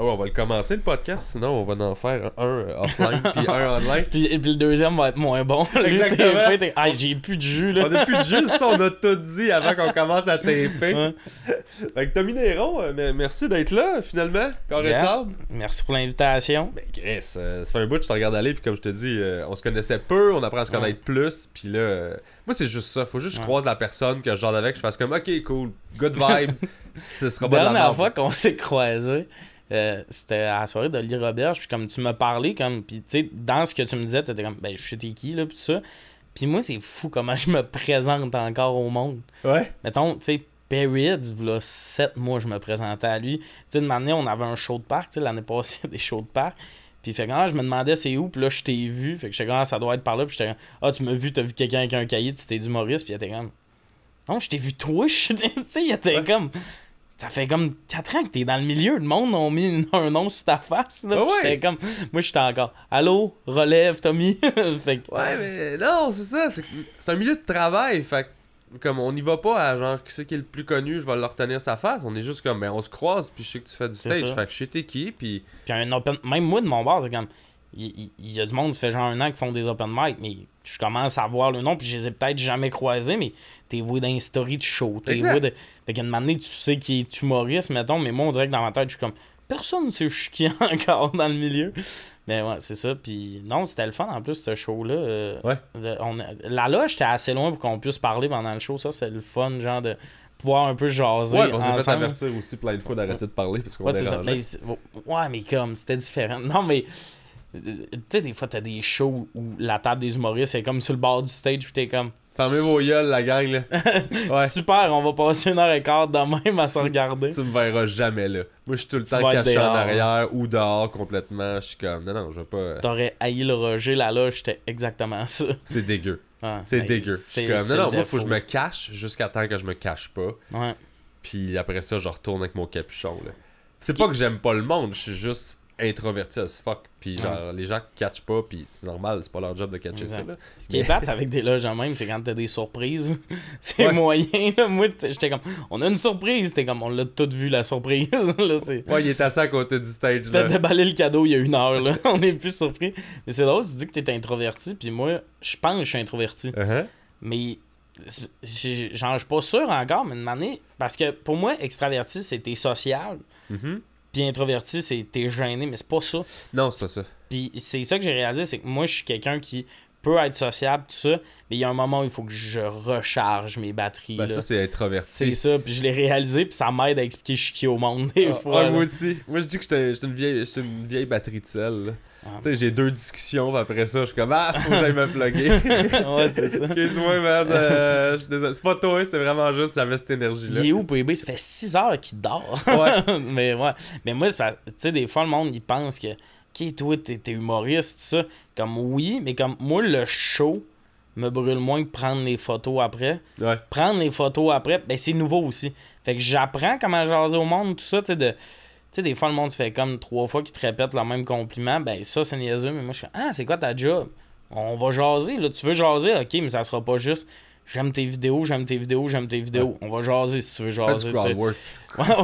ouais, on va le commencer le podcast, sinon on va en faire un offline puis un online. puis le deuxième va être moins bon. Exactement. J'ai plus de jus, là. On a plus de jus, ça, on a tout dit avant qu'on commence à taper. Ouais. Fait que Tommy Néron, merci d'être là, finalement. Carré de sable. Merci pour l'invitation. Ben, Chris, ça fait un bout que je te regarde aller, puis comme je te dis, on se connaissait peu, on apprend à se connaître plus, puis là, moi c'est juste ça, faut juste que je croise la personne, que je jase avec, je fasse comme, ok, cool, good vibe, ce sera pas de la dernière merde. fois qu'on s'est croisés, c'était à la soirée de Lee Roberge, puis comme tu m'as parlé, comme, puis tu sais, dans ce que tu me disais, t'étais comme, ben, je sais t'es qui, là, puis tout ça. Puis moi, c'est fou comment je me présente encore au monde. Ouais. Mettons, tu sais, Perrids, il y a 7 mois, je me présentais à lui. Tu sais, de manière, on avait un show de parc, tu sais, l'année passée, il y a des shows de parc. Puis fait quand je me demandais c'est où, puis là, je t'ai vu. Fait que j'étais comme, ça doit être par là. Puis j'étais comme, tu m'as vu, t'as vu quelqu'un avec un cahier, tu t'es du Maurice, puis il était comme, non, je t'ai vu toi, tu sais, il était comme. Ça fait comme 4 ans que t'es dans le milieu. Le monde a mis un nom sur ta face. Là, j'étais comme... Moi, j'étais encore... Allô, relève, Tommy. Fait que... Ouais, mais non, c'est ça. C'est un milieu de travail. Fait que, comme on n'y va pas à genre qui c'est qui est le plus connu, je vais leur retenir sa face. On est juste comme, ben on se croise, puis je sais que tu fais du stage. Fait que je sais t'es qui, puis un open... Même moi, de mon bar, c'est comme... Il y a du monde, ça fait genre 1 an qui font des open mic, mais je commence à voir le nom, puis je les ai peut-être jamais croisés, mais t'es voué dans une story de show. T'es voué de... Fait qu'à un moment donné, tu sais qui est humoriste, mettons, mais moi, on dirait que dans ma tête, je suis comme, personne ne sait je suis qui encore dans le milieu. Mais ouais, c'est ça. Puis non, c'était le fun en plus, ce show-là. Ouais. La loge, j'étais assez loin pour qu'on puisse parler pendant le show. Ça, c'est le fun, genre de pouvoir un peu jaser. Ouais, on s'est fait ensemble. avertir aussi plein de fois d'arrêter de parler, parce qu'on c'est ça. Ouais, mais comme, c'était différent. Non, mais. Tu sais, des fois, t'as des shows où la table des humoristes est comme sur le bord du stage, puis t'es comme. Fermez vos gueules, la gang, là. Ouais. Super, on va passer 1h15 de même à se regarder. Tu me verras jamais, là. Moi, je suis tout le temps caché en arrière ou dehors complètement. Je suis comme, non, je vais pas. T'aurais haï le Roger, la loge, j'étais exactement ça. C'est dégueu. Ouais, c'est dégueu. Je suis comme, non, moi, faut que je me cache jusqu'à temps que je me cache pas. Ouais. Puis après ça, je retourne avec mon capuchon, là. C'est pas que j'aime pas le monde, je suis juste introverti as fuck, puis genre les gens catchent pas, puis c'est normal, c'est pas leur job de catcher ça là. Ce qui est plate avec des loges en même, c'est quand t'as des surprises. C'est moyen là. Moi j'étais comme, on a une surprise, t'es comme, on l'a tout vu la surprise là, c'est... Ouais, il est assis à côté du stage là. T'as déballé le cadeau il y a 1 heure là. On est plus surpris. Mais c'est drôle, tu dis que t'es introverti, puis moi je pense que je suis introverti. Mais genre je suis pas sûr encore, mais de manière, parce que pour moi extraverti c'est t'es social. Puis introverti, c'est t'es gêné, mais c'est pas ça. Non, c'est pas ça. Puis c'est ça que j'ai réalisé, c'est que moi, je suis quelqu'un qui peut être sociable, tout ça, mais il y a un moment où il faut que je recharge mes batteries. Ben, là. Ça, c'est introverti. C'est ça, puis je l'ai réalisé, puis ça m'aide à expliquer je suis qui au monde des fois. Moi aussi. Moi, je dis que j'étais une vieille batterie de sel. Tu sais, j'ai 2 discussions, puis après ça, je suis comme, faut que j'aille me plugger. Ouais, c'est ça. Excuse-moi, man. Je suis désolé. C'est pas toi, c'est vraiment juste, j'avais cette énergie-là. Il est où, PB? Ça fait 6 heures qu'il dort. Ouais. Mais ouais. Mais moi, tu sais, des fois, le monde, il pense que, ok, toi, t'es humoriste, tout ça. Comme oui, mais comme moi, le show me brûle moins que prendre les photos après. Ouais. Prendre les photos après, ben c'est nouveau aussi. Fait que j'apprends comment jaser au monde, tout ça, tu sais, tu sais, des fois, le monde se fait comme 3 fois qu'ils te répètent le même compliment. Ben, ça, c'est niaiseux, mais moi, je suis comme, c'est quoi ta job? On va jaser, là. Tu veux jaser? Ok, mais ça sera pas juste, j'aime tes vidéos, j'aime tes vidéos, j'aime tes vidéos. Ouais. On va jaser si tu veux jaser. Fais du crowd work.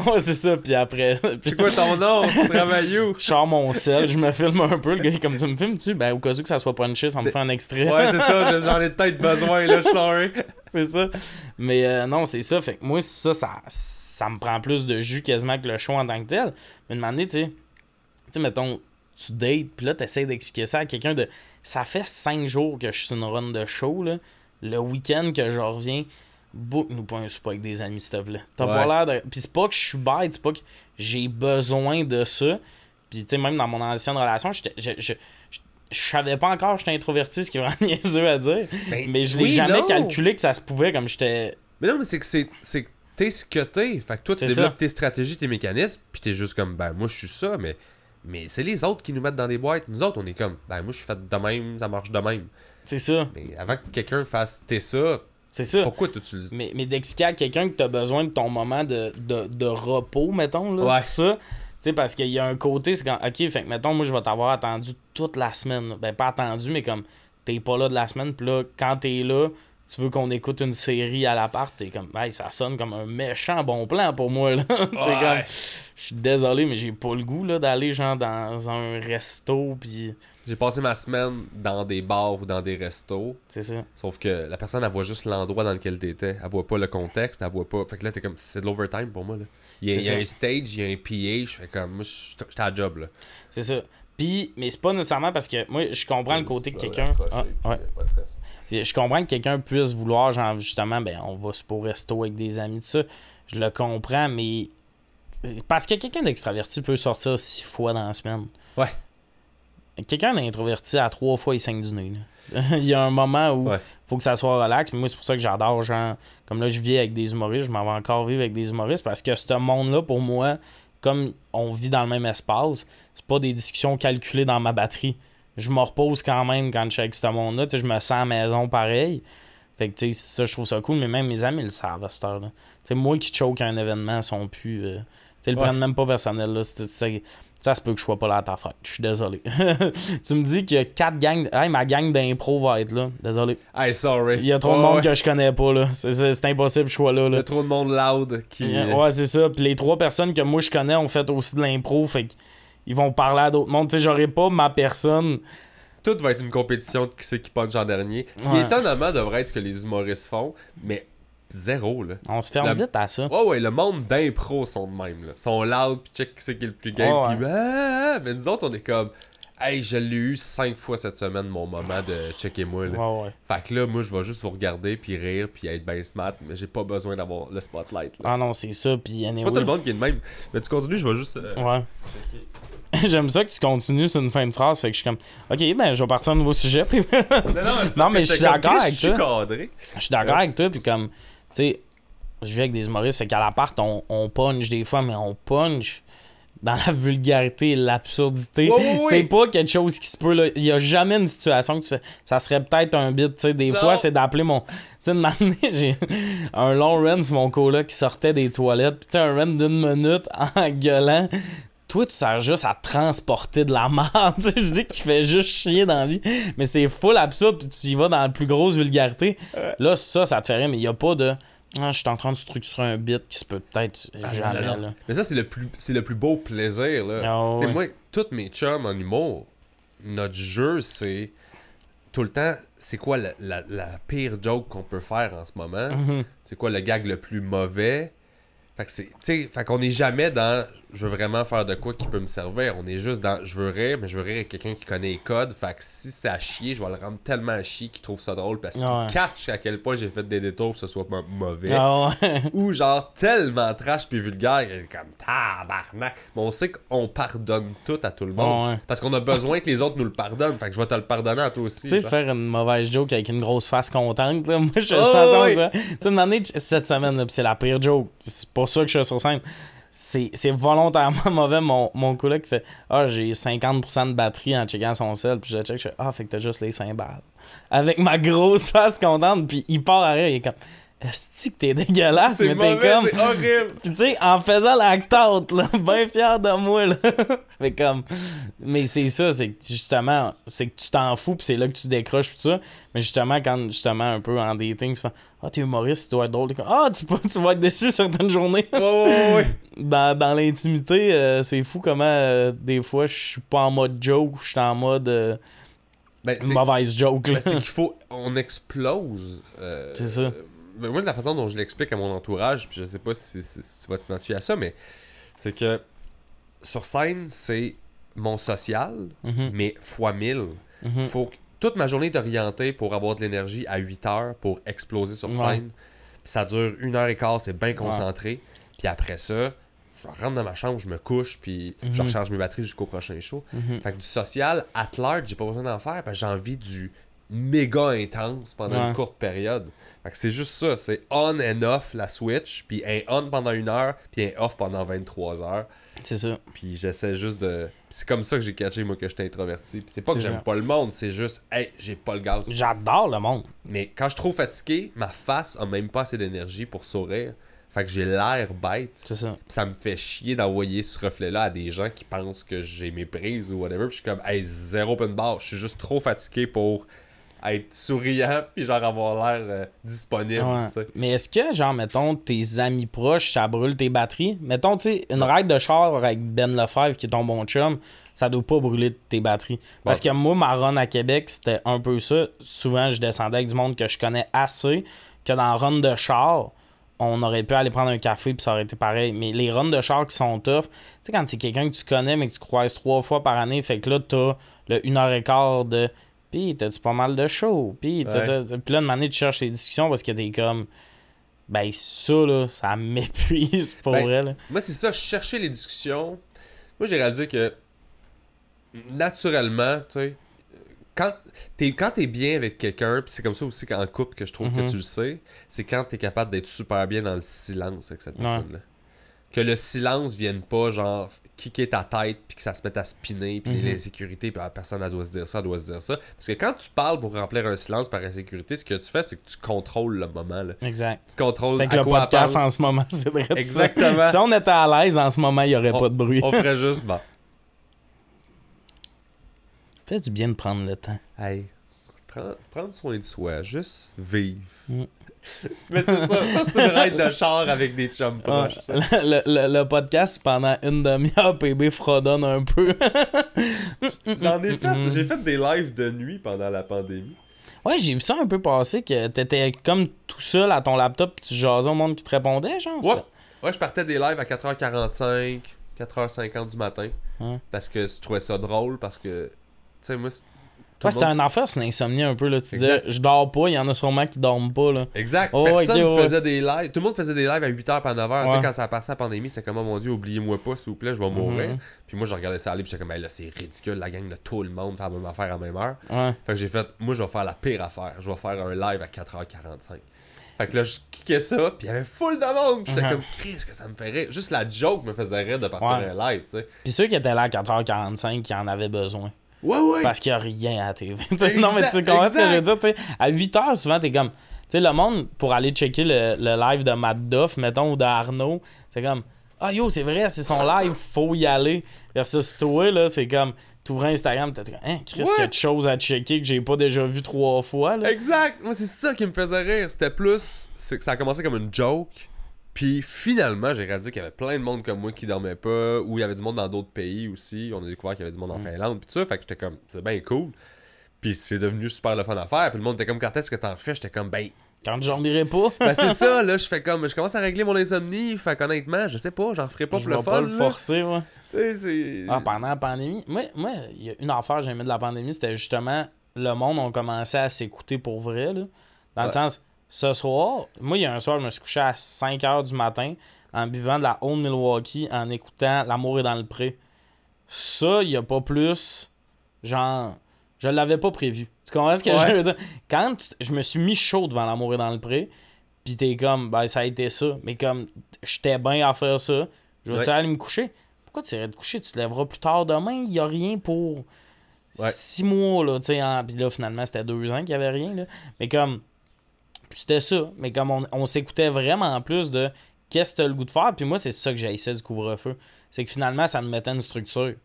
Ouais, c'est ça. Puis après. C'est quoi ton nom? Tu travailles où? Je sors mon sel, je me filme un peu. Le gars, comme tu me filmes-tu? Ben, au cas où que ça soit punché, ça me fait un extrait. Ouais, c'est ça. J'en ai peut-être besoin, là. Sorry. C'est ça. Mais non, c'est ça. Fait que moi, ça me prend plus de jus quasiment que le show en tant que tel. Mais demander, tu sais, mettons, tu dates, puis là, t'essayes d'expliquer ça à quelqu'un de. Ça fait 5 jours que je suis sur une run de show, là. Le week-end que je reviens, book-nous pas un souper avec des amis, s'il te plaît. T'as pas l'air de. Puis c'est pas que je suis bête, c'est pas que j'ai besoin de ça. Puis, tu sais, même dans mon ancienne relation, je savais pas encore que j'étais introverti, ce qui est vraiment niaiseux à dire. Mais je l'ai jamais calculé que ça se pouvait comme j'étais. Mais non, mais c'est que t'es ce que t'es. Fait que toi, tu développes tes stratégies, tes mécanismes, puis t'es juste comme, ben, moi, je suis ça, mais c'est les autres qui nous mettent dans des boîtes. Nous autres, on est comme, ben, moi, je suis fait de même, ça marche de même. C'est ça. Mais avant que quelqu'un fasse, t'es ça. C'est ça. Pourquoi tu utilises? Mais d'expliquer à quelqu'un que t'as besoin de ton moment de repos, mettons, là. Ouais. Ça. Tu sais, parce qu'il y a un côté, c'est quand, ok, fait que, mettons, moi, je vais t'avoir attendu toute la semaine. Ben, pas attendu, mais comme, t'es pas là de la semaine, puis là, quand t'es là, tu veux qu'on écoute une série à l'appart, t'es comme, hey, ça sonne comme un méchant bon plan pour moi, là. C'est comme, je suis désolé, mais j'ai pas le goût, là, d'aller, genre, dans un resto, pis... J'ai passé ma semaine dans des bars ou dans des restos. C'est ça. Sauf que la personne, elle voit juste l'endroit dans lequel t'étais. Elle voit pas le contexte, elle voit pas... Fait que là, t'es comme, c'est de l'overtime pour moi, là. Il y a un stage, il y a un PA, je fais comme, moi, j'étais à job, là. C'est ça. Puis, mais c'est pas nécessairement parce que moi, je comprends le côté que quelqu'un... Je comprends que quelqu'un puisse vouloir, genre, justement, ben, on va au resto avec des amis, tout ça. Je le comprends, mais... Parce que quelqu'un d'extraverti peut sortir 6 fois dans la semaine. Ouais. Quelqu'un d'introverti, à 3 fois, il saigne du nez. Il y a un moment où faut que ça soit relax. Mais moi, c'est pour ça que j'adore, genre, comme là, je vis avec des humoristes, je m'en vais encore vivre avec des humoristes parce que ce monde-là, pour moi, comme on vit dans le même espace, c'est pas des discussions calculées dans ma batterie. Je me repose quand même quand je suis avec ce monde-là. Je me sens à la maison pareil. Fait que, tu sais, ça, je trouve ça cool. Mais même mes amis le savent à cette heure-là. T'sais, moi qui choke un événement, sont plus. Ils le prennent même pas personnel. Là. Ça se peut que je sois pas là à ta fête. Je suis désolé. Tu me dis qu'il y a 4 gangs. Hey, ma gang d'impro va être là. Désolé. Hey, sorry. Il y a trop de monde que je connais pas. Là. C'est impossible que je sois là. Il y a trop de monde loud qui. Ouais, c'est ça. Puis les 3 personnes que moi je connais ont fait aussi de l'impro. Fait qu'ils vont parler à d'autres mondes. Tu sais, j'aurais pas ma personne. Tout va être une compétition de qui c'est qui punch en dernier. Ce qui étonnamment devrait être ce que les humoristes font, mais zéro, là. On se ferme vite à ça. Ouais, le monde d'impro sont de même, là. Ils sont loud, pis check qui c'est qui est le plus game, pis mais nous autres, on est comme, hey, je l'ai eu 5 fois cette semaine, mon moment de checker-moi, là. Ouais. Fait que là, moi, je vais juste vous regarder, puis rire, puis être ben smart, mais j'ai pas besoin d'avoir le spotlight, là. Ah non, c'est ça, pis c'est pas tout le monde qui est de même. Mais tu continues, je vais juste... Ouais. J'aime ça que tu continues sur une fin de phrase, fait que je suis comme, ok, ben je vais partir à un nouveau sujet. Puis... non, mais je suis d'accord avec toi. Je suis d'accord avec toi, puis comme, tu sais, je vis avec des humoristes, fait qu'à l'appart, on punch des fois, mais on punch dans la vulgarité et l'absurdité. C'est pas quelque chose qui se peut, là. Il y a jamais une situation que tu fais, ça serait peut-être un bit, tu sais, des fois, c'est d'appeler mon... Tu sais, de m'amener, j'ai un long run sur mon coloc qui sortait des toilettes, puis tu sais, un run d'1 minute en gueulant. Toi, tu sers juste à transporter de la merde. Je dis qu'il fait juste chier dans la vie. Mais c'est full absurde, puis tu y vas dans la plus grosse vulgarité. Là, ça te fait rire, mais il n'y a pas de... Ah, je suis en train de structurer un bit qui se peut peut-être jamais, non. là. Mais ça, c'est le plus beau plaisir, là. Moi, tous mes chums en humour, notre jeu, c'est... Tout le temps, c'est quoi la pire joke qu'on peut faire en ce moment? C'est quoi le gag le plus mauvais? Fait qu'on est jamais dans je veux vraiment faire de quoi qui peut me servir. On est juste dans je veux rire, mais je veux rire avec quelqu'un qui connaît les codes. Fait que si c'est à chier, je vais le rendre tellement à chier qu'il trouve ça drôle parce qu'il catch à quel point j'ai fait des détours pour que ce soit mauvais. Ou genre tellement trash puis vulgaire, il est comme tabarnak. Mais on sait qu'on pardonne tout à tout le monde. Parce qu'on a besoin que les autres nous le pardonnent. Fait que je vais te le pardonner à toi aussi. Tu sais, faire une mauvaise joke avec une grosse face contente, là. Moi, je suis sur Tu sais, une année, cette semaine, là, pis c'est la pire joke. C'est pour ça que je suis sur scène. C'est volontairement mauvais. Mon coloc qui fait j'ai 50% de batterie en checkant son sel. Puis je check, je fais fait que t'as juste les cymbales. Avec ma grosse face contente. Puis il part à rire. Il est comme est-ce que t'es dégueulasse? C'est mais mauvais, comme... c'est horrible. Puis tu sais, en faisant l'acte-out, là, bien fier de moi, là. Mais comme... Mais c'est ça, c'est que justement, c'est que tu t'en fous, puis c'est là que tu décroches, tout ça. Mais justement, quand, justement, un peu en dating, tu fais t'es humoriste, tu dois être drôle. Tu vas être déçu certaines journées. Dans l'intimité, c'est fou comment, des fois, je suis pas en mode joke, je suis en mode... mauvaise joke, là. C'est qu'il faut... On explose. C'est ça. Moi, de la façon dont je l'explique à mon entourage, puis je sais pas si tu vas t'identifier à ça, mais c'est que sur scène, c'est mon social, mais fois 1000. Faut que toute ma journée est orientée pour avoir de l'énergie à 8 heures pour exploser sur scène. Puis ça dure 1h15, c'est bien concentré. Puis après ça, je rentre dans ma chambre, je me couche, puis je recharge mes batteries jusqu'au prochain show. Fait que du social, at large, j'ai pas besoin d'en faire, parce que j'ai envie du méga intense pendant une courte période. Fait que c'est juste ça, c'est on and off la switch, puis un on pendant 1 heure, puis un off pendant 23 heures. C'est ça. Puis j'essaie juste de... C'est comme ça que j'ai catché, moi, que j'étais introverti. Puis c'est pas que j'aime pas le monde, c'est juste, hey, j'ai pas le gaz. J'adore le monde. Mais quand je suis trop fatigué, ma face a même pas assez d'énergie pour sourire. Fait que j'ai l'air bête. C'est ça. Pis ça me fait chier d'envoyer ce reflet-là à des gens qui pensent que j'ai mes prises ou whatever. Puis je suis comme, hey, zéro open bar. Je suis juste trop fatigué pour être souriant puis genre avoir l'air disponible. Ouais. Mais est-ce que, genre, mettons, tes amis proches, ça brûle tes batteries? Mettons, tu sais, une ride de char avec Ben Lefebvre, qui est ton bon chum, ça doit pas brûler tes batteries. Parce que moi, ma run à Québec, c'était un peu ça. Souvent, je descendais avec du monde que je connais assez, que dans la run de char, on aurait pu aller prendre un café puis ça aurait été pareil. Mais les runs de char qui sont tough, tu sais, quand c'est quelqu'un que tu connais mais que tu croises 3 fois par année, fait que là, t'as le 1h15 de « Pis, t'as-tu pas mal de show? » Puis là, une année, tu cherches ces discussions parce que t'es comme... Ben, ça, là, ça m'épuise pour vrai, là. Moi, c'est ça, chercher les discussions. Moi, j'ai réalisé que, naturellement, tu sais, quand t'es bien avec quelqu'un, puis c'est comme ça aussi qu'en couple que je trouve que tu le sais, c'est quand t'es capable d'être super bien dans le silence avec cette personne-là. Que le silence vienne pas, genre, kicker ta tête, puis que ça se mette à spinner, puis les insécurités, puis personne, elle doit se dire ça, elle doit se dire ça. Parce que quand tu parles pour remplir un silence par insécurité, ce que tu fais, c'est que tu contrôles le moment, là. Exact. Tu contrôles fait que le podcast en ce moment, c'est vrai. Exactement. Si on était à l'aise en ce moment, il y aurait pas de bruit. On ferait juste, bon. Fait du bien de prendre le temps. Hey, prendre soin de soi, juste vivre. Mais c'est ça c'est une ride de char avec des chums proches. Le podcast, pendant une demi-heure, PB fredonne un peu. J'ai fait des lives de nuit pendant la pandémie. Ouais, j'ai vu ça un peu passer, que t'étais comme tout seul à ton laptop pis tu jasais au monde qui te répondait, genre. Ouais, je partais des lives à 4h45, 4h50 du matin. Parce que je trouvais ça drôle, parce que... Tu sais, moi, c'était un enfer, c'est une insomnie un peu, là. Tu disais, je dors pas, il y en a sûrement qui dorment pas, là. Exact. Personne faisait des lives. Tout le monde faisait des lives à 8h par 9h. Tu sais, quand ça a passé la pandémie, c'était comme, oh mon Dieu, oubliez-moi pas, s'il vous plaît, je vais mourir. Puis moi, je regardais ça aller, puis j'étais comme, hey, là, c'est ridicule, la gang de tout le monde fait la même affaire à la même heure. Fait que j'ai fait, moi, je vais faire la pire affaire. Je vais faire un live à 4h45. Fait que là, je kickais ça, puis il y avait full de monde. Puis j'étais comme, Chris, que ça me fait rire. Juste la joke me faisait rire de partir un live, tu sais. Puis ceux qui étaient là à 4h45, qui en avaient besoin. Ouais. Parce qu'il n'y a rien à la TV. Non, mais tu sais comment est-ce que je veux dire? T'sais, à 8h, souvent, t'es comme... Tu sais, le monde, pour aller checker le live de Matt Duff, mettons, ou de Arnaud, c'est comme... Ah, yo, c'est vrai, c'est son live, faut y aller. Versus toi, là, c'est comme... T'ouvres Instagram, t'es comme... Hein, Chris, quelque chose à checker que j'ai pas déjà vu 3 fois, là. Exact! Moi, c'est ça qui me faisait rire. C'était plus... C'est que ça a commencé comme une joke... Puis finalement, j'ai réalisé qu'il y avait plein de monde comme moi qui dormait pas, ou il y avait du monde dans d'autres pays aussi. On a découvert qu'il y avait du monde en Finlande, puis tout ça. Fait que j'étais comme, c'est bien cool. Puis c'est devenu super le fun à faire. Puis le monde était comme, quand est-ce que t'en refais? J'étais comme, ben. Quand je dormirai pas. Ben c'est ça, là. Je commence à régler mon insomnie. Fait qu'honnêtement, je sais pas, j'en ferai pas pour le fun. Je vais pas le forcer, moi. Tu sais, pendant la pandémie. Moi, il y a une affaire que j'ai aimé de la pandémie, c'était justement, le monde a commencé à s'écouter pour vrai, là. Dans le sens. Ce soir, moi, il y a un soir, je me suis couché à 5h du matin en buvant de la Old Milwaukee, en écoutant L'amour est dans le pré. Ça, il n'y a pas plus. Genre, je l'avais pas prévu. Tu comprends ce que je veux dire? Quand je me suis mis chaud devant L'amour est dans le pré, pis t'es comme, ben, ça a été ça. Mais comme, j'étais bien à faire ça, je vais-tu aller me coucher? Pourquoi tu irais te coucher? Tu te lèveras plus tard demain, il n'y a rien pour 6 mois, là, tu sais. Puis là, finalement, c'était 2 ans qu'il n'y avait rien, là. Mais comme. Puis c'était ça. Mais comme on s'écoutait vraiment plus de qu'est-ce que t'as le goût de faire. Puis moi, c'est ça que j'ai essayé du couvre-feu. C'est que finalement, ça nous mettait une structure.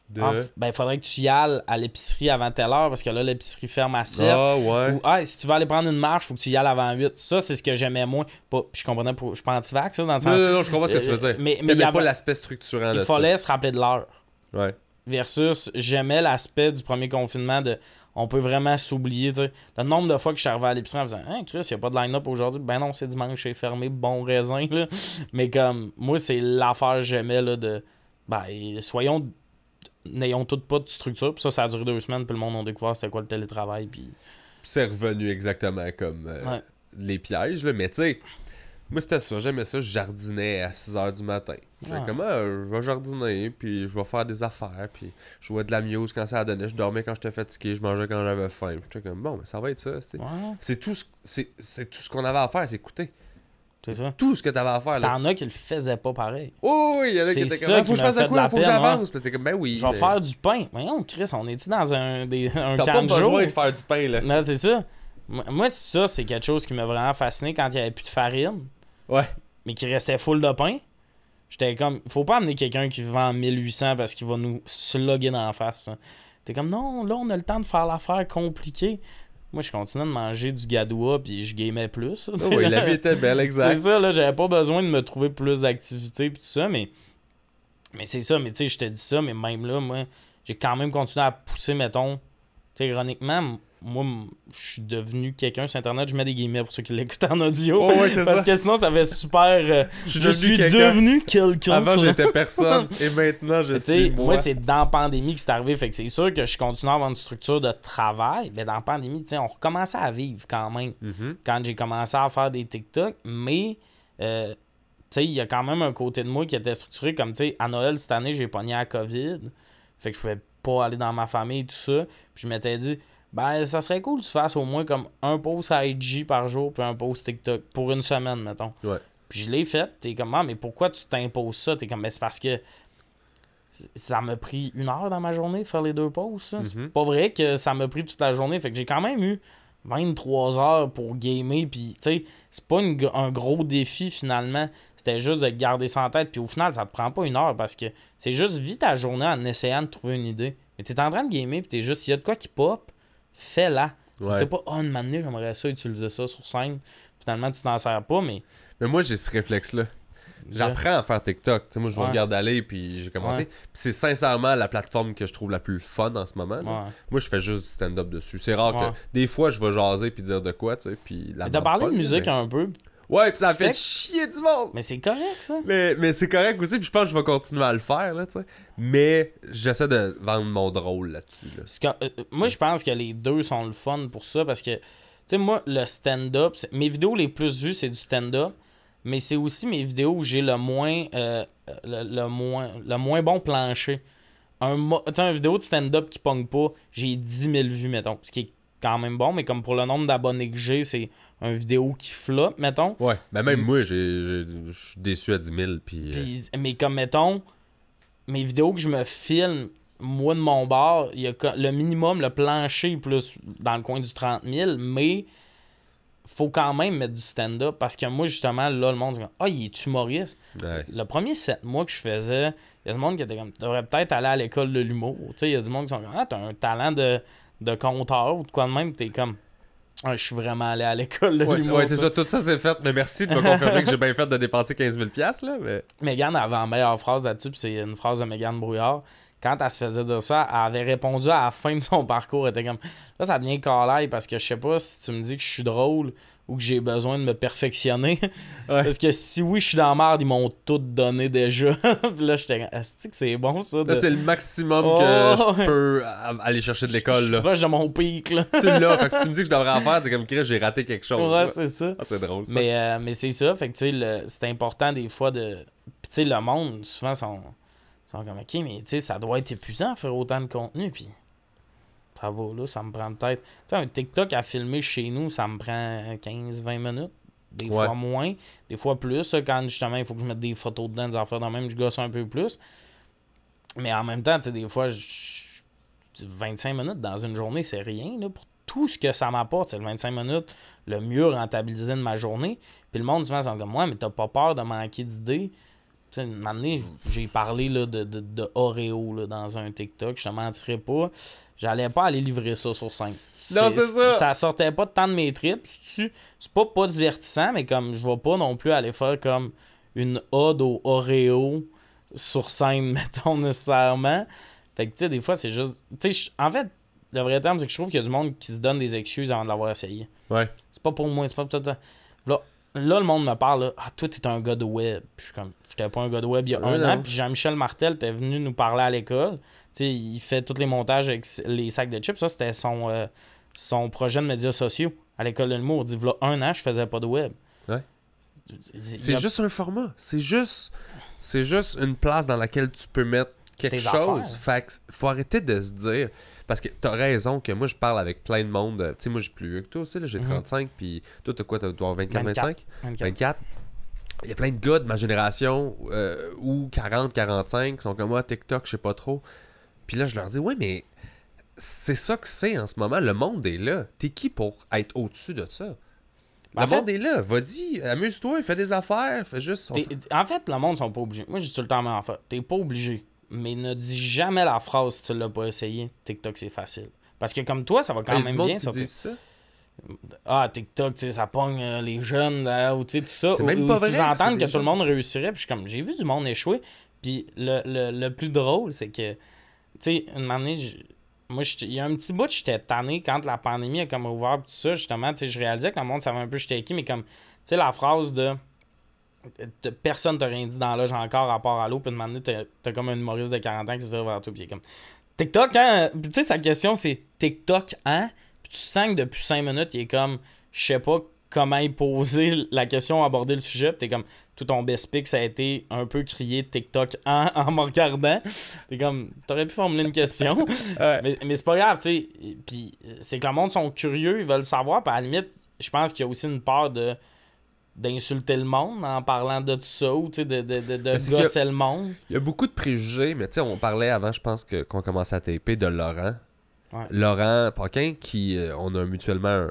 Ben, faudrait que tu y ailles à l'épicerie avant telle heure parce que là, l'épicerie ferme à 7. Ou si tu vas aller prendre une marche, faut que tu y ailles avant 8. Ça, c'est ce que j'aimais moins. Puis je comprenais je suis pas anti-vax, ça, dans le sens. Non, je comprends ce que tu veux dire. Mais il n'y avait pas l'aspect structurant. Il fallait se rappeler de l'heure. Ouais. Versus, j'aimais l'aspect du premier confinement de. On peut vraiment s'oublier, tu sais. Le nombre de fois que je suis arrivé à l'épicerie en disant « Hein, Chris, il n'y a pas de line-up aujourd'hui. » Ben non, c'est dimanche, c'est fermé, bon raisin, là. Mais comme, moi, c'est l'affaire que j'aimais, là, de... Ben, n'ayons toutes pas de structure. Puis ça a duré 2 semaines, puis le monde a découvert c'était quoi le télétravail, puis... C'est revenu exactement comme les pièges, là. Mais tu sais, moi, c'était ça. J'aimais ça. Je jardinais à 6h du matin. J'étais comme, je vais jardiner, puis je vais faire des affaires, puis je jouais de la muse quand ça donnait. Je dormais quand j'étais fatigué, je mangeais quand j'avais faim. J'étais comme, bon, mais ça va être ça. C'est tout ce qu'on avait à faire, c'est écouter. C'est ça. Tout ce que t'avais à faire. T'en as qui le faisaient pas pareil. Oui, il y en a qui étaient comme, faut que je fasse de quoi, faut que j'avance. T'es comme, ben oui. Je vais faire du pain. Voyons, Chris, on est-tu dans un camp de jour? T'as pas besoin de faire du pain, là. Non, c'est ça. Moi, ça, c'est quelque chose qui m'a vraiment fasciné quand il n'y avait plus de farine. Ouais. Mais qui restait full de pain. J'étais comme, faut pas amener quelqu'un qui vend 1800 parce qu'il va nous slugger dans la face. Ça. T'es comme, non, là, on a le temps de faire l'affaire compliquée. Moi, je continuais de manger du gadoua, puis je gamais plus. Oui, la vie était belle, exact. C'est ça, là, j'avais pas besoin de me trouver plus d'activités, puis tout ça, mais c'est ça, mais tu sais, je te dis ça, mais même là, moi, j'ai quand même continué à pousser, mettons, tu sais, ironiquement, moi, je suis devenu quelqu'un sur Internet, je mets des guillemets pour ceux qui l'écoutent en audio. Oh, ouais, c'est parce ça. que sinon, ça fait super. Je suis devenu quelqu'un. Avant, j'étais personne, et maintenant, je suis moi. Moi, c'est dans la pandémie que c'est arrivé, fait que c'est sûr que je continue à avoir une structure de travail, mais dans la pandémie, tu sais, on recommençait à vivre quand même. Quand j'ai commencé à faire des TikTok, mais. Tu sais, il y a quand même un côté de moi qui était structuré comme, tu sais, à Noël, cette année, j'ai pogné la COVID. Fait que je pouvais pas aller dans ma famille et tout ça. Puis je m'étais dit, ben, ça serait cool que tu fasses au moins comme un post à IG par jour puis un post TikTok pour une semaine, mettons. Ouais. Puis je l'ai fait. T'es comme, ah, mais pourquoi tu t'imposes ça? T'es comme, ben, c'est parce que ça m'a pris 1 heure dans ma journée de faire les 2 posts. C'est pas vrai que ça m'a pris toute la journée. Fait que j'ai quand même eu 23 heures pour gamer. Puis, tu sais, c'est pas un gros défi finalement. C'était juste de garder ça en tête. Puis au final, ça te prend pas 1 heure parce que c'est juste vite ta journée en essayant de trouver une idée. Mais t'es en train de gamer. Puis t'es juste, s'il y a de quoi qui pop, fais-la. Ouais. C'était pas, une manée, j'aimerais ça utiliser ça sur scène. Finalement, tu t'en sers pas, mais. Mais moi, j'ai ce réflexe-là. J'apprends à faire TikTok. T'sais, moi, je regarde aller, puis j'ai commencé. Puis c'est sincèrement la plateforme que je trouve la plus fun en ce moment. Moi, je fais juste du stand-up dessus. C'est rare que des fois, je vais jaser puis dire de quoi, tu sais. Puis t'as parlé de musique un peu. Ouais, puis ça fait chier du monde. Mais c'est correct, ça. Mais c'est correct aussi, puis je pense que je vais continuer à le faire, là, tu sais. Mais j'essaie de vendre mon drôle là-dessus. Là. Moi, je pense que les deux sont le fun pour ça, parce que, tu sais, moi, le stand-up, mes vidéos les plus vues, c'est du stand-up, mais c'est aussi mes vidéos où j'ai le moins bon plancher. Une vidéo de stand-up qui pogne pas, j'ai 10 000 vues, mettons, ce qui est quand même bon, mais comme pour le nombre d'abonnés que j'ai, c'est une vidéo qui floppe, mettons. Ouais, mais même moi, je suis déçu à 10 000. Mais comme, mettons, mes vidéos que je me filme, moi de mon bord, il y a le minimum, le plancher, plus dans le coin du 30 000, mais faut quand même mettre du stand-up parce que moi, justement, là, le monde dit « Ah, il est humoriste. Ouais. » Le premier 7 mois que je faisais, il y a du monde qui était comme « Tu devrais peut-être aller à l'école de l'humour. » Tu sais, il y a du monde qui sont comme « Ah, t'as un talent de conteur ou de quoi de même. » T'es comme « Ah, je suis vraiment allé à l'école de l'humour. » Ouais, c'est ça. Tout ça, c'est fait. Mais merci de me confirmer que j'ai bien fait de dépenser 15 000 $, là. Mais... Mégane avait la meilleure phrase là-dessus, puis c'est une phrase de Mégane Brouillard. Quand elle se faisait dire ça, elle avait répondu à la fin de son parcours. Elle était comme là, ça devient calaille parce que je sais pas si tu me dis que je suis drôle ou que j'ai besoin de me perfectionner. Ouais. Parce que si oui, je suis dans la merde, ils m'ont tout donné déjà. Puis là, j'étais comme, est-ce que c'est bon ça? Là, c'est le maximum que je peux aller chercher de l'école. Je suis proche de mon pic. Là. Tu l'as. Fait que si tu me dis que je devrais en faire, c'est comme que j'ai raté quelque chose. Ouais, là. C'est ça. Ah, c'est drôle ça. Mais c'est ça. Fait que tu sais, c'est important des fois de. Puis tu sais, le monde, souvent, sont comme, ok, mais tu sais, ça doit être épuisant faire autant de contenu. Puis ça va, là, ça me prend peut-être. Tu sais, un TikTok à filmer chez nous, ça me prend 15-20 minutes. Des fois moins, des fois plus. Quand justement, il faut que je mette des photos dedans, des affaires dans même, je gosse un peu plus. Mais en même temps, tu sais, des fois, 25 minutes dans une journée, c'est rien, là, pour tout ce que ça m'apporte. C'est le 25 minutes le mieux rentabilisé de ma journée. Puis le monde, souvent, c'est comme moi, mais t'as pas peur de manquer d'idées. Tu sais, un moment donné, j'ai parlé là, de Oreo là, dans un TikTok, je te mentirais pas. J'allais pas aller livrer ça sur scène. Non, c'est ça. Ça sortait pas de tant de mes tripes. C'est pas divertissant, mais comme je vais pas non plus aller faire comme une ode au Oreo sur scène, mettons, nécessairement. Fait que, tu sais, des fois, c'est juste... Tu sais, en fait, le vrai terme, c'est que je trouve qu'il y a du monde qui se donne des excuses avant de l'avoir essayé. Ouais. C'est pas pour moi, c'est pas pour toi. Là, le monde me parle, là, toi, t'es un gars de web. Puis je suis comme, j'étais pas un gars de web il y a un an. Puis Jean-Michel Martel était venu nous parler à l'école. Tu sais, il fait tous les montages avec les sacs de chips. Ça, c'était son projet de médias sociaux à l'école de l'humour. Il dit, voilà 1 an, je faisais pas de web. Ouais. C'est juste un format. C'est juste une place dans laquelle tu peux mettre quelque chose. Fait que faut arrêter de se dire... Parce que t'as raison que moi, je parle avec plein de monde. Tu sais, moi, j'ai plus vieux que toi aussi. Là, j'ai 35. Puis toi, t'as quoi? T'as 24, 25? 24. Il y a plein de gars de ma génération ou 40, 45 qui sont comme moi, TikTok, je sais pas trop. Puis là, je leur dis, ouais, mais c'est ça que c'est en ce moment. Le monde est là. T'es qui pour être au-dessus de ça? Le monde est là. Vas-y, amuse-toi, fais des affaires. Fais juste... En fait, le monde sont pas obligés. Moi, je dis tout le temps, mais en fait, t'es pas obligé. Mais ne dis jamais la phrase si tu l'as pas essayé. TikTok, c'est facile. Parce que comme toi, ça va quand même bien sortir. Ça? TikTok, tu sais, ça pogne les jeunes, ou tu sais, tout ça. C'est même pas vrai sous-entendre que des tout le monde réussirait. Puis je suis comme, j'ai vu du monde échouer. Puis le plus drôle, c'est que, tu sais, une année, moi, il y a un petit bout, j'étais tanné quand la pandémie a comme ouvert, tout ça, justement, tu sais, je réalisais que le monde savait un peu j'étais qui, mais comme, tu sais, la phrase de personne t'a rien dit dans l'âge encore à part à l'eau, puis de demander, t'as comme un humoriste de 40 ans qui se vire vers toi, puis il est comme TikTok, hein? Puis tu sais, sa question, c'est TikTok, hein? Puis tu sens que depuis 5 minutes, il est comme, je sais pas comment il posait la question, aborder le sujet, puis t'es comme, tout ton best pick, ça a été un peu crié TikTok, hein? En me regardant. T'es comme, t'aurais pu formuler une question. Ouais. Mais c'est pas grave, tu sais. Puis c'est que le monde sont curieux, ils veulent savoir, puis à la limite, je pense qu'il y a aussi une peur d'insulter le monde en parlant de tout ça ou de gosser le monde. Il y a beaucoup de préjugés, mais tu sais, on parlait avant, je pense, qu'on commençait à taper de Laurent. Ouais. Laurent Paquin, qui on a mutuellement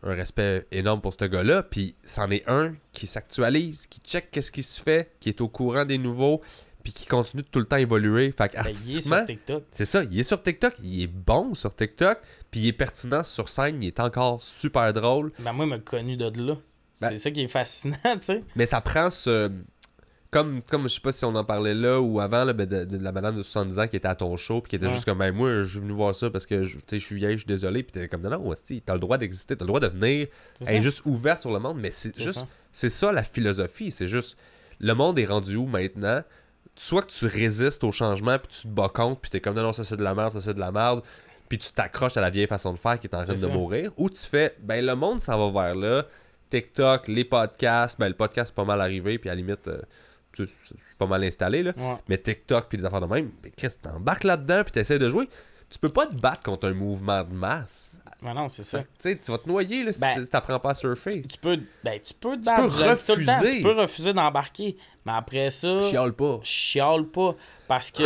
un respect énorme pour ce gars-là, puis c'en est un qui s'actualise, qui check qu'est-ce qui se fait, qui est au courant des nouveaux, puis qui continue de tout le temps évoluer. Fait qu'artistiquement, il est sur TikTok. c'est ça, il est sur TikTok, il est bon sur TikTok, puis il est pertinent sur scène, il est encore super drôle. Ben moi, il m'a connu de là. C'est ça qui est fascinant, tu sais. Mais ça prend ce... Comme je sais pas si on en parlait là ou avant, là, de la madame de 70 ans qui était à ton show puis qui était juste comme, ben, moi, je suis venu voir ça parce que je suis vieille, je suis désolé. Puis t'es comme, non, aussi, t'as le droit d'exister, t'as le droit de venir. Elle est juste ouverte sur le monde. Mais c'est ça la philosophie. C'est juste, le monde est rendu où maintenant? Soit que tu résistes au changement puis tu te bats contre puis t'es comme, non, ça c'est de la merde, ça c'est de la merde. Puis tu t'accroches à la vieille façon de faire qui est en train de mourir. Ou tu fais, ben, le monde s'en va vers là. TikTok, les podcasts, ben, le podcast est pas mal arrivé puis à la limite... c'est pas mal installé, là. Ouais. Mais TikTok puis des affaires de même, mais Chris, t'embarques là-dedans puis t'essaies de jouer. Tu peux pas te battre contre un mouvement de masse. Ben non, c'est ça. Tu sais, tu vas te noyer là, si t'apprends pas à surfer. Tu peux te battre. Tu peux refuser. Tu peux refuser d'embarquer. Mais après ça... Chiale pas. Parce que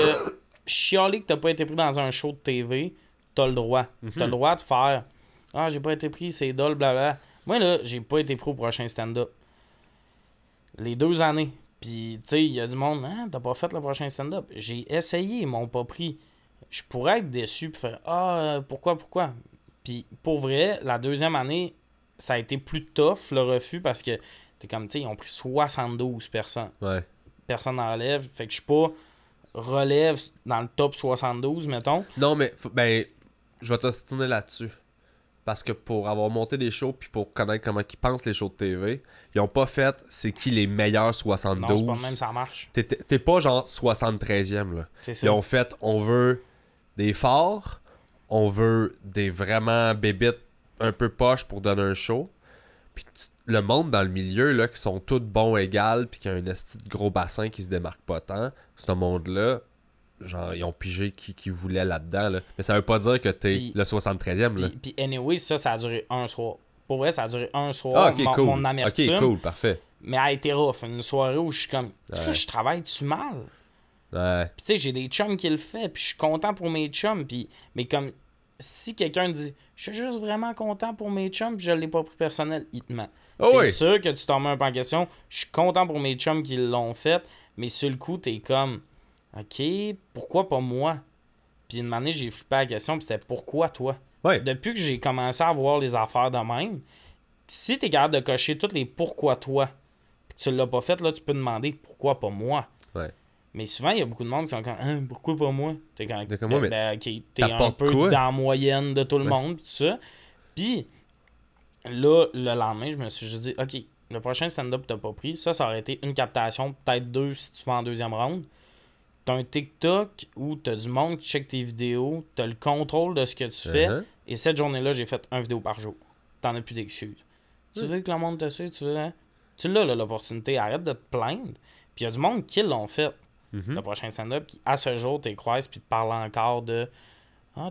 chialer que t'as pas été pris dans un show de TV, t'as le droit. T'as le droit de faire « Ah, j'ai pas été pris, c'est dole, blabla. » Moi, là, j'ai pas été pris au prochain stand-up. Les 2 années. Puis, tu sais, il y a du monde, hein, t'as pas fait le prochain stand-up. J'ai essayé, ils m'ont pas pris. Je pourrais être déçu puis faire pourquoi. Puis, pour vrai, la 2e année, ça a été plus tough, le refus, parce que t'es comme, tu sais, ils ont pris 72 personnes. Ouais. Personne n'en relève. Fait que je suis pas relève dans le top 72, mettons. Non, mais, ben, je vais t'ostiner là-dessus. Parce que pour avoir monté des shows puis pour connaître comment ils pensent les shows de TV, ils ont pas fait c'est qui les meilleurs 72. Non, c'est pas le même, ça marche. T'es pas genre 73e, là. C'est ça. Ils ont fait, on veut des forts, on veut des vraiment bébites un peu poches pour donner un show. Puis le monde dans le milieu, là, qui sont tous bons égales puis qui a un esti de gros bassin qui se démarque pas tant, ce monde-là, genre, ils ont pigé qui voulait là-dedans. Là. Mais ça veut pas dire que t'es le 73e. Là. Puis anyway, ça a duré un soir. Pour vrai, ça a duré un soir. Cool. Mon amertume. Ok, cool, parfait. Mais elle a été rough. Une soirée où je suis comme, je travaille-tu mal? Ouais. Puis tu sais, j'ai des chums qui le font, puis je suis content pour mes chums. Mais comme, si quelqu'un dit, je suis juste vraiment content pour mes chums, puis je l'ai pas pris personnel, il te ment. C'est sûr que tu t'en mets un peu en question. Je suis content pour mes chums qui l'ont fait, mais sur le coup, t'es comme... OK, pourquoi pas moi? Puis une année, j'ai flippé la question, puis c'était pourquoi toi? Ouais. Depuis que j'ai commencé à voir les affaires de même, si t'es capable de cocher toutes les pourquoi toi, puis tu l'as pas fait, là, tu peux demander pourquoi pas moi? Ouais. Mais souvent, il y a beaucoup de monde qui sont comme pourquoi pas moi? T'es quand OK, t'es un peu quoi? dans la moyenne de tout le monde, pis tout ça. Puis là, le lendemain, je me suis juste dit, OK, le prochain stand-up t'as pas pris, ça aurait été une captation, peut-être 2 si tu vas en 2e round. T'as un TikTok où t'as du monde qui check tes vidéos, t'as le contrôle de ce que tu fais, et cette journée-là, j'ai fait 1 vidéo par jour. T'en as plus d'excuses. Tu veux que le monde te suive, tu veux, hein? Tu l'as, là, l'opportunité, arrête de te plaindre. Puis il y a du monde qui l'ont fait. Le prochain stand-up, qui à ce jour, t'es croises, puis te parle encore de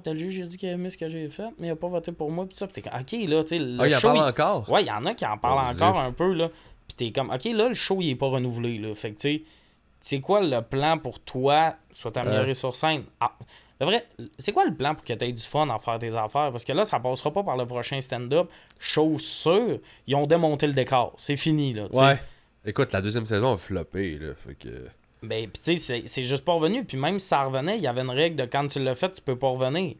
tel juge, j'ai dit qu'il a aimé ce que j'ai fait, mais il a pas voté pour moi, puis ça. Puis t'es comme, OK, là, tu sais, le show. Il en parle encore? Ouais, il y en a qui en parlent encore un peu, là. Puis t'es comme, OK, là, le show, il est pas renouvelé, là. Fait que, tu sais, c'est quoi le plan pour toi, soit t'améliorer sur scène? Le vrai, c'est quoi le plan pour que tu aies du fun à faire tes affaires? Parce que là, ça passera pas par le prochain stand-up. Chose sûre, ils ont démonté le décor. C'est fini, là. T'sais. Ouais. Écoute, la 2e saison a floppé, là. Fait que... Ben, pis tu sais, c'est juste pas revenu. Puis même si ça revenait, il y avait une règle de quand tu l'as fait, tu peux pas revenir.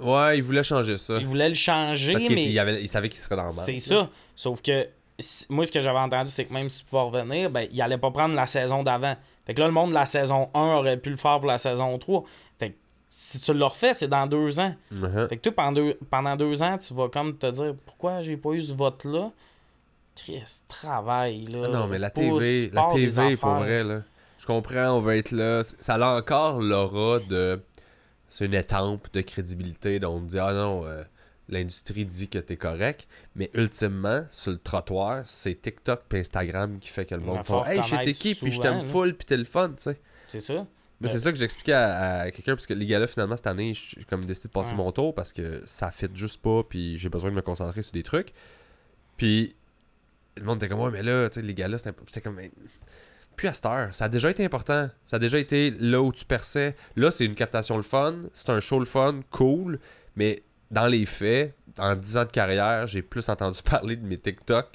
Ouais, il voulait changer ça. Il voulait le changer, parce mais... il savait qu'il serait dans le mal. C'est ça. Sauf que, moi, ce que j'avais entendu, c'est que même s'il pouvait revenir, ben, il allait pas prendre la saison d'avant. Fait que là, le monde de la saison 1 aurait pu le faire pour la saison 3. Fait que si tu le refais, c'est dans 2 ans. Fait que toi, pendant 2 ans, tu vas comme te dire, pourquoi j'ai pas eu ce vote-là? Christ, travail, là. Ah non, mais la TV, pour vrai, là. Je comprends, on veut être là. Ça a encore l'aura de... C'est une étampe de crédibilité dont on dit, ah non, l'industrie dit que t'es correct. Mais ultimement, sur le trottoir, c'est TikTok et Instagram qui fait que le monde fait « Hey, j'étais qui? Puis je t'aime full, puis t'es le fun, tu sais. » C'est ça. Mais c'est ça que j'expliquais à quelqu'un, parce que les gars-là, finalement, cette année, j'ai comme décidé de passer mon tour parce que ça fit juste pas, puis j'ai besoin de me concentrer sur des trucs. Puis le monde était comme, ouais, mais là, tu sais, les gars-là, c'était comme, puis à cette heure, ça a déjà été important. Ça a déjà été là où tu perçais. Là, c'est une captation le fun, c'est un show le fun, cool, mais dans les faits, en 10 ans de carrière, j'ai plus entendu parler de mes TikTok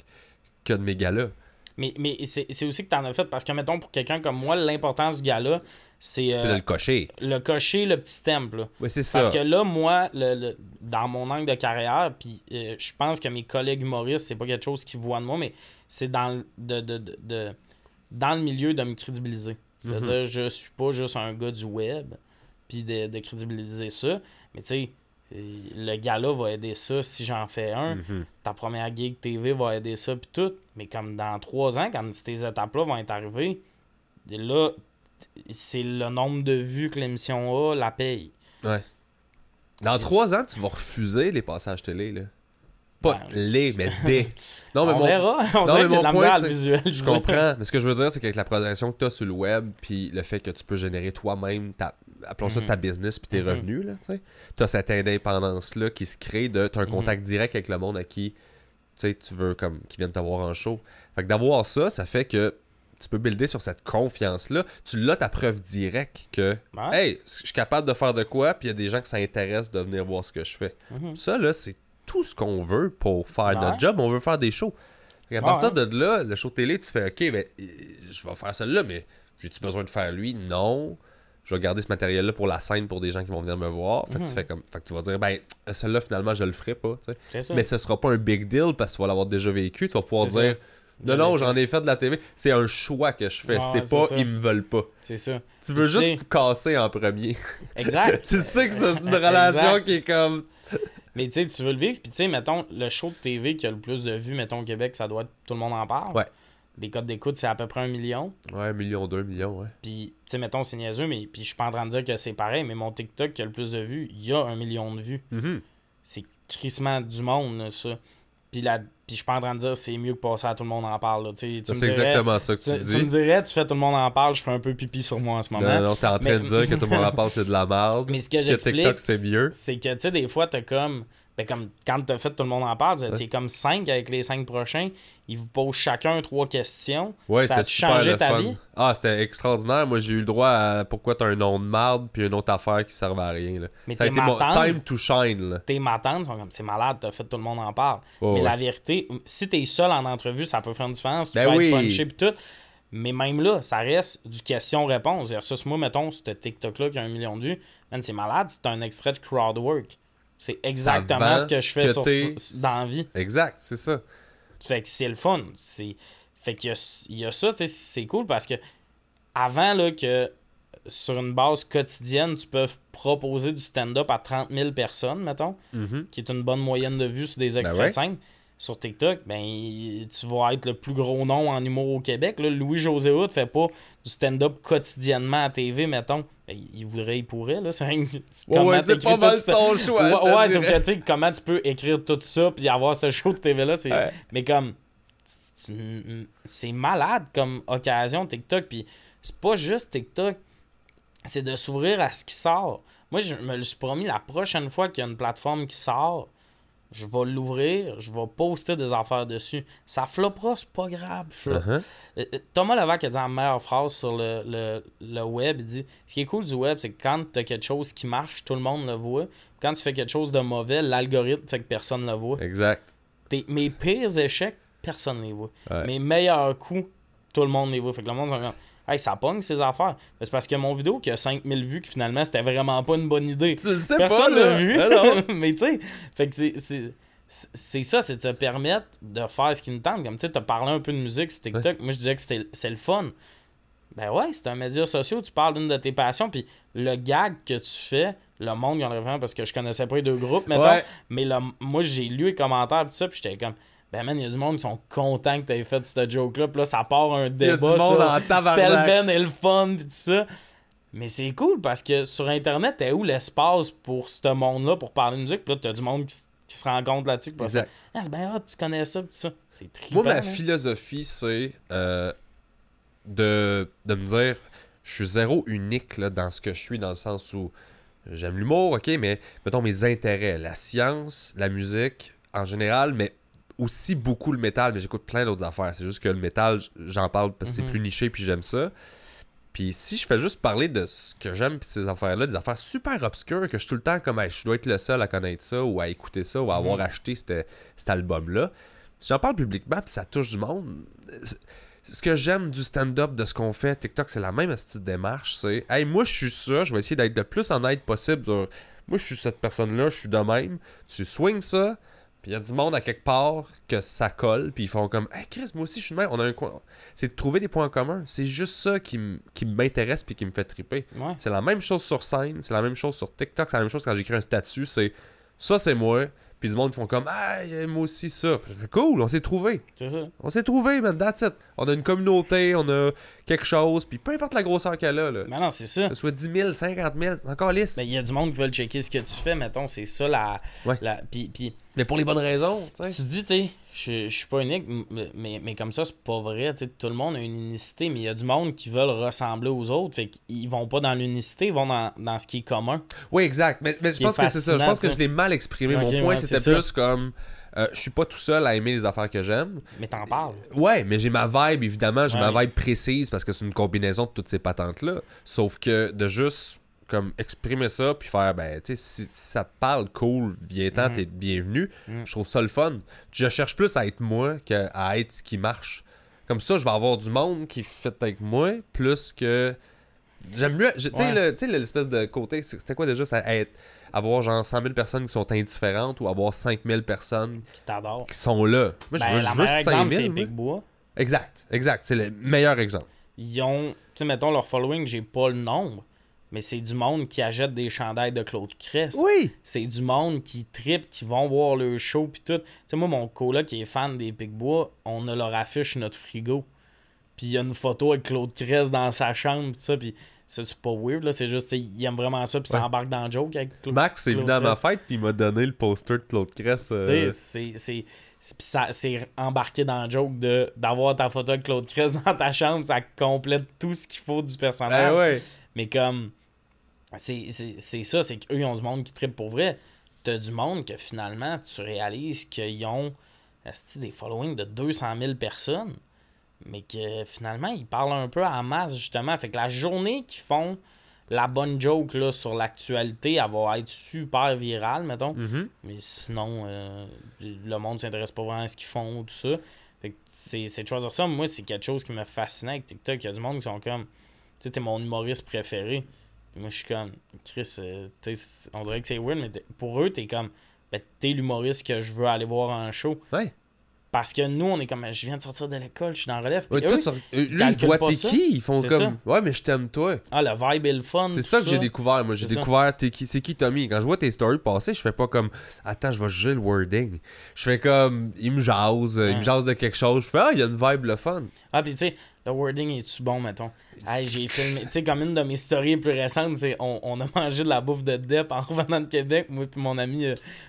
que de mes gars-là. Mais c'est aussi que t'en as fait, parce que, mettons, pour quelqu'un comme moi, l'importance du gala, c'est de le cocher. Le cocher, le petit temple. Oui, c'est ça. Parce que là, moi, dans mon angle de carrière, puis je pense que mes collègues humoristes, c'est pas quelque chose qu'ils voient de moi, mais c'est dans dans le milieu de me crédibiliser. C'est-à-dire, je suis pas juste un gars du web, puis de crédibiliser ça. Mais tu sais, le gala va aider ça si j'en fais un. Ta première gig TV va aider ça, puis tout. Mais comme dans 3 ans, quand ces étapes-là vont être arrivées, là, c'est le nombre de vues que l'émission a, la paye. Ouais. Dans 3 ans, tu vas refuser les passages télé, là. Pas mais des. Non, mais on verra. On dirait que j'ai de la misère à le visuel. Je comprends. Mais ce que je veux dire, c'est qu'avec la progression que tu as sur le web, puis le fait que tu peux générer toi-même, appelons ça ta business, puis tes revenus, là, tu as cette indépendance-là qui se crée de. Tu as un contact direct avec le monde à qui tu veux, comme, qui viennent te voir en show. Fait que d'avoir ça, ça fait que tu peux builder sur cette confiance-là. Tu l'as ta preuve directe que, hey, je suis capable de faire de quoi, puis il y a des gens qui s'intéressent de venir voir ce que je fais. Ça, là, c'est tout ce qu'on veut pour faire notre job. On veut faire des shows. À partir de là, le show télé, tu fais, OK, ben, je vais faire celle-là, mais j'ai-tu besoin de faire lui? Non. Je vais garder ce matériel-là pour la scène pour des gens qui vont venir me voir. Fait que tu fais comme. Fait que tu vas dire, ben, celle-là, finalement, je le ferai pas. Mais ce sera pas un big deal parce que tu vas l'avoir déjà vécu. Tu vas pouvoir dire, non, j'en ai fait de la TV. C'est un choix que je fais. C'est pas, ils me veulent pas. C'est ça. Tu veux juste casser en premier. Exact. Tu sais que c'est une relation qui est comme. Mais tu sais, tu veux le vivre, puis tu sais, mettons, le show de TV qui a le plus de vues, mettons, au Québec, ça doit être Tout le monde en parle. Ouais. Les codes d'écoute, c'est à peu près 1 million. Ouais, 1 million, 2 millions, ouais. Puis, tu sais, mettons, c'est niaiseux, mais puis je suis pas en train de dire que c'est pareil, mais mon TikTok qui a le plus de vues, il y a 1 million de vues. C'est crissement du monde, ça. Puis je suis pas en train de dire c'est mieux que passer à Tout le monde en parle. C'est exactement ça que tu dis. Tu me dirais, tu fais Tout le monde en parle, je ferais un peu pipi sur moi en ce moment. Non, t'es en train de dire que Tout le monde en parle, c'est de la merde. Mais ce que j'explique, TikTok, c'est mieux. C'est que, tu sais, des fois, t'as comme... Ben, comme quand t'as fait Tout le monde en parle, c'est comme 5 avec les 5 prochains. Ils vous posent chacun 3 questions. Ouais, ça a changé ta vie? Ah, c'était extraordinaire. Moi, j'ai eu le droit à pourquoi t'as un nom de marde puis une autre affaire qui servait à rien. Là. Mais ça a été mon time to shine. Là. Tes matantes sont comme, c'est malade, t'as fait Tout le monde en parle. Mais la vérité, si t'es seul en entrevue, ça peut faire une différence. Tu peux être punché pis tout. Mais même là, ça reste du question-réponse. Versus moi, mettons, ce TikTok-là qui a 1 million de vues, man, c'est malade, c'est un extrait de crowdwork. C'est exactement ce que je fais dans la vie. Exact, c'est ça. Fait que c'est le fun. Fait qu'il y a ça, tu sais, c'est cool parce que avant là, que sur une base quotidienne, tu peux proposer du stand-up à 30 000 personnes, mettons, qui est une bonne moyenne de vues sur des extraits de scène. Sur TikTok, ben tu vas être le plus gros nom en humour au Québec. Là, Louis-José Hood fait pas du stand-up quotidiennement à TV, mettons. Ben, il pourrait, là. C'est pas mal son choix. Ouais, c'est que, tu sais, comment tu peux écrire tout ça puis avoir ce show de TV-là. Mais comme, c'est malade comme occasion, TikTok. Puis c'est pas juste TikTok, c'est de s'ouvrir à ce qui sort. Moi, je me le suis promis, la prochaine fois qu'il y a une plateforme qui sort, je vais l'ouvrir, je vais poster des affaires dessus. Ça floppera, c'est pas grave. Thomas Levac a dit la meilleure phrase sur le web. Il dit, ce qui est cool du web, c'est que quand tu as quelque chose qui marche, tout le monde le voit. Quand tu fais quelque chose de mauvais, l'algorithme fait que personne le voit. Exact. Mes pires échecs, personne ne les voit. Ouais. Mes meilleurs coups, tout le monde les voit. Fait que le monde, hey, ça pogne ces affaires. C'est parce que mon vidéo qui a 5000 vues, que finalement, c'était vraiment pas une bonne idée. Tu le sais Personne pas, l'a vu. Mais tu sais, fait que c'est ça, c'est de se permettre de faire ce qui nous tente. Comme tu sais, t'as parlé un peu de musique sur TikTok. Moi, je disais que c'est le fun. Ben ouais, c'est un média social, tu parles d'une de tes passions, puis le gag que tu fais, le monde, il y en a vraiment parce que je connaissais pas les deux groupes, mettons, mais moi, j'ai lu les commentaires, pis tout ça, puis j'étais comme, ben man, il y a du monde qui sont contents que t'aies fait cette joke-là, puis là, ça part un débat sur tel ben est le fun, pis tout ça. Mais c'est cool, parce que sur Internet, t'es où l'espace pour ce monde-là, pour parler de musique, puis là, t'as du monde qui se rencontre là-dessus, puis là, c'est ben hot, tu connais ça, pis tout ça. C'est trippant. Moi, ma philosophie, c'est... de me dire je suis zéro unique là, dans ce que je suis, dans le sens où j'aime l'humour, ok, mais mettons mes intérêts, la science, la musique en général, mais aussi beaucoup le métal, mais j'écoute plein d'autres affaires. C'est juste que le métal, j'en parle parce que c'est plus niché puis j'aime ça. Puis si je fais juste parler de ce que j'aime puis ces affaires-là, des affaires super obscures que je suis tout le temps comme hey, je dois être le seul à connaître ça ou à écouter ça ou à avoir acheté cet album-là. Si j'en parle publiquement puis ça touche du monde, ce que j'aime du stand-up, de ce qu'on fait, TikTok, c'est la même petite démarche. C'est, hey, moi, je suis ça, je vais essayer d'être le plus honnête possible. Moi, je suis cette personne-là, je suis de même. Tu swings ça, puis il y a du monde à quelque part que ça colle, puis ils font comme, hey, Chris, moi aussi, je suis de même. On a un coin. C'est de trouver des points communs. C'est juste ça qui m'intéresse, puis qui me fait triper. Ouais. C'est la même chose sur scène, c'est la même chose sur TikTok, c'est la même chose quand j'écris un statut. C'est ça, c'est moi. Puis du monde font comme ah moi aussi ça. C'est cool, on s'est trouvé. C'est ça. On s'est trouvé, man, that's it. On a une communauté, on a quelque chose, puis peu importe la grosseur qu'elle a, là. Mais non, c'est ça. Que ce soit 10 000, 50 000, encore lisse. Mais il y a du monde qui veulent checker ce que tu fais, mettons, c'est ça la. Ouais. Puis mais pour les bonnes raisons, tu sais. Tu dis, tu sais, je suis pas unique, mais comme ça, c'est pas vrai. Tu sais, tout le monde a une unicité, mais il y a du monde qui veulent ressembler aux autres. Fait qu'ils vont pas dans l'unicité, ils vont dans ce qui est commun. Oui, exact. Mais je pense que c'est ça. Je pense que je l'ai mal exprimé. Okay, mon point, c'était plus comme. Je suis pas tout seul à aimer les affaires que j'aime. Mais t'en parles. Ouais, mais j'ai ma vibe, évidemment. J'ai ma vibe précise parce que c'est une combinaison de toutes ces patentes-là. Sauf que de juste comme exprimer ça puis faire ben tu sais si ça te parle cool viens-t'en t'es bienvenu, je trouve ça le fun. Je cherche plus à être moi qu'à être ce qui marche. Comme ça je vais avoir du monde qui fait avec moi plus que j'aime mieux tu sais l'espèce de côté c'était quoi déjà ça être avoir genre 100 000 personnes qui sont indifférentes ou avoir 5 000 personnes qui t'adorent, qui sont là. Moi ben, je veux 5 000 c'est Picbois. Exact, c'est le meilleur exemple. Ils ont, tu sais, mettons leur following, j'ai pas le nombre. Mais c'est du monde qui achète des chandails de Claude Crest. Oui! C'est du monde qui trippe, qui vont voir le show pis tout. Tu sais, moi, mon coloc qui est fan des Picbois, on a leur affiche sur notre frigo. Puis il y a une photo avec Claude Crest dans sa chambre pis ça, pis ça, c'est pas weird, là. C'est juste, il aime vraiment ça pis ça embarque dans le joke avec Claude Max est venu à ma fête pis il m'a donné le poster de Claude Crest. Tu sais, c'est embarqué dans le joke d'avoir ta photo avec Claude Crest dans ta chambre, ça complète tout ce qu'il faut du personnage. Ouais. Mais comme c'est ça, c'est qu'eux ils ont du monde qui trippe pour vrai. T'as du monde que finalement tu réalises qu'ils ont des followings de 200 000 personnes, mais que finalement ils parlent un peu à masse justement. Fait que la journée qu'ils font la bonne joke là, sur l'actualité, elle va être super virale, mettons. Mm-hmm. Mais sinon, le monde s'intéresse pas vraiment à ce qu'ils font, tout ça. Fait que c'est de choisir ça. Moi, c'est quelque chose qui me fascinait avec TikTok. Il y a du monde qui sont comme, tu sais, t'es mon humoriste préféré. Puis moi, je suis comme, Chris, on dirait que c'est weird, mais pour eux, t'es comme, ben, t'es l'humoriste que je veux aller voir en show. Ouais. Parce que nous, on est comme, je viens de sortir de l'école, je suis dans la relève. Ouais, lui, ils voient t'es qui, ils font comme, ça. Ouais, mais je t'aime toi. Ah, le vibe est le fun. C'est ça que j'ai découvert. Moi, j'ai découvert c'est qui Tommy. Quand je vois tes stories passer, je fais pas comme, attends, je vais juger le wording. Je fais comme, il me jase de quelque chose. Je fais, il y a une vibe le fun. Ah, puis tu sais, le wording est-tu bon, mettons? Hey, j'ai filmé, tu sais, comme une de mes stories plus récentes, c'est on a mangé de la bouffe de Depp en revenant de Québec, moi puis mon ami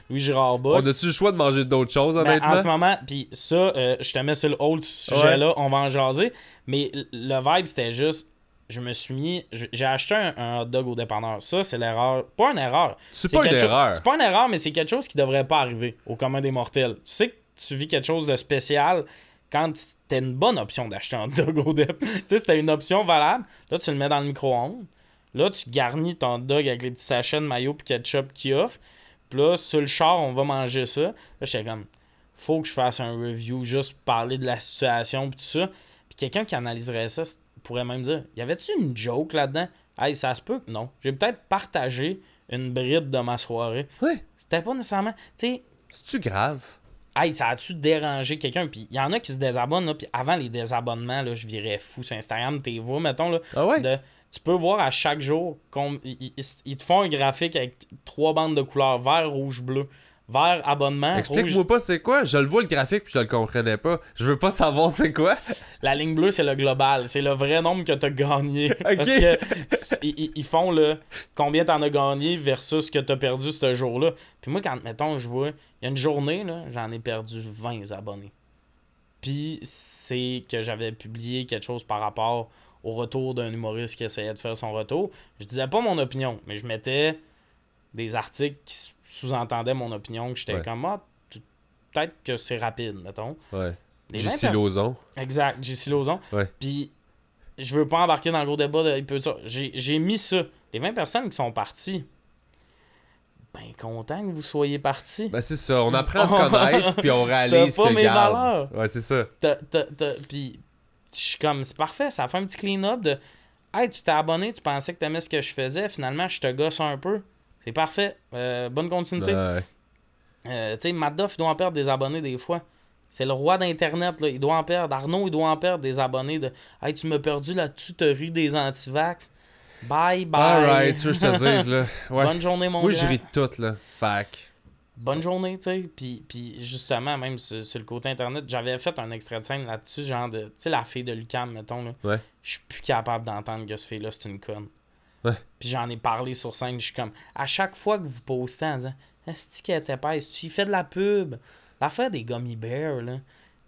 Louis-Girard Bas. On a-tu le choix de manger d'autres choses, honnêtement? En ce moment, puis ça, je te mets sur le hold sujet-là, on va en jaser, mais le vibe, c'était juste, je me suis mis, j'ai acheté un hot dog au dépanneur. Ça, c'est l'erreur. Pas une erreur. C'est pas une erreur. C'est pas une erreur, mais c'est quelque chose qui devrait pas arriver au commun des mortels. Tu sais que tu vis quelque chose de spécial quand c'était une bonne option d'acheter un hot dog au dép. Tu sais, c'était une option valable. Là, tu le mets dans le micro-ondes. Là, tu garnis ton hot dog avec les petits sachets de mayo et ketchup qu'il offre. Puis là, sur le char, on va manger ça. Là, j'étais comme, faut que je fasse un review juste pour parler de la situation et tout ça. Puis quelqu'un qui analyserait ça, pourrais même dire, y avait-tu une joke là-dedans? Hey, ça se peut que non. J'ai peut-être partagé une bride de ma soirée. Ouais. C'était pas nécessairement... Tu sais... C'est-tu grave? Hey, ça a-tu dérangé quelqu'un? Puis il y en a qui se désabonnent, là, puis avant les désabonnements, là, je virais fou sur Instagram, t'es vois, mettons, là. Ah ouais? Tu peux voir à chaque jour, ils te font un graphique avec 3 bandes de couleurs, vert, rouge, bleu. Vert, abonnement, Explique-moi pas c'est quoi. Je le vois le graphique puis je le comprenais pas. Je veux pas savoir c'est quoi. La ligne bleue, c'est le global. C'est le vrai nombre que t'as gagné. Okay. Parce que ils font le combien t'en as gagné versus ce que t'as perdu ce jour-là. Puis moi, quand, mettons, je vois, il y a une journée, là, j'en ai perdu 20 abonnés. Puis c'est que j'avais publié quelque chose par rapport au retour d'un humoriste qui essayait de faire son retour. Je disais pas mon opinion, mais je mettais des articles qui sous-entendaient mon opinion, que j'étais comme, peut-être que c'est rapide, mettons. Ouais. J.C. Lauzon. Exact, J.C. Lauzon. Ouais. Puis, je veux pas embarquer dans le gros débat de j'ai mis ça. Les 20 personnes qui sont parties, ben content que vous soyez partis. Ben c'est ça, on apprend à se connaître, puis on réalise t'as pas que mes valeurs. Ouais, c'est ça. Puis, je suis comme, c'est parfait, ça fait un petit clean-up de, hey, tu t'es abonné, tu pensais que t'aimais ce que je faisais, finalement, je te gosse un peu. C'est parfait. Bonne continuité. Tu sais, Matt Duff, il doit en perdre des abonnés des fois. C'est le roi d'Internet, là. Il doit en perdre. Arnaud, il doit en perdre des abonnés de hey, tu m'as perdu là-dessus, t'as ri des anti-vax. Bye, bye. Alright, tu veux que je te dise, là. Ouais. Bonne journée, mon Moi, grand. je ris de tout, là. Fac. Bonne journée, tu sais. Puis justement, même sur le côté Internet, j'avais fait un extrait de scène là-dessus, genre de. Tu sais, la fille de Lucam, mettons, là. Ouais. Je suis plus capable d'entendre que ce fille-là, c'est une conne. Ouais. Puis j'en ai parlé sur scène, je suis comme, à chaque fois que vous postez en disant, est-ce qu'elle était pas, est-ce qu'il fait de la pub? L'affaire des gummy bears, là.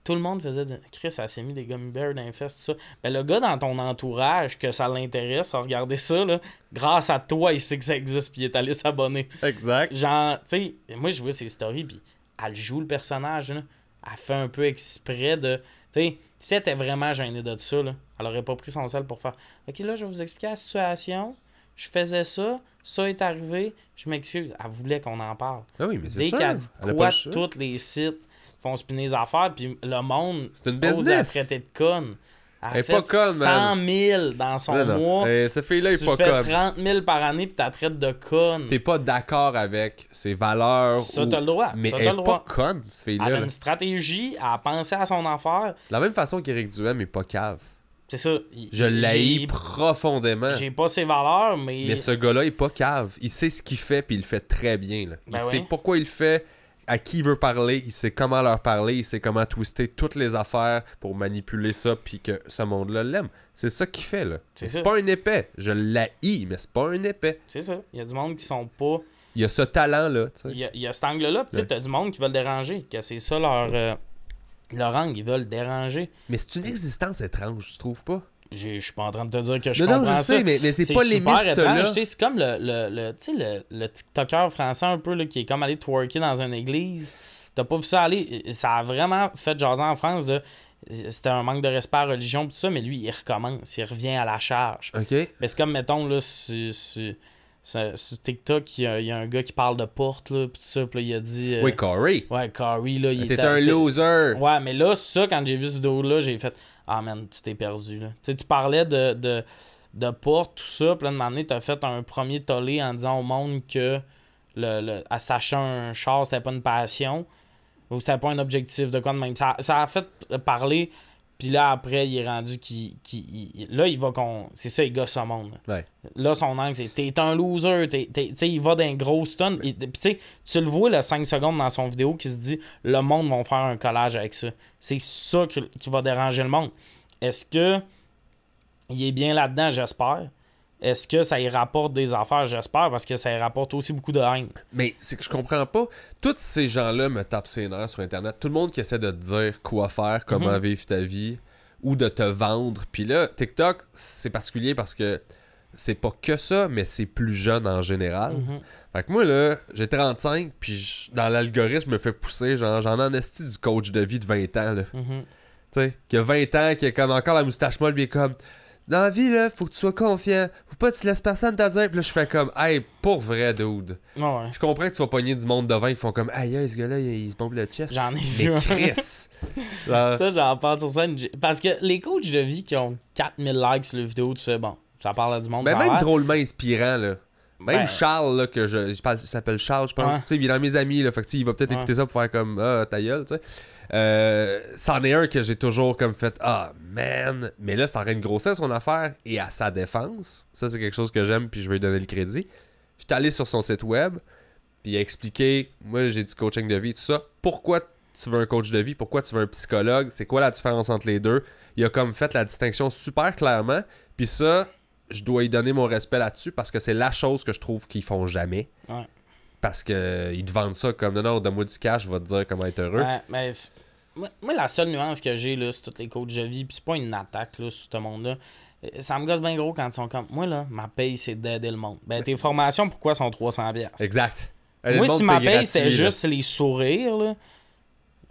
Tout le monde faisait dire, Chris, elle s'est mis des gummy bears dans les fesses, tout ça. Ben, le gars dans ton entourage, que ça l'intéresse, a regardé ça, là, grâce à toi, il sait que ça existe, puis il est allé s'abonner. Exact. Genre, tu sais, moi, je vois ses stories, puis elle joue le personnage, là. Elle fait un peu exprès de. Tu sais, si elle était vraiment gênée de ça, là, elle aurait pas pris son sel pour faire OK, là, je vais vous expliquer la situation. Je faisais ça, ça est arrivé, je m'excuse. Elle voulait qu'on en parle. Ah oui, mais c'est Dès sûr. qu'elle dit quoi, tous les sites font spinner les affaires, puis le monde c'est une pose business. à traiter de conne. Elle a fait pas conne, 100 000 dans son mois. Cette fille-là est tu pas fais conne. 30 000 par année, puis t'as traite de conne. T'es pas d'accord avec ses valeurs. Ça, t'as le droit. Mais ça, elle t'as est le pas droit. conne, cette fille-là. Elle a une stratégie, elle a pensé à son affaire. De la même façon qu'Éric Duhem est pas cave. C'est ça. Je l'haïs profondément. J'ai pas ses valeurs, mais... Mais ce gars-là est pas cave. Il sait ce qu'il fait, puis il le fait très bien. Là. Il Ben sait oui. pourquoi il le fait, à qui il veut parler, il sait comment leur parler, il sait comment twister toutes les affaires pour manipuler ça, puis que ce monde-là l'aime. C'est ça qu'il fait, là. C'est pas un épais. Je l'haïs, mais c'est pas un épais. C'est ça. Il y a du monde qui sont pas... Il y a ce talent-là, tu sais. Il y a cet angle-là, puis tu sais, t'as du monde qui veut le déranger, que c'est ça leur angle, ils veulent le déranger. Mais c'est une existence étrange, tu trouves pas? Je suis pas en train de te dire que je non, comprends je ça. sais, mais c'est pas les super étrange, là. tu sais, c'est comme le TikToker français un peu là, qui est comme allé twerker dans une église. T'as pas vu ça aller? Ça a vraiment fait jaser en France de... C'était un manque de respect à la religion tout ça, mais lui, il recommence, il revient à la charge. OK. Mais c'est comme, mettons, là, sur TikTok, il y a un gars qui parle de porte, là, pis tout ça, pis là, il a dit... Oui, Corey. Ouais, Corey, là, il était... T'es un loser. Ouais, mais là, ça, quand j'ai vu cette vidéo-là, j'ai fait... Ah, man, tu t'es perdu, là. Tu sais, tu parlais de porte, tout ça, pis là, de m'amener, t'as fait un premier tollé en disant au monde que à s'acheter un char, c'était pas une passion, ou c'était pas un objectif, de quoi de même. Ça a fait parler... Puis là, après, il est rendu là, il va c'est ça, il gosse au monde. Ouais. Là, son angle, c'est t'es un loser. Tu sais, il va d'un gros stun. Puis tu sais, tu le vois, le 5 secondes dans son vidéo qui se dit le monde va faire un collage avec ça. C'est ça qui va déranger le monde. Est-ce que il est bien là-dedans? J'espère. Est-ce que ça y rapporte des affaires? J'espère, parce que ça y rapporte aussi beaucoup de haine. Mais c'est que je comprends pas. Tous ces gens-là me tapent ses nerfs sur Internet. Tout le monde qui essaie de te dire quoi faire, comment vivre ta vie, ou de te vendre. Puis là, TikTok, c'est particulier parce que c'est pas que ça, mais c'est plus jeune en général. Fait que moi, là, j'ai 35, puis dans l'algorithme, je me fais pousser. Genre, j'en ai en esti du coach de vie de 20 ans, là. Tu sais, qui a 20 ans, qui a comme encore la moustache molle, puis il est comme... dans la vie, là, faut que tu sois confiant. Faut pas que tu laisses personne te dire. Puis là, je fais comme, hey, pour vrai, dude. Ouais. Je comprends que tu vas pogner du monde devant qui font comme, aïe, ce gars-là, il se pompe le chest. J'en ai vu. Mais Chris. Ça, j'en parle sur scène. Parce que les coachs de vie qui ont 4000 likes sur la vidéo, tu fais, bon, ça parle à du monde. Mais même l'air. drôlement inspirant, là. Même Ben, Charles, là, que il s'appelle Charles, je pense. Ouais. Tu sais, il est dans mes amis, là. Fait que, tu sais, il va peut-être écouter ça pour faire comme, ta gueule, tu sais. C'en est un que j'ai toujours comme fait, man. Mais là, c'est en train de grossir son affaire. Et à sa défense, ça, c'est quelque chose que j'aime, puis je vais lui donner le crédit. J'étais allé sur son site web, puis il a expliqué, moi, j'ai du coaching de vie, tout ça. Pourquoi tu veux un coach de vie? Pourquoi tu veux un psychologue? C'est quoi la différence entre les deux? Il a comme fait la distinction super clairement. Puis ça, je dois lui donner mon respect là-dessus parce que c'est la chose que je trouve qu'ils font jamais. Ouais. Parce qu'ils te vendent ça comme non, donne-moi du cash, je vais te dire comment être heureux. Ouais, mais moi, la seule nuance que j'ai, là, c'est tous les coachs de vie, puis c'est pas une attaque, là, sur ce monde-là. Ça me gosse bien gros quand ils sont comme, moi, là, ma paye, c'est d'aider le monde. Ben, tes formations, pourquoi sont 300$? Exact. Moi, si ma paye, c'était juste les sourires, là,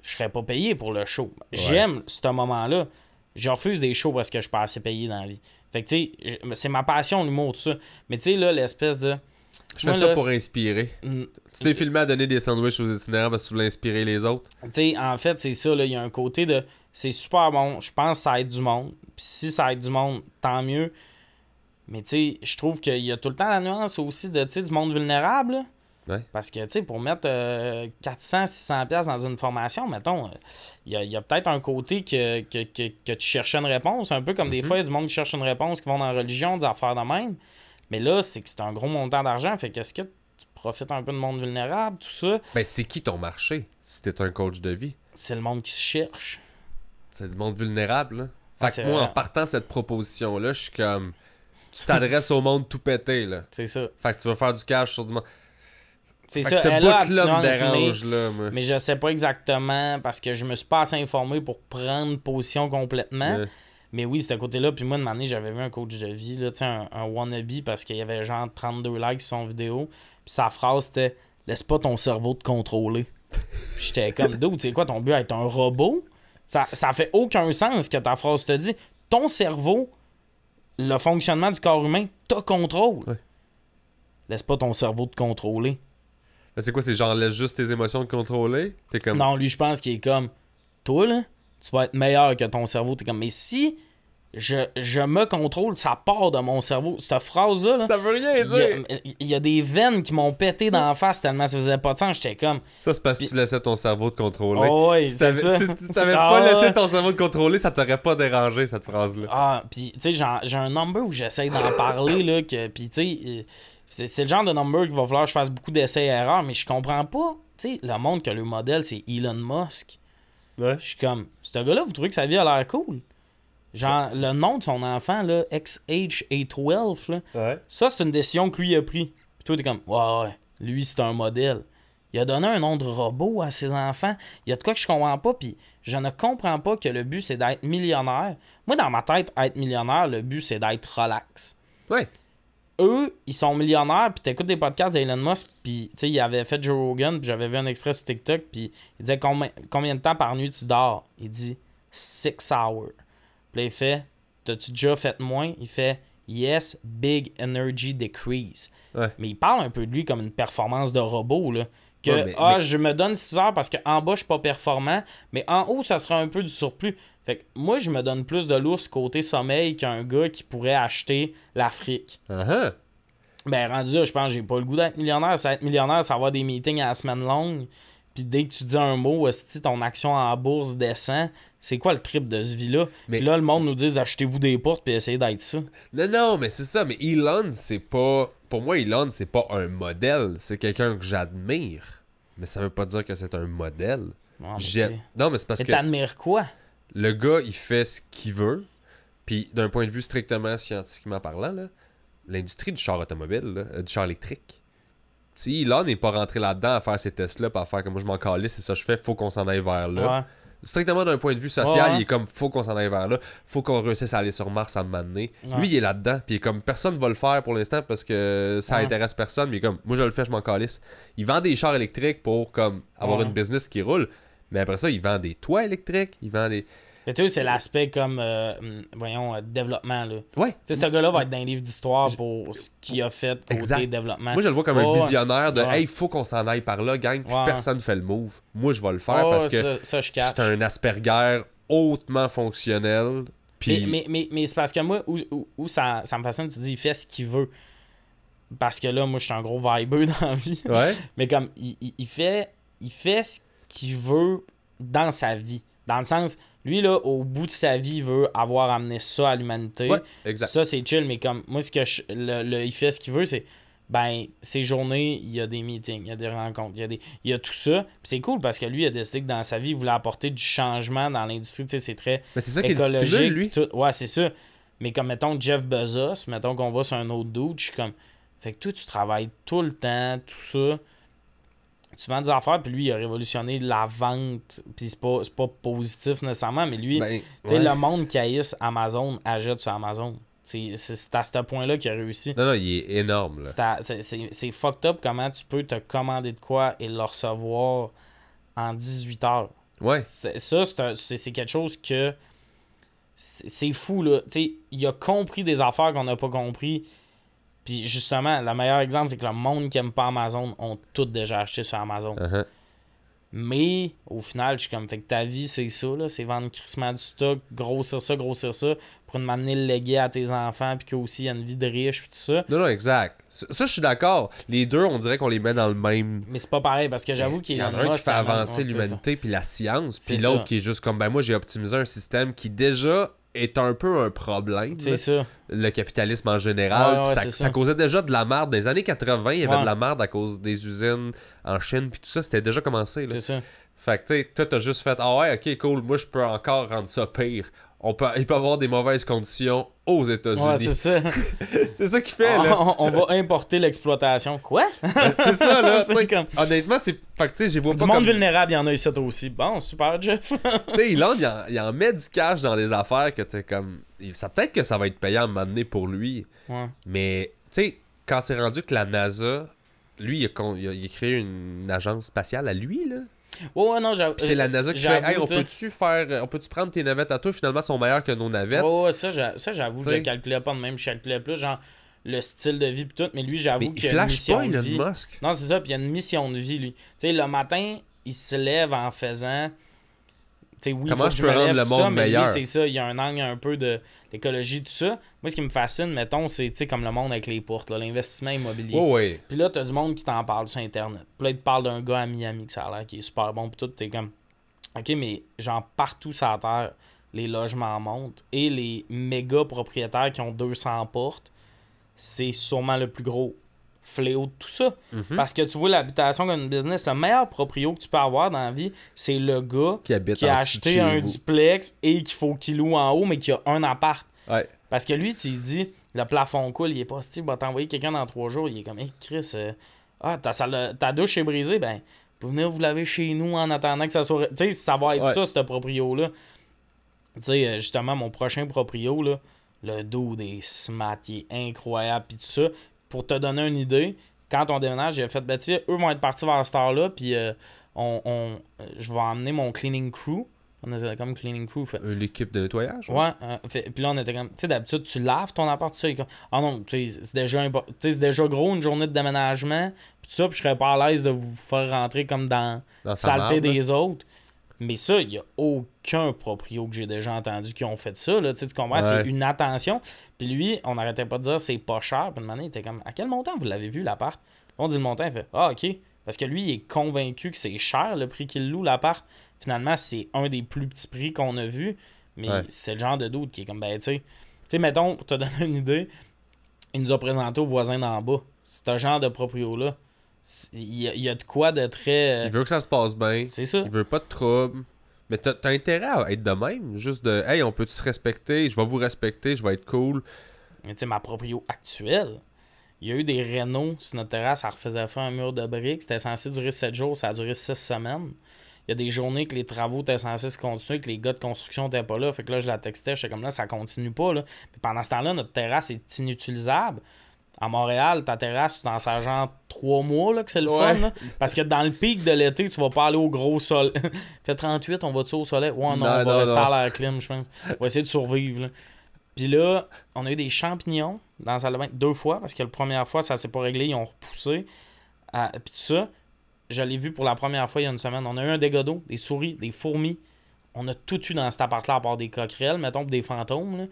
je serais pas payé pour le show. J'aime ce moment-là. Je refuse des shows parce que je suis pas assez payé dans la vie. Fait que, tu sais, c'est ma passion, l'humour, tout ça. Mais, tu sais, là, l'espèce de... Je fais ça pour inspirer. Tu t'es filmé à donner des sandwichs aux itinérants parce que tu voulais inspirer les autres. Tu sais, en fait, c'est ça, là. Il y a un côté de... C'est super bon. Je pense que ça aide du monde. Puis si ça aide du monde, tant mieux. Mais, tu sais, je trouve qu'il y a tout le temps la nuance aussi de, tu sais, du monde vulnérable, là. Ouais. Parce que, tu sais, pour mettre 400-600$ dans une formation, mettons, il y a peut-être un côté que tu cherchais une réponse, un peu comme des fois, il y a du monde qui cherche une réponse, qui vont dans la religion, des affaires de même. Mais là, c'est que c'est un gros montant d'argent. Fait qu'est-ce que tu profites un peu de monde vulnérable, tout ça? Ben, c'est qui ton marché si t'es un coach de vie? C'est le monde qui se cherche. C'est du monde vulnérable, là. Fait c'est que moi, vrai. en partant cette proposition-là, je suis comme... Tu t'adresses au monde tout pété, là. C'est ça. Fait que tu vas faire du cash sur du monde. C'est Fait ça. que ce Elle a bout-là me abstinence, dérange, là, moi. mais je sais pas exactement parce que je me suis pas assez informé pour prendre position complètement. Ouais. Mais oui, ce côté-là. Puis moi, de année, j'avais vu un coach de vie, là, un wannabe, parce qu'il y avait genre 32 likes sur son vidéo. Puis sa phrase, c'était « Laisse pas ton cerveau te contrôler. » Puis j'étais comme « Dude, c'est quoi ton but, être un robot? » Ça fait aucun sens que ta phrase te dit. Ton cerveau, le fonctionnement du corps humain, te contrôle. Ouais. Laisse pas ton cerveau te contrôler. Mais c'est quoi, c'est genre laisse juste tes émotions te contrôler? T'es comme... Non, lui, je pense qu'il est comme toi, là, tu vas être meilleur que ton cerveau. T'es comme, mais si je me contrôle, ça part de mon cerveau. Cette phrase-là, là, Ça veut rien dire! il y a des veines qui m'ont pété dans la face tellement ça faisait pas de sens. J'étais comme. Ça, c'est parce que tu laissais ton cerveau te contrôler. Oh, ouais, si c'est t'avais, ça. si t'avais Ah, pas laissé ouais. ton cerveau te contrôler, ça t'aurait pas dérangé, cette phrase-là. Ah, pis, tu sais, j'ai un number où j'essaie d'en parler, là, que, pis, tu sais, c'est le genre de number qu'il va falloir que je fasse beaucoup d'essais-erreurs, mais je comprends pas. Tu sais, le monde que le modèle, c'est Elon Musk. Ouais. Je suis comme, ce gars-là, vous trouvez que sa vie a l'air cool? Genre, le nom de son enfant, là, XH812, là, Ouais. ça, c'est une décision que lui a pris. Puis toi, t'es comme, ouais, lui, c'est un modèle. Il a donné un nom de robot à ses enfants. Il y a de quoi que je comprends pas, puis je ne comprends pas que le but, c'est d'être millionnaire. Moi, dans ma tête, être millionnaire, le but, c'est d'être relax. Ouais. Eux, ils sont millionnaires, puis t'écoutes des podcasts d'Elon Musk, puis tu sais, il avait fait Joe Rogan, puis j'avais vu un extrait sur TikTok, puis il disait combien de temps par nuit tu dors? Il dit 6 hours. Puis là, il fait, t'as-tu déjà fait moins? Il fait, yes, big energy decrease. Ouais. Mais il parle un peu de lui comme une performance de robot, là. Que, Ouais, mais- je me donne 6 heures parce qu'en bas, je suis pas performant, mais en haut, ça sera un peu du surplus. Fait que moi, je me donne plus de l'ours côté sommeil qu'un gars qui pourrait acheter l'Afrique. Uh-huh. Ben, rendu là, je pense que j'ai pas le goût d'être millionnaire. Ça, être millionnaire, ça va avoir des meetings à la semaine longue. Puis dès que tu dis un mot, si ton action en bourse descend, c'est quoi le trip de ce vie-là? Mais- Puis là, le monde nous dit achetez-vous des portes puis essayez d'être ça. Non, mais c'est ça. Mais Elon, c'est pas... Pour moi, Elon, c'est pas un modèle. C'est quelqu'un que j'admire. Mais ça veut pas dire que c'est un modèle. Ouais, mais J'ai- tu sais. Non, mais c'est parce Mais que t'admires quoi? le gars, il fait ce qu'il veut. Puis d'un point de vue strictement scientifiquement parlant, là, l'industrie du char automobile, là, du char électrique, si Elon n'est pas rentré là-dedans à faire ces tests-là, puis à faire comme moi je m'en calisse, c'est ça que je fais, faut qu'on s'en aille vers là. Ouais. Strictement d'un point de vue social, Ouais. il est comme faut qu'on s'en aille vers là, faut qu'on réussisse à aller sur Mars à un moment donné. Ouais. Lui, il est là-dedans, puis il est comme personne va le faire pour l'instant parce que ça Ouais. intéresse personne, mais comme moi je le fais, je m'en calisse. Il vend des chars électriques pour comme avoir Ouais. une business qui roule, Mais après ça, il vend des toits électriques, il vend des... Mais tu sais, c'est l'aspect comme, développement, là. Ouais. Tu sais, ce gars-là va être dans les livres d'histoire pour ce qu'il a fait côté Exact. développement. Moi, je le vois comme un visionnaire de « Hey, il faut qu'on s'en aille par là, gang, puis personne fait le move. Moi, je vais le faire parce que ça, je catch. c'est un Asperger hautement fonctionnel. » Puis... Mais c'est parce que moi, où ça me fascine, tu dis, il fait ce qu'il veut. Parce que là, moi, je suis un gros vibeux dans la vie. Ouais. Mais comme, il fait ce qu'il veut dans sa vie. Dans le sens, lui, là, au bout de sa vie, il veut avoir amené ça à l'humanité. Ouais, exact. Ça, c'est chill, mais comme, moi, ce que il fait ce qu'il veut, c'est, ben, ces journées, il y a des meetings, il y a des rencontres, il y a tout ça. Puis c'est cool parce que lui, il a décidé que dans sa vie, il voulait apporter du changement dans l'industrie. Tu sais, c'est très mais c'est ça écologique. Qui stimule, lui. Tout. Ouais, c'est ça. Mais comme, mettons, Jeff Bezos, mettons qu'on va sur un autre dude, je suis comme... Fait que toi, tu travailles tout le temps, tout ça. Tu vends des affaires, puis lui, il a révolutionné la vente. Puis c'est pas positif nécessairement, mais lui, tu sais, le monde qui haïsse Amazon achète sur Amazon. C'est à ce point-là qu'il a réussi. Non, il est énorme, là. C'est fucked up comment tu peux te commander de quoi et le recevoir en 18 heures. Ouais. Ça, c'est quelque chose que... C'est fou, là. Tu sais, il a compris des affaires qu'on n'a pas compris. Puis justement, le meilleur exemple, c'est que le monde qui aime pas Amazon ont tout déjà acheté sur Amazon. Uh-huh. Mais au final, je suis comme, fait que ta vie, c'est ça, là, c'est vendre crissement du stock, grossir ça, pour m'amener le léguer à tes enfants, puis qu'eux aussi, il y a une vie de riche, puis tout ça. Non, exact. Ça, je suis d'accord. Les deux, on dirait qu'on les met dans le même... Mais c'est pas pareil, parce que j'avoue qu'il y en a un qui fait avancer l'humanité, puis la science, puis l'autre qui est juste comme, ben moi, j'ai optimisé un système qui déjà... est un peu un problème. C'est ça. Le capitalisme en général. Ça causait déjà de la merde. Dans les années 80, il y avait de la merde à cause des usines en Chine. Puis tout ça, c'était déjà commencé. Là. C'est ça. Fait que, tu sais, toi, t'as juste fait « Ah ouais, ok, cool. Moi, je peux encore rendre ça pire. Il peut y avoir des mauvaises conditions aux États-Unis. » Ouais, c'est ça. C'est ça qu'il fait, là. On va importer l'exploitation. Quoi? C'est ça, là. Comme... Honnêtement, c'est... Fait que, tu sais, j'ai vois pas du monde comme... vulnérable, il y en a ici aussi. Bon, super, Jeff. Tu sais, Elon, il en met du cash dans les affaires que, tu sais, comme... Ça peut-être que ça va être payant à un moment donné pour lui. Ouais. Mais, tu sais, quand c'est rendu que la NASA... Lui, il a créé une agence spatiale à lui, là. Ouais, non, j'avoue. C'est la NASA qui fait « Hey, on peut-tu prendre tes navettes à toi? Finalement, elles sont meilleures que nos navettes. » Ouais, ça, j'avoue, je calculais pas de même. Je calculais plus, genre, le style de vie pis tout. Mais lui, j'avoue qu'il y a une mission de vie. Musk. Non, c'est ça, puis il y a une mission de vie, lui. Tu sais, le matin, il se lève en faisant... T'sais, oui, comment je peux rendre le monde meilleur? Mais lui, c'est ça, il y a un angle un peu de l'écologie, tout ça. Moi, ce qui me fascine, mettons, c'est comme le monde avec les portes, l'investissement immobilier. Oh, oui. Puis là, t'as du monde qui t'en parle sur Internet. Puis là, il te parle d'un gars à Miami que ça a l'air qui est super bon. Puis tout, t'es comme, OK, mais genre partout sur la Terre, les logements montent. Et les méga propriétaires qui ont 200 portes, c'est sûrement le plus gros fléau de tout ça. Mm-hmm. Parce que tu vois, l'habitation comme une business, le meilleur proprio que tu peux avoir dans la vie, c'est le gars qui a acheté un duplex et qu'il faut qu'il loue en haut, mais qui a un appart. Ouais. Parce que lui, tu dis, le plafond coule, il est pas style, va t'envoyer quelqu'un dans 3 jours, il est comme, hey, Chris, ta douche est brisée, ben, vous venez vous laver chez nous en attendant que ça soit... Tu sais, ça va être ça, ce proprio-là. Tu sais, justement, mon prochain proprio, là, le dude est smart, il est incroyable, pis tout ça. Pour te donner une idée, quand on déménage, j'ai fait, ben, tu sais, eux vont être partis vers cette heure-là, puis je vais emmener mon cleaning crew. On était comme cleaning crew. L'équipe de nettoyage? Ouais. Puis là, on était comme, tu sais, d'habitude, tu laves ton appart, tout ça. Ah non, tu sais, c'est déjà gros, une journée de déménagement, puis tout ça, puis je serais pas à l'aise de vous faire rentrer comme dans la saleté des autres. Mais ça, il n'y a aucun proprio que j'ai déjà entendu qui ont fait ça. Là. Tu comprends? Ouais. C'est une attention. Puis lui, on n'arrêtait pas de dire c'est pas cher. Puis une année, il était comme, à quel montant vous l'avez vu, l'appart? On dit le montant, il fait, ah, OK. Parce que lui, il est convaincu que c'est cher le prix qu'il loue, l'appart. Finalement, c'est un des plus petits prix qu'on a vu. Mais c'est le genre de doute qui est comme, ben, tu sais, mettons, pour te donner une idée, il nous a présenté au voisin d'en bas. C'est un genre de proprio-là. Il y a de quoi de très... Il veut que ça se passe bien. C'est ça. Il veut pas de trouble. Mais t'as intérêt à être de même. Juste de, hey, on peut-tu se respecter? Je vais vous respecter, je vais être cool. Mais tu sais, ma proprio actuelle, il y a eu des rénaux sur notre terrasse, ça refaisait faire un mur de briques. C'était censé durer 7 jours, ça a duré 6 semaines. Il y a des journées que les travaux étaient censés se continuer, que les gars de construction n'étaient pas là. Fait que là, je la textais, j'étais comme là, ça continue pas. Là. Puis pendant ce temps-là, notre terrasse est inutilisable. À Montréal, ta terrasse, tu t'en sers genre 3 mois, là, que c'est le fun. Là. Parce que dans le pic de l'été, tu vas pas aller au gros soleil. Fait 38, on va-tu au soleil? Ouais, non, on va rester à l'air clim, je pense. On va essayer de survivre. Là. Puis là, on a eu des champignons dans la salle de bain 2 fois, parce que la première fois, ça s'est pas réglé, ils ont repoussé. Puis tout ça, je l'ai vu pour la première fois il y a une semaine. On a eu un dégât d'eau, des souris, des fourmis. On a tout eu dans cet appart-là, à part des coquerelles, mettons, des fantômes. Là.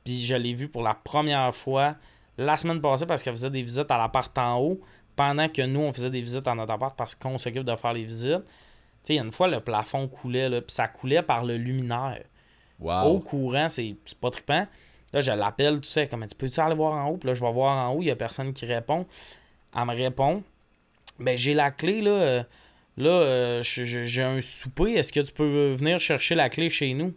Puis je l'ai vu pour la première fois la semaine passée parce qu'elle faisait des visites à l'appart en haut, pendant que nous, on faisait des visites à notre appart parce qu'on s'occupe de faire les visites. Tu sais, il y a une fois, le plafond coulait, là, puis ça coulait par le luminaire. Wow. Au courant, c'est pas trippant. Là, je l'appelle, tu sais, comme, tu peux-tu aller voir en haut? Puis là, je vais voir en haut, il y a personne qui répond. Elle me répond, ben j'ai la clé, là. J'ai un souper, est-ce que tu peux venir chercher la clé chez nous?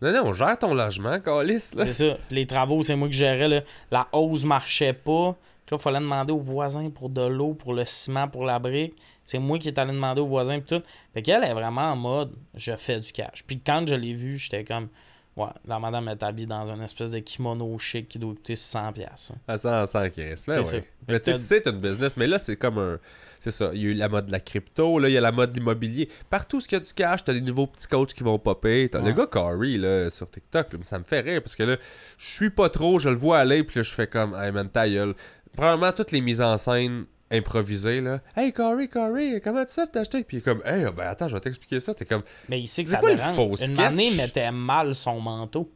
Non, on gère ton logement, câlisse, là. C'est ça. Les travaux, c'est moi qui gérais. Là. La hausse marchait pas. Là, il fallait demander aux voisins pour de l'eau, pour le ciment, pour la brique. C'est moi qui est allé demander aux voisins et tout. Fait qu'elle est vraiment en mode je fais du cash. Puis quand je l'ai vue, j'étais comme ouais, la madame est habillée dans une espèce de kimono chic qui doit coûter 100$. À 100 Chris. Mais c'est ouais. ça. Mais tu sais, c'est une business, mais là, c'est comme un. C'est ça. Il y a eu la mode de la crypto, là, il y a la mode de l'immobilier. Partout ce qu'il y a du cash, t'as des nouveaux petits coachs qui vont popper. T'as le gars Corey, là, sur TikTok, là, ça me fait rire parce que là, je suis pas trop, je le vois aller, puis là, je fais comme, hey man, ta gueule. Probablement toutes les mises en scène improvisées, là. Hey Corey, comment tu fais pour t'acheter? Puis il est comme, hey, ben attends, je vais t'expliquer ça. T'es comme, mais il sait que c'est ça quoi dérange. le faux Une sketch? année mettait mal son manteau.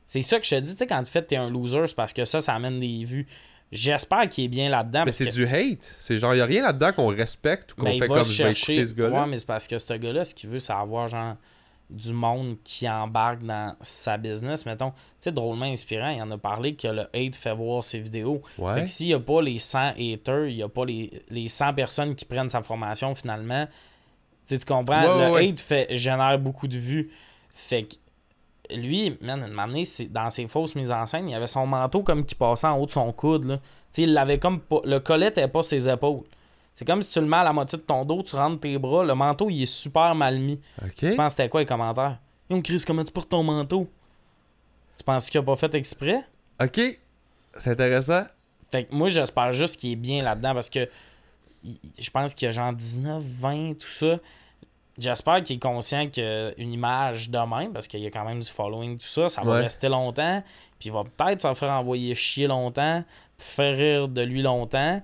C'est ça que je te dis, tu sais, quand tu fais t'es un loser, c'est parce que ça amène des vues. J'espère qu'il est bien là-dedans. Mais c'est du hate. C'est genre, il n'y a rien là-dedans qu'on respecte ou qu'on fait comme je vais écouter ce gars-là. Ouais, mais c'est parce que ce gars-là, ce qu'il veut, c'est avoir genre du monde qui embarque dans sa business. Mettons, tu sais, drôlement inspirant, il en a parlé que le hate fait voir ses vidéos. Ouais. Fait que s'il n'y a pas les 100 haters, il n'y a pas les 100 personnes qui prennent sa formation finalement. Tu sais, tu comprends? Ouais, le hate génère beaucoup de vues. Fait que lui, man, une année, dans ses fausses mises en scène, il avait son manteau comme qui passait en haut de son coude. Là. Il l'avait comme pas. Le collet n'était pas ses épaules. C'est comme si tu le mets à la moitié de ton dos, tu rentres tes bras, le manteau il est super mal mis. Okay. Tu penses c'était quoi les commentaires? Yo Chris, comment tu portes ton manteau? Tu penses qu'il a pas fait exprès? Ok, c'est intéressant. Fait que moi j'espère juste qu'il est bien là-dedans parce que je pense qu'il y a genre 19, 20, tout ça. J'espère qu'il est conscient qu'une image de même, parce qu'il y a quand même du following, tout ça, ça va rester longtemps, puis il va peut-être s'en faire envoyer chier longtemps, puis faire rire de lui longtemps.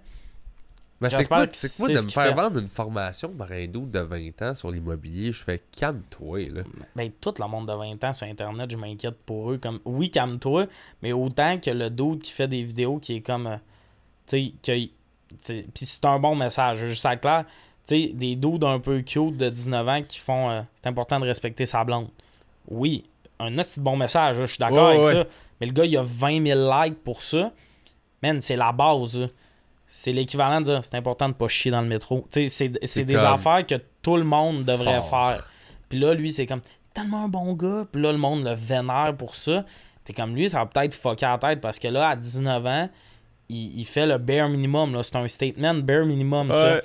Ben c'est quoi de me faire vendre une formation par un doute de 20 ans sur l'immobilier? Je fais calme-toi, là. Ben, tout le monde de 20 ans sur Internet, je m'inquiète pour eux. Comme oui, calme-toi, mais autant que le doute qui fait des vidéos qui est comme. Tu sais, puis c'est un bon message, juste à clair. Tu sais, des dudes un peu cute de 19 ans qui font c'est important de respecter sa blonde. Oui, un assez bon message, je suis d'accord avec ça. Mais le gars, il a 20 000 likes pour ça. Man, c'est la base. Là. C'est l'équivalent de dire c'est important de pas chier dans le métro. Tu sais, c'est des affaires que tout le monde devrait faire. Puis là, lui, c'est comme tellement un bon gars. Puis là, le monde le vénère pour ça. T'es comme lui, ça va peut-être fucker la tête parce que là, à 19 ans, il fait le bare minimum. Là. C'est un statement bare minimum, ça.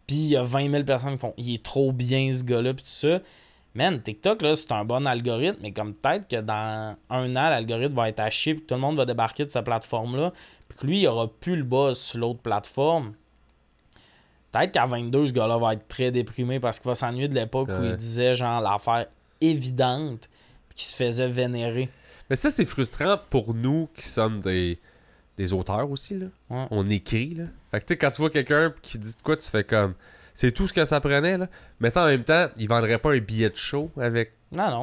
Puis il y a 20 000 personnes qui font il est trop bien ce gars-là, puis tout ça. Man, TikTok, là, c'est un bon algorithme, mais comme peut-être que dans un an, l'algorithme va être à chier, puis que tout le monde va débarquer de cette plateforme-là, puis que lui, il aura plus le buzz sur l'autre plateforme. Peut-être qu'à 22, ce gars-là va être très déprimé parce qu'il va s'ennuyer de l'époque où il disait, genre, l'affaire évidente, puis qu'il se faisait vénérer. Mais ça, c'est frustrant pour nous qui sommes des auteurs aussi, là. Ouais. On écrit, là. Fait que, tu sais, quand tu vois quelqu'un qui dit de quoi, tu fais comme... C'est tout ce que ça prenait, là. Mais en même temps, il vendrait pas un billet de show avec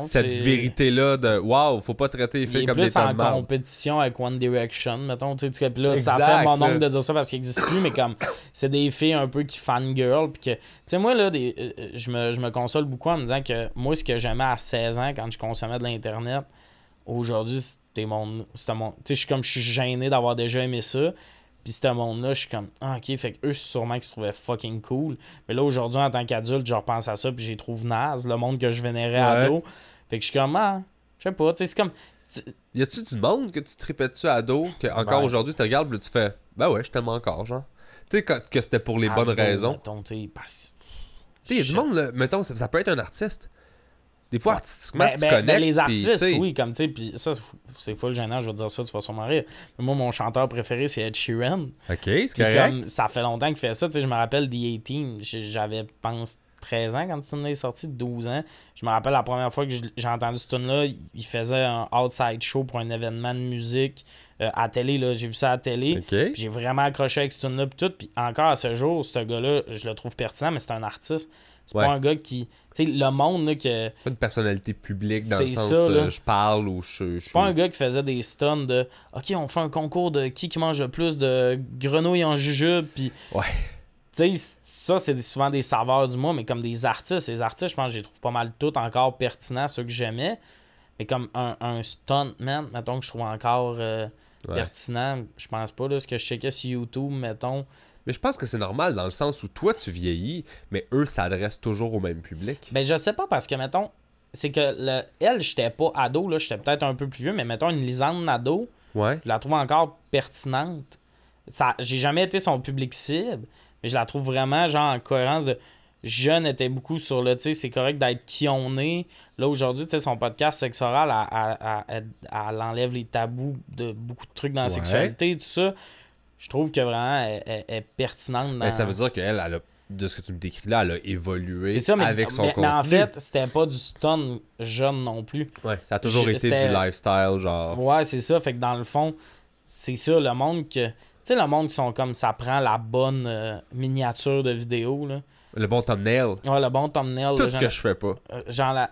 cette vérité-là de « Wow, faut pas traiter les filles comme des tonnes de marde. » Il est plus en compétition avec One Direction, mettons. Tu sais, puis là, ça fait mon nombre de dire ça parce qu'il n'existe plus, mais comme c'est des filles un peu qui fangirl. Puis que, tu sais, moi, là, je me console beaucoup en me disant que moi, ce que j'aimais à 16 ans quand je consommais de l'Internet, aujourd'hui, c'était mon... Tu sais, je suis gêné d'avoir déjà aimé ça. Puis ce monde-là, je suis comme, ah, ok, fait qu'eux, sûrement qu'ils se trouvaient fucking cool. Mais là, aujourd'hui, en tant qu'adulte, je repense à ça, puis j'y trouve naze, le monde que je vénérais ado. Fait que je suis comme, ah, je sais pas, tu sais, c'est comme. Y a-tu du monde que tu tripais dessus ado, que encore aujourd'hui, tu regardes, puis tu fais, ben ouais, je t'aime encore, genre. Tu sais, que c'était pour les bonnes raisons. Mettons, tu sais, y a du monde, là, mettons, ça peut être un artiste. Des fois, artistiquement, tu connectes. Les artistes, pis, oui, comme tu sais, puis ça, c'est full gênant, je vais te dire ça, tu vas sûrement rire. Mais moi, mon chanteur préféré, c'est Ed Sheeran. Ok, c'est correct. Comme, ça fait longtemps qu'il fait ça, tu sais, je me rappelle The 18, j'avais, pense, 13 ans quand ce tune-là est sorti, 12 ans. Je me rappelle la première fois que j'ai entendu ce tune-là, il faisait un outside show pour un événement de musique à télé, là, j'ai vu ça à télé. Okay. Puis j'ai vraiment accroché avec ce tune-là, puis tout. Puis encore à ce jour, ce gars-là, je le trouve pertinent, mais c'est un artiste. C'est pas un gars qui... Tu sais, le monde, là, que... Pas une personnalité publique dans le sens ça, je parle ou je... C'est pas un gars qui faisait des stuns de... OK, on fait un concours de qui mange le plus de grenouilles en jujube, puis... Ouais. Tu sais, ça, c'est souvent des saveurs du mois, mais comme des artistes. Les artistes, je pense que je les trouve pas mal tous encore pertinents, ceux que j'aimais. Mais comme un stuntman, mettons, que je trouve encore pertinent, je pense pas, là, ce que je checkais sur YouTube, mettons... Mais je pense que c'est normal dans le sens où toi, tu vieillis, mais eux s'adressent toujours au même public. Ben, je sais pas, parce que, mettons, c'est que elle, j'étais pas ado, là, j'étais peut-être un peu plus vieux, mais mettons, une Lisanne ado, ouais. Je la trouve encore pertinente. J'ai jamais été son public cible, mais je la trouve vraiment, genre, en cohérence de... Jeune était beaucoup sur le, tu sais, c'est correct d'être qui on est. Là, aujourd'hui, tu sais, son podcast Sexe Oral, elle enlève les tabous de beaucoup de trucs dans la sexualité, tout ça. Je trouve que vraiment, elle est pertinente. Dans... Ben, ça veut dire qu'elle, elle a, de ce que tu me décris là, elle a évolué ça, avec son contenu. Mais en fait, c'était pas du stun jeune non plus. Ouais, ça a toujours été du lifestyle, genre. Ouais, c'est ça. Fait que dans le fond, c'est ça, le monde que... Tu sais, le monde qui sont comme, ça prend la bonne miniature de vidéo, là. Le bon thumbnail. Ouais, le bon thumbnail. Tout ce que je fais pas.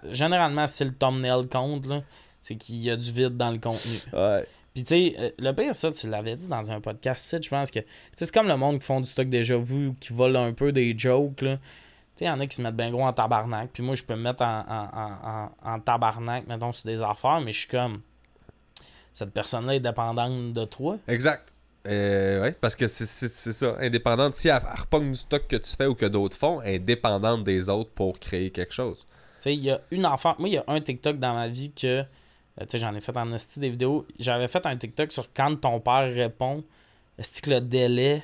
Généralement, si le thumbnail compte, là, c'est qu'il y a du vide dans le contenu. Ouais. Puis, tu sais, le pire, ça, tu l'avais dit dans un podcast, je pense que... Tu sais, c'est comme le monde qui font du stock déjà vu, qui volent un peu des jokes, là. Tu sais, il y en a qui se mettent bien gros en tabarnak. Puis moi, je peux me mettre en tabarnak, mettons, sur des affaires, mais je suis comme... Cette personne-là est dépendante de toi. Exact. Ouais, parce que c'est ça. Indépendante, si elle repogne du stock que tu fais ou que d'autres font, indépendante des autres pour créer quelque chose. Tu sais, il y a une affaire... Moi, il y a un TikTok dans ma vie que... Tu sais, j'en ai fait en esti des vidéos. J'avais fait un TikTok sur quand ton père répond. Est-ce que le délai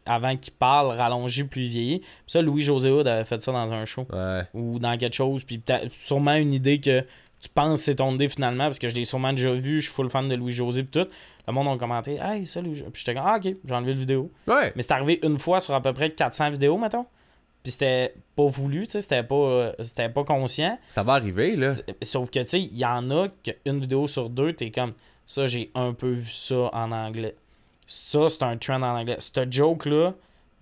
avant qu'il parle rallongé plus vieilli. Puis ça, Louis-José Hood avait fait ça dans un show. Ouais. Ou dans quelque chose. Puis peut-être sûrement une idée que tu penses c'est ton idée finalement. Parce que je l'ai sûrement déjà vu. Je suis full fan de Louis-José. Puis tout. Le monde a commenté. Hey, ça, Louis-José. Puis j'étais comme, ah, ok, j'ai enlevé la vidéo. Ouais. Mais c'est arrivé une fois sur à peu près 400 vidéos, mettons. Puis c'était pas voulu, tu sais, c'était pas conscient. Ça va arriver, là. Sauf que, tu sais, il y en a qu'une vidéo sur deux, t'es comme, ça, j'ai un peu vu ça en anglais. Ça, c'est un trend en anglais. Ce joke-là,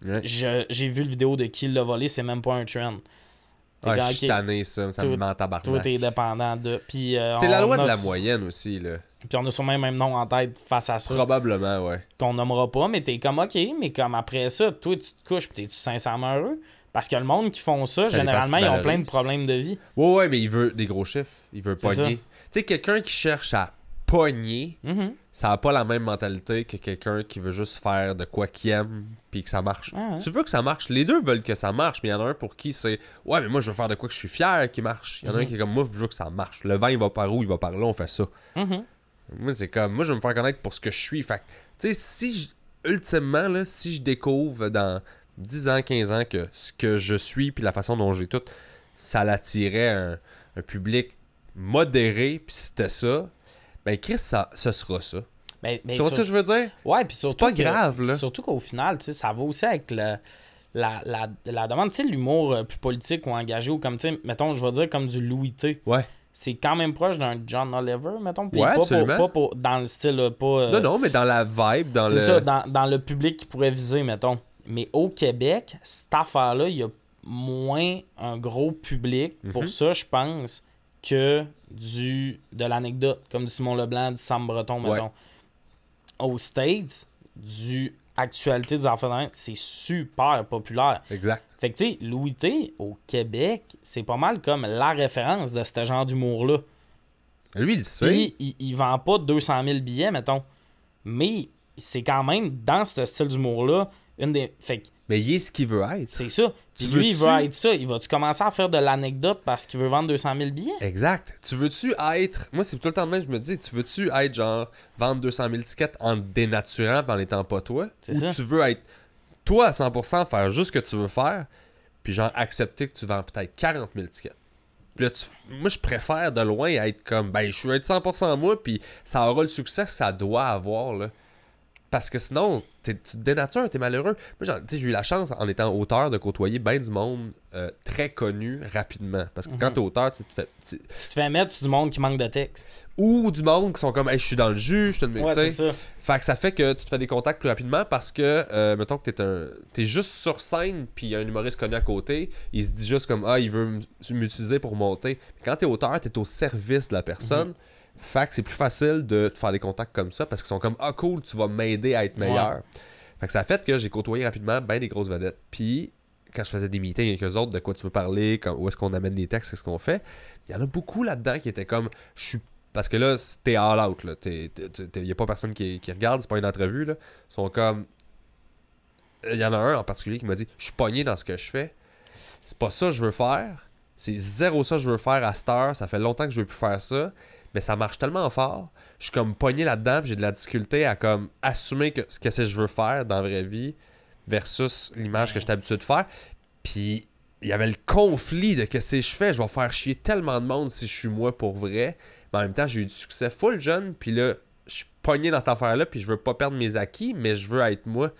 ouais. J'ai vu le vidéo de qui l'a volé, c'est même pas un trend. Ouais, je suis tanné, ça me met en tabarnak. Toi, t'es dépendant de... Puis, c'est la loi de la moyenne aussi, là. Puis on a sûrement le même nom en tête face à ça. Probablement, ouais. Qu'on nommera pas, mais t'es comme, ok, mais comme après ça, toi, tu te couches, pis t'es-tu sincèrement heureux? Parce que le monde qui font ça généralement, ils ont plein de problèmes de vie. Ouais, mais il veut des gros chiffres. Il veut pogner. Tu sais, quelqu'un qui cherche à pogner, ça n'a pas la même mentalité que quelqu'un qui veut juste faire de quoi qu'il aime puis que ça marche. Tu veux que ça marche. Les deux veulent que ça marche, mais il y en a un pour qui c'est « Ouais, mais moi, je veux faire de quoi que je suis fier qui marche. » Il y en a un qui est comme « Moi, je veux que ça marche. Le vent, il va par où? Il va par là, on fait ça. Moi, c'est comme « Moi, je veux me faire connaître pour ce que je suis. » Fait tu sais, ultimement, là, si je découvre dans 10 ans, 15 ans que ce que je suis puis la façon dont j'ai tout, ça l'attirait un public modéré, puis c'était ça, ben Chris, ce sera ça. Mais tu vois ce que je veux dire? Ouais, puis surtout... C'est pas grave, là. Surtout qu'au final, tu sais, ça va aussi avec la demande, tu sais, l'humour plus politique ou engagé, ou comme, tu sais, mettons, je vais dire comme du Louis T. Ouais. C'est quand même proche d'un John Oliver, mettons. Puis ouais, pas dans le style, pas... Non, mais dans la vibe, c'est ça, dans le public qui pourrait viser, mettons. Mais au Québec, cette affaire-là, il y a moins un gros public pour ça, je pense, que de l'anecdote, comme du Simon Leblanc, du Sam Breton, mettons. Aux States, du actualité des enfants, c'est super populaire. Exact. Fait que, tu sais, Louis T, au Québec, c'est pas mal comme la référence de ce genre d'humour-là. Lui, il sait. Puis, il vend pas 200 000 billets, mettons. Mais c'est quand même, dans ce style d'humour-là, une des... Fait que, mais il est ce qu'il veut être. c'est ça. Puis lui, il veut être ça. Il va-tu commencer à faire de l'anecdote parce qu'il veut vendre 200 000 billets? Exact. Tu veux-tu être... Moi, c'est tout le temps de même, je me dis, tu veux-tu être genre, vendre 200 000 tickets en te dénaturant et en étant pas toi? C'est ou ça. Tu veux être toi à 100%, faire juste ce que tu veux faire, puis genre accepter que tu vends peut-être 40 000 tickets? Puis là, moi, je préfère de loin être comme, ben, je suis être 100% moi, puis ça aura le succès que ça doit avoir, là. Parce que sinon, tu te dénatures, t'es malheureux. Moi, j'ai eu la chance, en étant auteur, de côtoyer bien du monde très connu rapidement. Parce que quand t'es auteur, tu te fais mettre sur du monde qui manque de texte. Ou du monde qui sont comme, hey, je suis dans le jus, ouais, c'est ça. Fait que ça fait que tu te fais des contacts plus rapidement parce que, mettons que t'es juste sur scène, puis il y a un humoriste connu à côté, il se dit juste comme, il veut m'utiliser pour monter. Mais quand t'es auteur, t'es au service de la personne. Fait que c'est plus facile de te faire des contacts comme ça parce qu'ils sont comme cool, tu vas m'aider à être meilleur. Ouais. Fait que ça a fait que j'ai côtoyé rapidement bien des grosses vedettes. Puis quand je faisais des meetings avec eux autres, de quoi tu veux parler, où est-ce qu'on amène les textes, qu'est-ce qu'on fait, il y en a beaucoup là-dedans qui étaient comme parce que là, t'es all out. Il n'y a pas personne qui regarde, c'est pas une entrevue. Là. Ils sont comme. Il y en a un en particulier qui m'a dit, je suis pogné dans ce que je fais. C'est pas ça que je veux faire. C'est zéro ça que je veux faire à cette heure. Ça fait longtemps que je veux plus faire ça. Mais ça marche tellement fort, je suis comme pogné là-dedans, puis j'ai de la difficulté à comme assumer ce que je veux faire dans la vraie vie versus l'image que j'étais habitué de faire. Puis il y avait le conflit de que si je fais, je vais faire chier tellement de monde si je suis moi pour vrai. Mais en même temps, j'ai eu du succès full jeune, puis là, je suis pogné dans cette affaire-là, puis je veux pas perdre mes acquis, mais je veux être moi.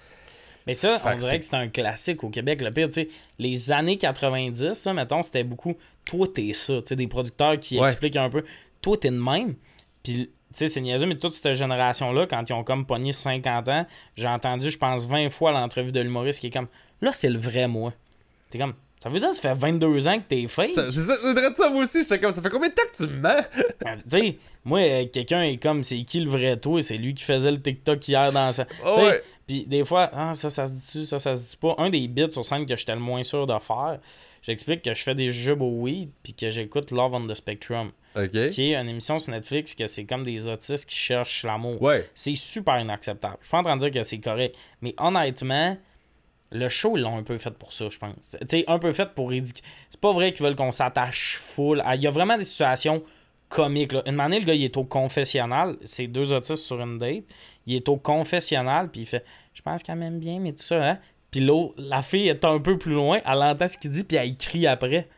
Mais ça, on dirait que c'est un classique au Québec. Le pire, tu sais, les années 90, ça, mettons, c'était beaucoup, toi, t'es ça, tu sais, des producteurs qui expliquent un peu. Toi, t'es de même. Puis, tu sais, c'est niaiseux, mais toute cette génération-là, quand ils ont comme pogné 50 ans, j'ai entendu, je pense, 20 fois l'entrevue de l'humoriste qui est comme, là, c'est le vrai moi. T'es comme, ça veut dire que ça fait 22 ans que t'es fake? C'est ça, je voudrais de ça moi aussi. J'étais comme, ça fait combien de temps que tu me mens? Tu sais, moi, quelqu'un est comme, c'est qui le vrai toi? C'est lui qui faisait le TikTok hier dans ça. Ouais. Puis des fois, ça se dit-tu, ça se dit pas. Un des bits sur scène que j'étais le moins sûr de faire, j'explique que je fais des jujubes au weed puis que j'écoute Love on the Spectrum. Okay. Qui est une émission sur Netflix que c'est comme des autistes qui cherchent l'amour. Ouais. C'est super inacceptable. Je suis pas en train de dire que c'est correct. Mais honnêtement, le show, ils l'ont un peu fait pour ça, je pense. Tu sais, un peu fait pour ridicule. C'est pas vrai qu'ils veulent qu'on s'attache full. Il y a vraiment des situations comiques. Là. Une année, le gars, il est au confessionnal. C'est 2 autistes sur une date. Il est au confessionnal, puis il fait « Je pense qu'elle m'aime bien, mais tout ça, hein? » Puis l'autre, la fille est un peu plus loin. Elle entend ce qu'il dit, puis elle crie après.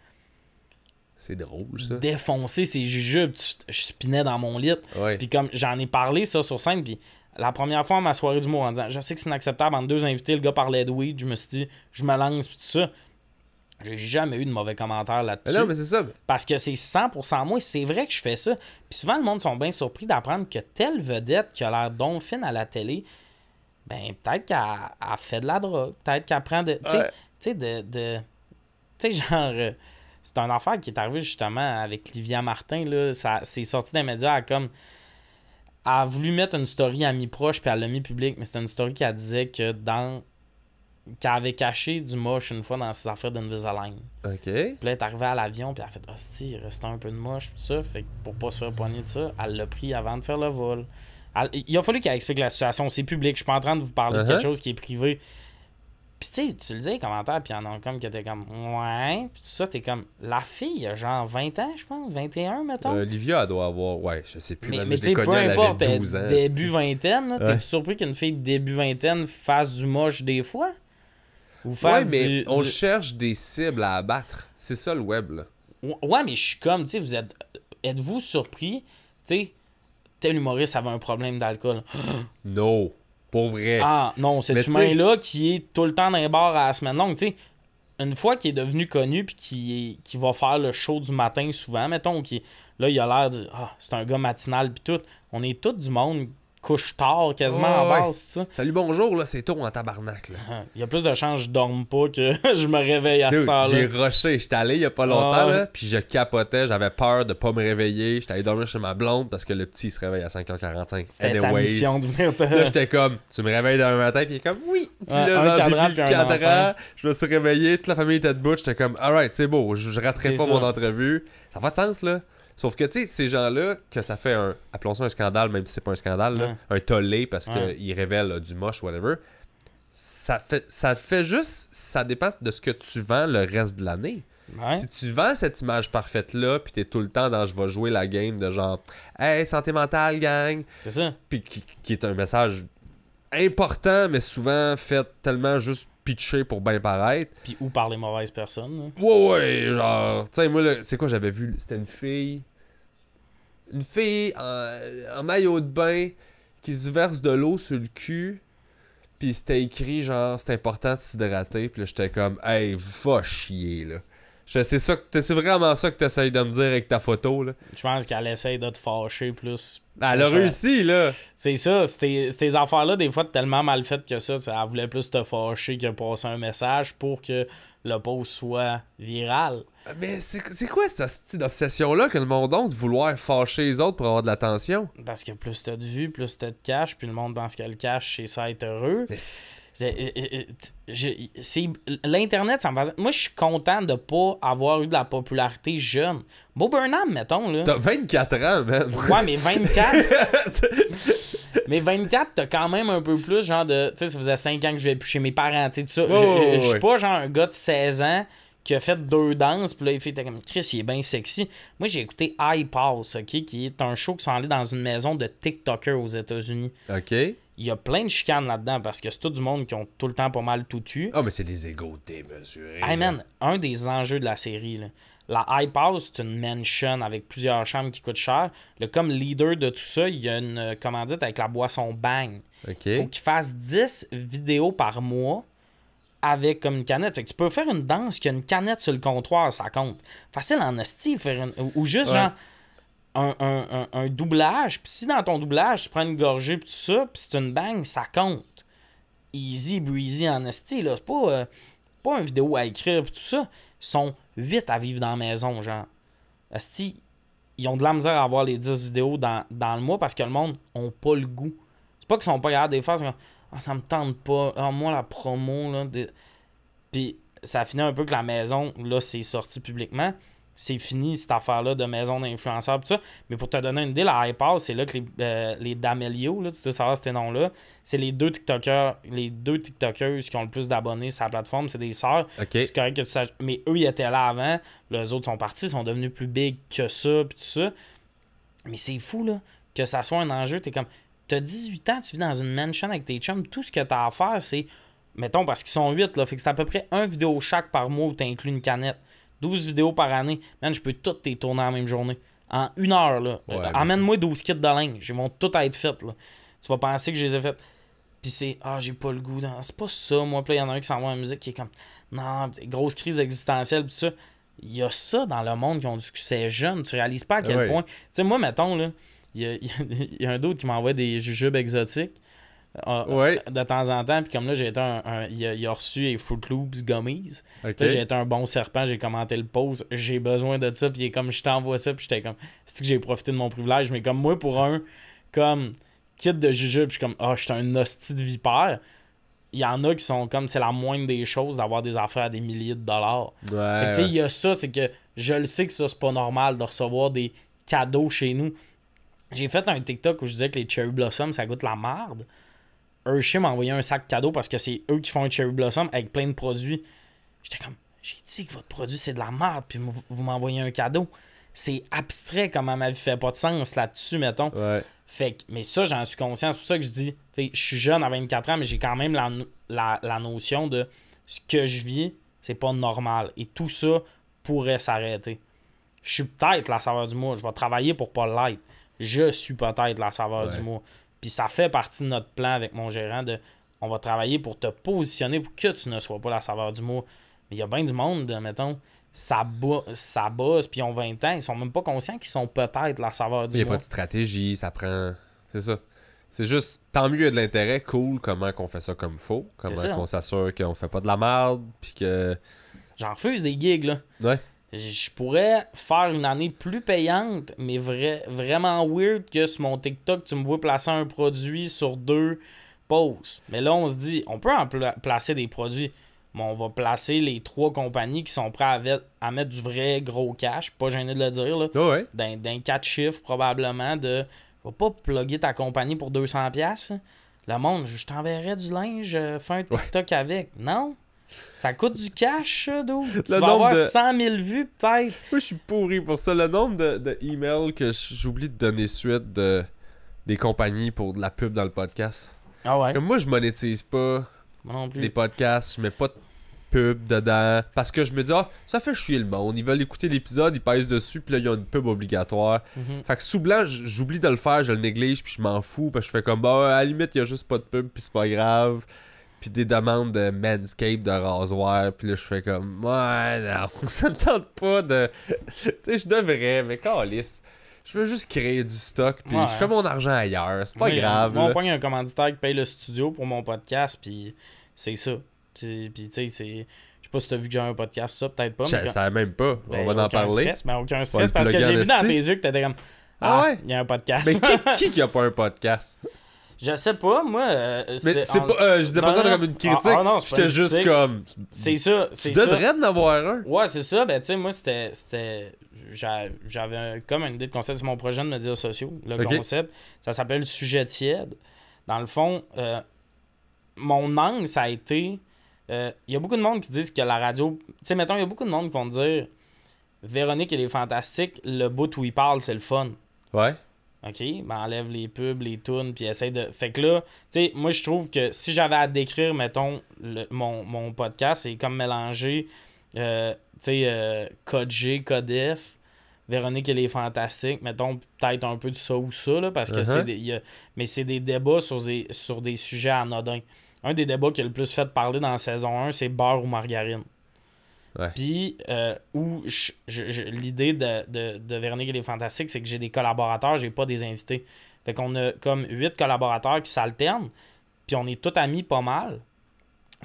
C'est drôle, ça. Défoncer ses jujubes. Je spinais dans mon lit. Ouais. Puis comme j'en ai parlé ça sur scène, puis la première fois à ma soirée d'humour en disant, je sais que c'est inacceptable, entre 2 invités, le gars parlait de weed, je me suis dit, je me lance, puis tout ça. J'ai jamais eu de mauvais commentaires là-dessus. Non, mais c'est ça. Parce que c'est 100% moi, c'est vrai que je fais ça. Puis souvent, le monde sont bien surpris d'apprendre que telle vedette qui a l'air donc fine à la télé, ben peut-être qu'elle fait de la drogue, peut-être qu'elle prend de... Tu sais, genre... c'est une affaire qui est arrivée justement avec Livia Martin. Là, ça c'est sorti des médias. Elle a voulu mettre une story à mi-proche puis elle l'a mis public. Mais c'était une story qui disait que qu'elle avait caché du moche une fois dans ses affaires d'Invisalign. OK. Puis là, elle est arrivée à l'avion puis elle a fait « Hostie, il restait un peu de moche. » Tout ça. Fait que pour pas se faire poigner de ça, elle l'a pris avant de faire le vol. Il a fallu qu'elle explique la situation. C'est public. Je suis pas en train de vous parler de quelque chose qui est privé. Puis tu sais, tu le dis les commentaires, puis il y en a comme qui était comme ouais, puis tout ça, t'es comme la fille a genre 20 ans, je pense, 21, mettons. Olivia, elle doit avoir, je sais plus, mais tu sais, peu importe, début vingtaine, t'es-tu surpris qu'une fille de début vingtaine fasse du moche des fois? Ou fasse mais on cherche des cibles à abattre. C'est ça le web, là. Ouais, mais je suis comme, tu sais, êtes-vous surpris, tu sais, tel humoriste avait un problème d'alcool? Non. Pour vrai. Ah, non, cet humain-là qui est tout le temps dans les bars à la semaine longue, tu sais, une fois qu'il est devenu connu puis qui va faire le show du matin souvent, mettons, là, il a l'air de... c'est un gars matinal puis tout. On est tous du monde couche tard quasiment à base, ça. Salut, bonjour, là, c'est tôt en tabarnak, là. Il y a plus de chances que je dorme pas que je me réveille à cette heure-là. J'ai rushé, j'étais allé il y a pas longtemps, là, puis je capotais, j'avais peur de pas me réveiller. J'étais allé dormir chez ma blonde parce que le petit se réveille à 5h45. C'était sa mission de venir te... Là, j'étais comme, tu me réveilles demain matin, puis il est comme, oui. Puis là, un cadran, puis un cadran, je me suis réveillé, toute la famille était debout, j'étais comme, alright, c'est beau, je raterai pas mon entrevue. Ça n'a pas de sens, là. Sauf que, tu sais, ces gens-là, que ça fait appelons ça un scandale, même si c'est pas un scandale, là, un tollé parce qu'ils révèlent du moche, whatever, ça fait juste, ça dépend de ce que tu vends le reste de l'année. Ouais. Si tu vends cette image parfaite-là, puis t'es tout le temps dans « je vais jouer la game » de genre « hey, santé mentale, gang », c'est ça. puis qui est un message important, mais souvent fait tellement juste pitcher pour bien paraître. Puis ou par les mauvaises personnes. Là. Ouais, genre, tu sais, moi, là, c'est quoi j'avais vu? C'était une fille. Une fille en maillot de bain qui se verse de l'eau sur le cul. Puis c'était écrit, genre, c'est important de s'hydrater. Puis là, j'étais comme, hey, va chier, là. C'est vraiment ça que t'essayes de me dire avec ta photo, là. Je pense qu'elle essaye de te fâcher plus. Elle a réussi, là. C'est ça, ces affaires-là, des fois, tellement mal faites que ça. Elle voulait plus te fâcher que passer un message pour que le post soit viral. Mais c'est quoi cette style d'obsession-là que le monde a de vouloir fâcher les autres pour avoir de l'attention? Parce que plus t'as de vues, plus t'as de cash, puis le monde pense que le cash, c'est ça être heureux. Mais L'internet, ça me fait... Moi, je suis content de pas avoir eu de la popularité jeune. Bo Burnham, mettons, là. T'as 24 ans, man. Ouais, mais 24... mais 24, t'as quand même un peu plus, genre de... Tu sais, ça faisait 5 ans que je vais plus chez mes parents, tu sais, tout ça. Je suis pas, genre, un gars de 16 ans qui a fait 2 danses, puis là, il fait comme Chris, il est bien sexy. Moi, j'ai écouté iPass, OK, qui est un show qui sont allés dans une maison de TikTokers aux États-Unis. OK. Il y a plein de chicanes là-dedans parce que c'est tout du monde qui ont tout le temps pas mal tout tu. Ah, mais c'est des égos démesurés. Hey man, un des enjeux de la série, là. La iPass, c'est une mansion avec plusieurs chambres qui coûtent cher. Le comme leader de tout ça, il y a une commandite avec la boisson Bang. OK. Faut qu'il fasse 10 vidéos par mois avec comme une canette. Fait que tu peux faire une danse qui a une canette sur le comptoir, ça compte. Facile en esti, faire ou juste genre un doublage. Puis si dans ton doublage, tu prends une gorgée puis tout ça, puis c'est une bang, ça compte. Easy breezy en esti, là. C'est pas une vidéo à écrire puis tout ça. Ils sont 8 à vivre dans la maison, genre. Esti, ils ont de la misère à avoir les 10 vidéos dans le mois parce que le monde n'a pas le goût. C'est pas qu'ils sont pas capables des fois, c'est comme « Ah, ça me tente pas. Ah, moi, la promo, là... » Puis ça a fini un peu que la maison, là, c'est sorti publiquement. C'est fini, cette affaire-là de maison d'influenceurs tout ça. Mais pour te donner une idée, la iPass, c'est là que les D'Amelio, là, tu dois savoir ces noms-là, c'est les deux TikTokers qui ont le plus d'abonnés sur la plateforme. C'est des sœurs. Okay. C'est correct que tu saches. Mais eux, ils étaient là avant. Les autres sont partis, sont devenus plus big que ça, puis tout ça. Mais c'est fou, là, que ça soit un enjeu. T'es comme... T'as 18 ans, tu vis dans une mansion avec tes chums, tout ce que t'as à faire, c'est, mettons, parce qu'ils sont 8, là, fait que c'est à peu près 1 vidéo chaque par mois où t'inclus une canette. 12 vidéos par année. Man, je peux toutes les tourner en même journée. En 1 heure, là. Ouais, Amène-moi 12 kits de linge. Ils vont toutes être faites, là. Tu vas penser que je les ai faites. Puis c'est, j'ai pas le goût. C'est pas ça, moi. Puis là, il y en a un qui s'envoie la musique qui est comme, non, grosse crise existentielle, pis ça. Il y a ça dans le monde qui ont du succès jeune. Tu réalises pas à quel point. Tu sais, moi, mettons, là. Il y a un d'autre qui m'envoie des jujubes exotiques de temps en temps. Puis comme là, j'ai été il a reçu les Fruit Loops Gummies. Okay. Là, j'ai été un bon serpent. J'ai commenté le post. J'ai besoin de ça. Puis il est comme, je t'envoie ça. Puis j'étais comme, c'est que j'ai profité de mon privilège. Mais comme moi, pour un comme kit de jujubes, je suis comme, je suis un hostie de vipère. Il y en a qui sont comme, c'est la moindre des choses d'avoir des affaires à des milliers de dollars. Ouais. Fait que tu sais, il y a ça. C'est que je le sais que ça, c'est pas normal de recevoir des cadeaux chez nous. J'ai fait un TikTok où je disais que les Cherry Blossom, ça goûte la merde. Hershey m'a envoyé un sac cadeau parce que c'est eux qui font un Cherry Blossom avec plein de produits. J'étais comme, j'ai dit que votre produit c'est de la merde, puis vous m'envoyez un cadeau. C'est abstrait comment ma vie fait pas de sens là-dessus, mettons. Ouais. Fait que, mais ça, j'en suis conscient. C'est pour ça que je dis, tu sais, je suis jeune à 24 ans, mais j'ai quand même la notion de ce que je vis, c'est pas normal. Et tout ça pourrait s'arrêter. Je suis peut-être la saveur du mois. Je vais travailler pour pas l'être. Je suis peut-être la saveur du mois. Puis ça fait partie de notre plan avec mon gérant de on va travailler pour te positionner pour que tu ne sois pas la saveur du mois. Mais il y a bien du monde, mettons, ça bosse, puis ils ont 20 ans, ils sont même pas conscients qu'ils sont peut-être la saveur du mois. Il n'y a pas de stratégie, ça prend... C'est ça. C'est juste, tant mieux il y a de l'intérêt, cool, comment qu'on fait ça comme faut, comment qu'on s'assure qu'on fait pas de la merde, puis que... J'en refuse des gigs, là. Ouais. Je pourrais faire une année plus payante, mais vraiment weird que sur mon TikTok, tu me vois placer un produit sur 2 posts. Mais là, on se dit, on peut en placer des produits, mais on va placer les 3 compagnies qui sont prêtes à mettre du vrai gros cash, pas gêné de le dire, là. Ouais. D'un 4 chiffres, probablement, de... Va pas plugger ta compagnie pour 200$. Le monde, je t'enverrais du linge, fais un TikTok avec. Non? Ça coûte du cash, ça, dude. Tu vas avoir 100 000 vues, peut-être. Moi, je suis pourri pour ça. Le nombre de emails que j'oublie de donner suite des compagnies pour de la pub dans le podcast. Ah ouais? Comme moi, je monétise pas Moi non plus. Les podcasts, je mets pas de pub dedans. Parce que je me dis, ça fait chier le monde. Ils veulent écouter l'épisode, ils pèsent dessus, puis là, il y a une pub obligatoire. Fait que sous blanc, j'oublie de le faire, je le néglige, puis je m'en fous. Parce que je fais comme, à la limite, il y a juste pas de pub, puis c'est pas grave. Puis des demandes de Manscaped, de rasoir, puis là, je fais comme, ouais, non, ça me tente pas de. Tu sais, je devrais, mais calisse. Je veux juste créer du stock, puis je fais mon argent ailleurs. C'est pas grave. Moi, on pogne un commanditaire qui paye le studio pour mon podcast, puis c'est ça. Puis, tu sais, c'est. Je sais pas si t'as vu que j'ai un podcast, ça, peut-être pas. Je savais même pas. On va en parler. Stress, mais aucun stress, parce que j'ai vu dans tes yeux que t'étais comme. Ah ouais? Il y a un podcast. Mais qui a pas un podcast? Je sais pas, moi. Mais c'est pas. Je disais pas ça comme une critique. Non, j'étais juste comme. C'est ça. Tu devrais en avoir un. Ouais, c'est ça. Ben, tu sais, moi, c'était. J'avais comme une idée de concept. C'est mon projet de médias sociaux. Le concept. Ça s'appelle Sujet tiède. Dans le fond, mon angle, ça a été. Il y a beaucoup de monde qui disent que la radio. Tu sais, mettons, il y a beaucoup de monde qui vont dire Véronique, elle est fantastique. Le bout où il parle, c'est le fun. Ouais. OK, ben enlève les pubs, les tunes, puis essaye de... Fait que là, tu sais, moi, je trouve que si j'avais à décrire, mettons, mon podcast, c'est comme mélanger, tu sais, Code G, Code F, Véronique, elle est fantastique, mettons, peut-être un peu de ça ou ça, là, parce que mais c'est des débats sur des sujets anodins. Un des débats qui a le plus fait parler dans la saison 1, c'est beurre ou margarine. Ouais. Puis, l'idée de Véronique et les Fantastiques, c'est que j'ai des collaborateurs, j'ai pas des invités. Fait qu'on a comme 8 collaborateurs qui s'alternent, puis on est tous amis pas mal.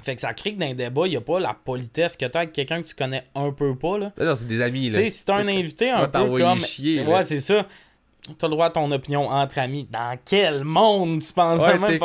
Fait que ça crée que dans un débat, il n'y a pas la politesse que tu as avec quelqu'un que tu connais un peu pas. Là. Non, c'est des amis. Tu sais, si tu as un invité un peu comme... Chier, ouais, c'est ça. T'as le droit à ton opinion entre amis. Dans quel monde tu penses même? T'es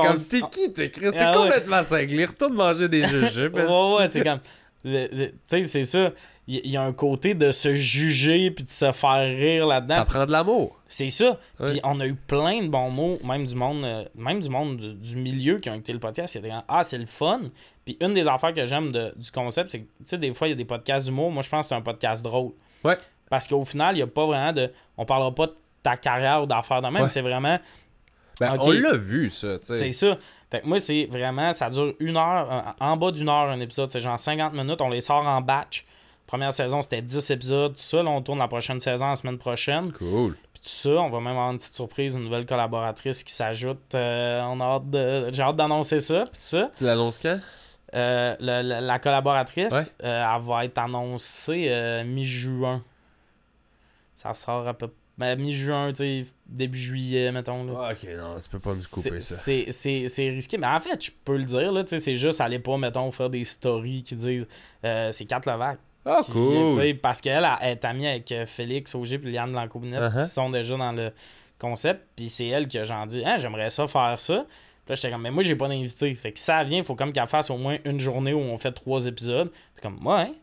qui, t'es complètement cinglé. Retourne manger des jujubes. ouais, c'est comme... Tu sais, c'est ça. Il y a un côté de se juger puis de se faire rire là-dedans. Ça prend de l'amour. C'est ça. Ouais. Puis on a eu plein de bons mots, même du monde du milieu qui ont écouté le podcast. C'était c'est le fun. Puis une des affaires que j'aime du concept, c'est que, tu sais, des fois, il y a des podcasts d'humour. Moi, je pense que c'est un podcast drôle. Ouais. Parce qu'au final, il n'y a pas vraiment de... On parlera pas de ta carrière ou d'affaires de même. Ouais. C'est vraiment... Ben, on l'a vu, ça, tu sais. C'est ça. Fait que moi, c'est vraiment... Ça dure 1 heure, en bas d'1 heure, un épisode. C'est genre 50 minutes. On les sort en batch. Première saison, c'était 10 épisodes. Tout ça, là, on tourne la prochaine saison la semaine prochaine. Cool. Puis tout ça, on va même avoir une petite surprise, une nouvelle collaboratrice qui s'ajoute. J'ai hâte d'annoncer ça. Puis ça. Tu l'annonces quand? La collaboratrice, elle va être annoncée mi-juin. Ça sort à peu près. Ben, mi-juin, tu sais, début juillet, mettons. Là. Ok, non, tu peux pas me couper ça. C'est risqué, mais en fait, je peux le dire, là, tu sais, c'est juste aller pas, mettons, faire des stories qui disent c'est Kat Levac. Ah, cool! Parce qu'elle est amie avec Félix Auger et Liane Blanco-Binette qui sont déjà dans le concept, puis c'est elle qui a genre dit j'aimerais ça faire ça. Puis là, j'étais comme, mais moi, j'ai pas d'invité. Fait que ça vient, il faut comme qu'elle fasse au moins une journée où on fait 3 épisodes. C'est comme, ouais.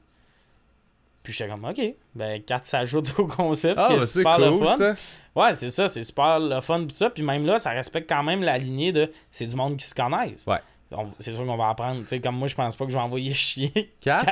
Puis j'étais comme, ok, ben 4 s'ajoute au concept, ce qui est super cool, le fun. Ça. Ouais, c'est ça, c'est super le fun pis ça. Puis même là, ça respecte quand même la lignée de c'est du monde qui se connaissent. Ouais. C'est sûr qu'on va apprendre. Tu sais, comme moi, je pense pas que je vais envoyer chier. 4?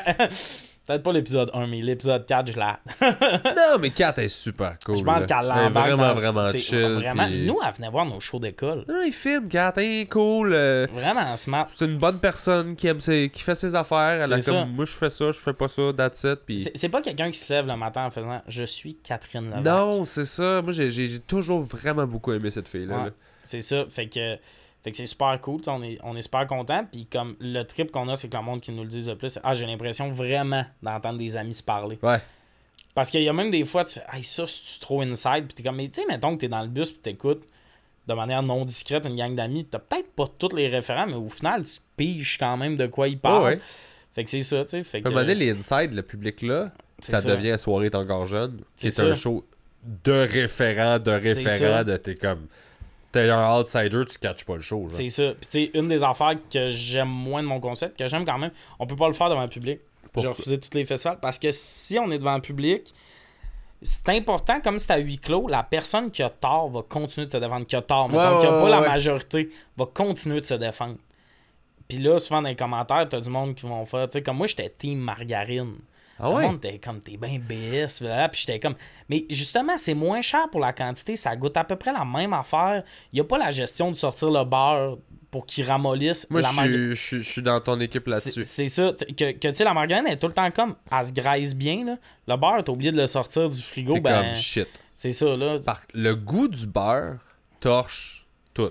Peut-être pas l'épisode 1, mais l'épisode 4, je l'ai. Non, mais 4 est super cool. Je pense qu'elle l'embarque vraiment chill. Vraiment, pis... Nous, elle venait voir nos shows d'école. Non, il filme 4, il est cool. Vraiment smart. C'est une bonne personne qui fait ses affaires. Elle a comme, moi, je fais ça, je fais pas ça, that's it. Puis... C'est pas quelqu'un qui se lève le matin en faisant « Je suis Catherine Levac ». Non, c'est ça. Moi, j'ai toujours vraiment beaucoup aimé cette fille-là. Ouais, là. C'est ça. Fait que c'est super cool, on est super contents. Puis comme le trip qu'on a, c'est que le monde qui nous le dise le plus, j'ai l'impression vraiment d'entendre des amis se parler. Ouais. Parce qu'il y a même des fois, tu fais ça, c'est trop inside. Puis t'es comme, mais tu sais, mettons que t'es dans le bus, puis t'écoutes de manière non discrète une gang d'amis. T'as peut-être pas tous les référents, mais au final, tu piges quand même de quoi ils parlent. Ouais. Fait que c'est ça, tu sais. À un moment donné, les inside, le public-là, ça devient Soirée t'es encore jeune, qui est un show de référents, de t'es comme... T'es un outsider, tu catches pas le show. Genre. C'est ça. Puis tu sais, une des affaires que j'aime moins de mon concept, que j'aime quand même, on peut pas le faire devant le public. J'ai refusé tous les festivals. Parce que si on est devant le public, c'est important, comme c'est à huis clos, la personne qui a tort va continuer de se défendre. Qui a tort, mettons, qui a pas la majorité, va continuer de se défendre. Puis là, souvent dans les commentaires, t'as du monde qui vont faire, tu sais, comme moi, j'étais team margarine. Le monde était comme, t'es bien BS, là, puis j'étais comme... Mais justement, c'est moins cher pour la quantité, ça goûte à peu près la même affaire. Il n'y a pas la gestion de sortir le beurre pour qu'ils ramollissent Moi, la margarine. je suis dans ton équipe là-dessus. C'est ça, que tu sais, la margarine elle est tout le temps comme, elle se graisse bien, là. Le beurre, t'as oublié de le sortir du frigo, C'est comme shit. c'est ça, là. Le goût du beurre torche tout.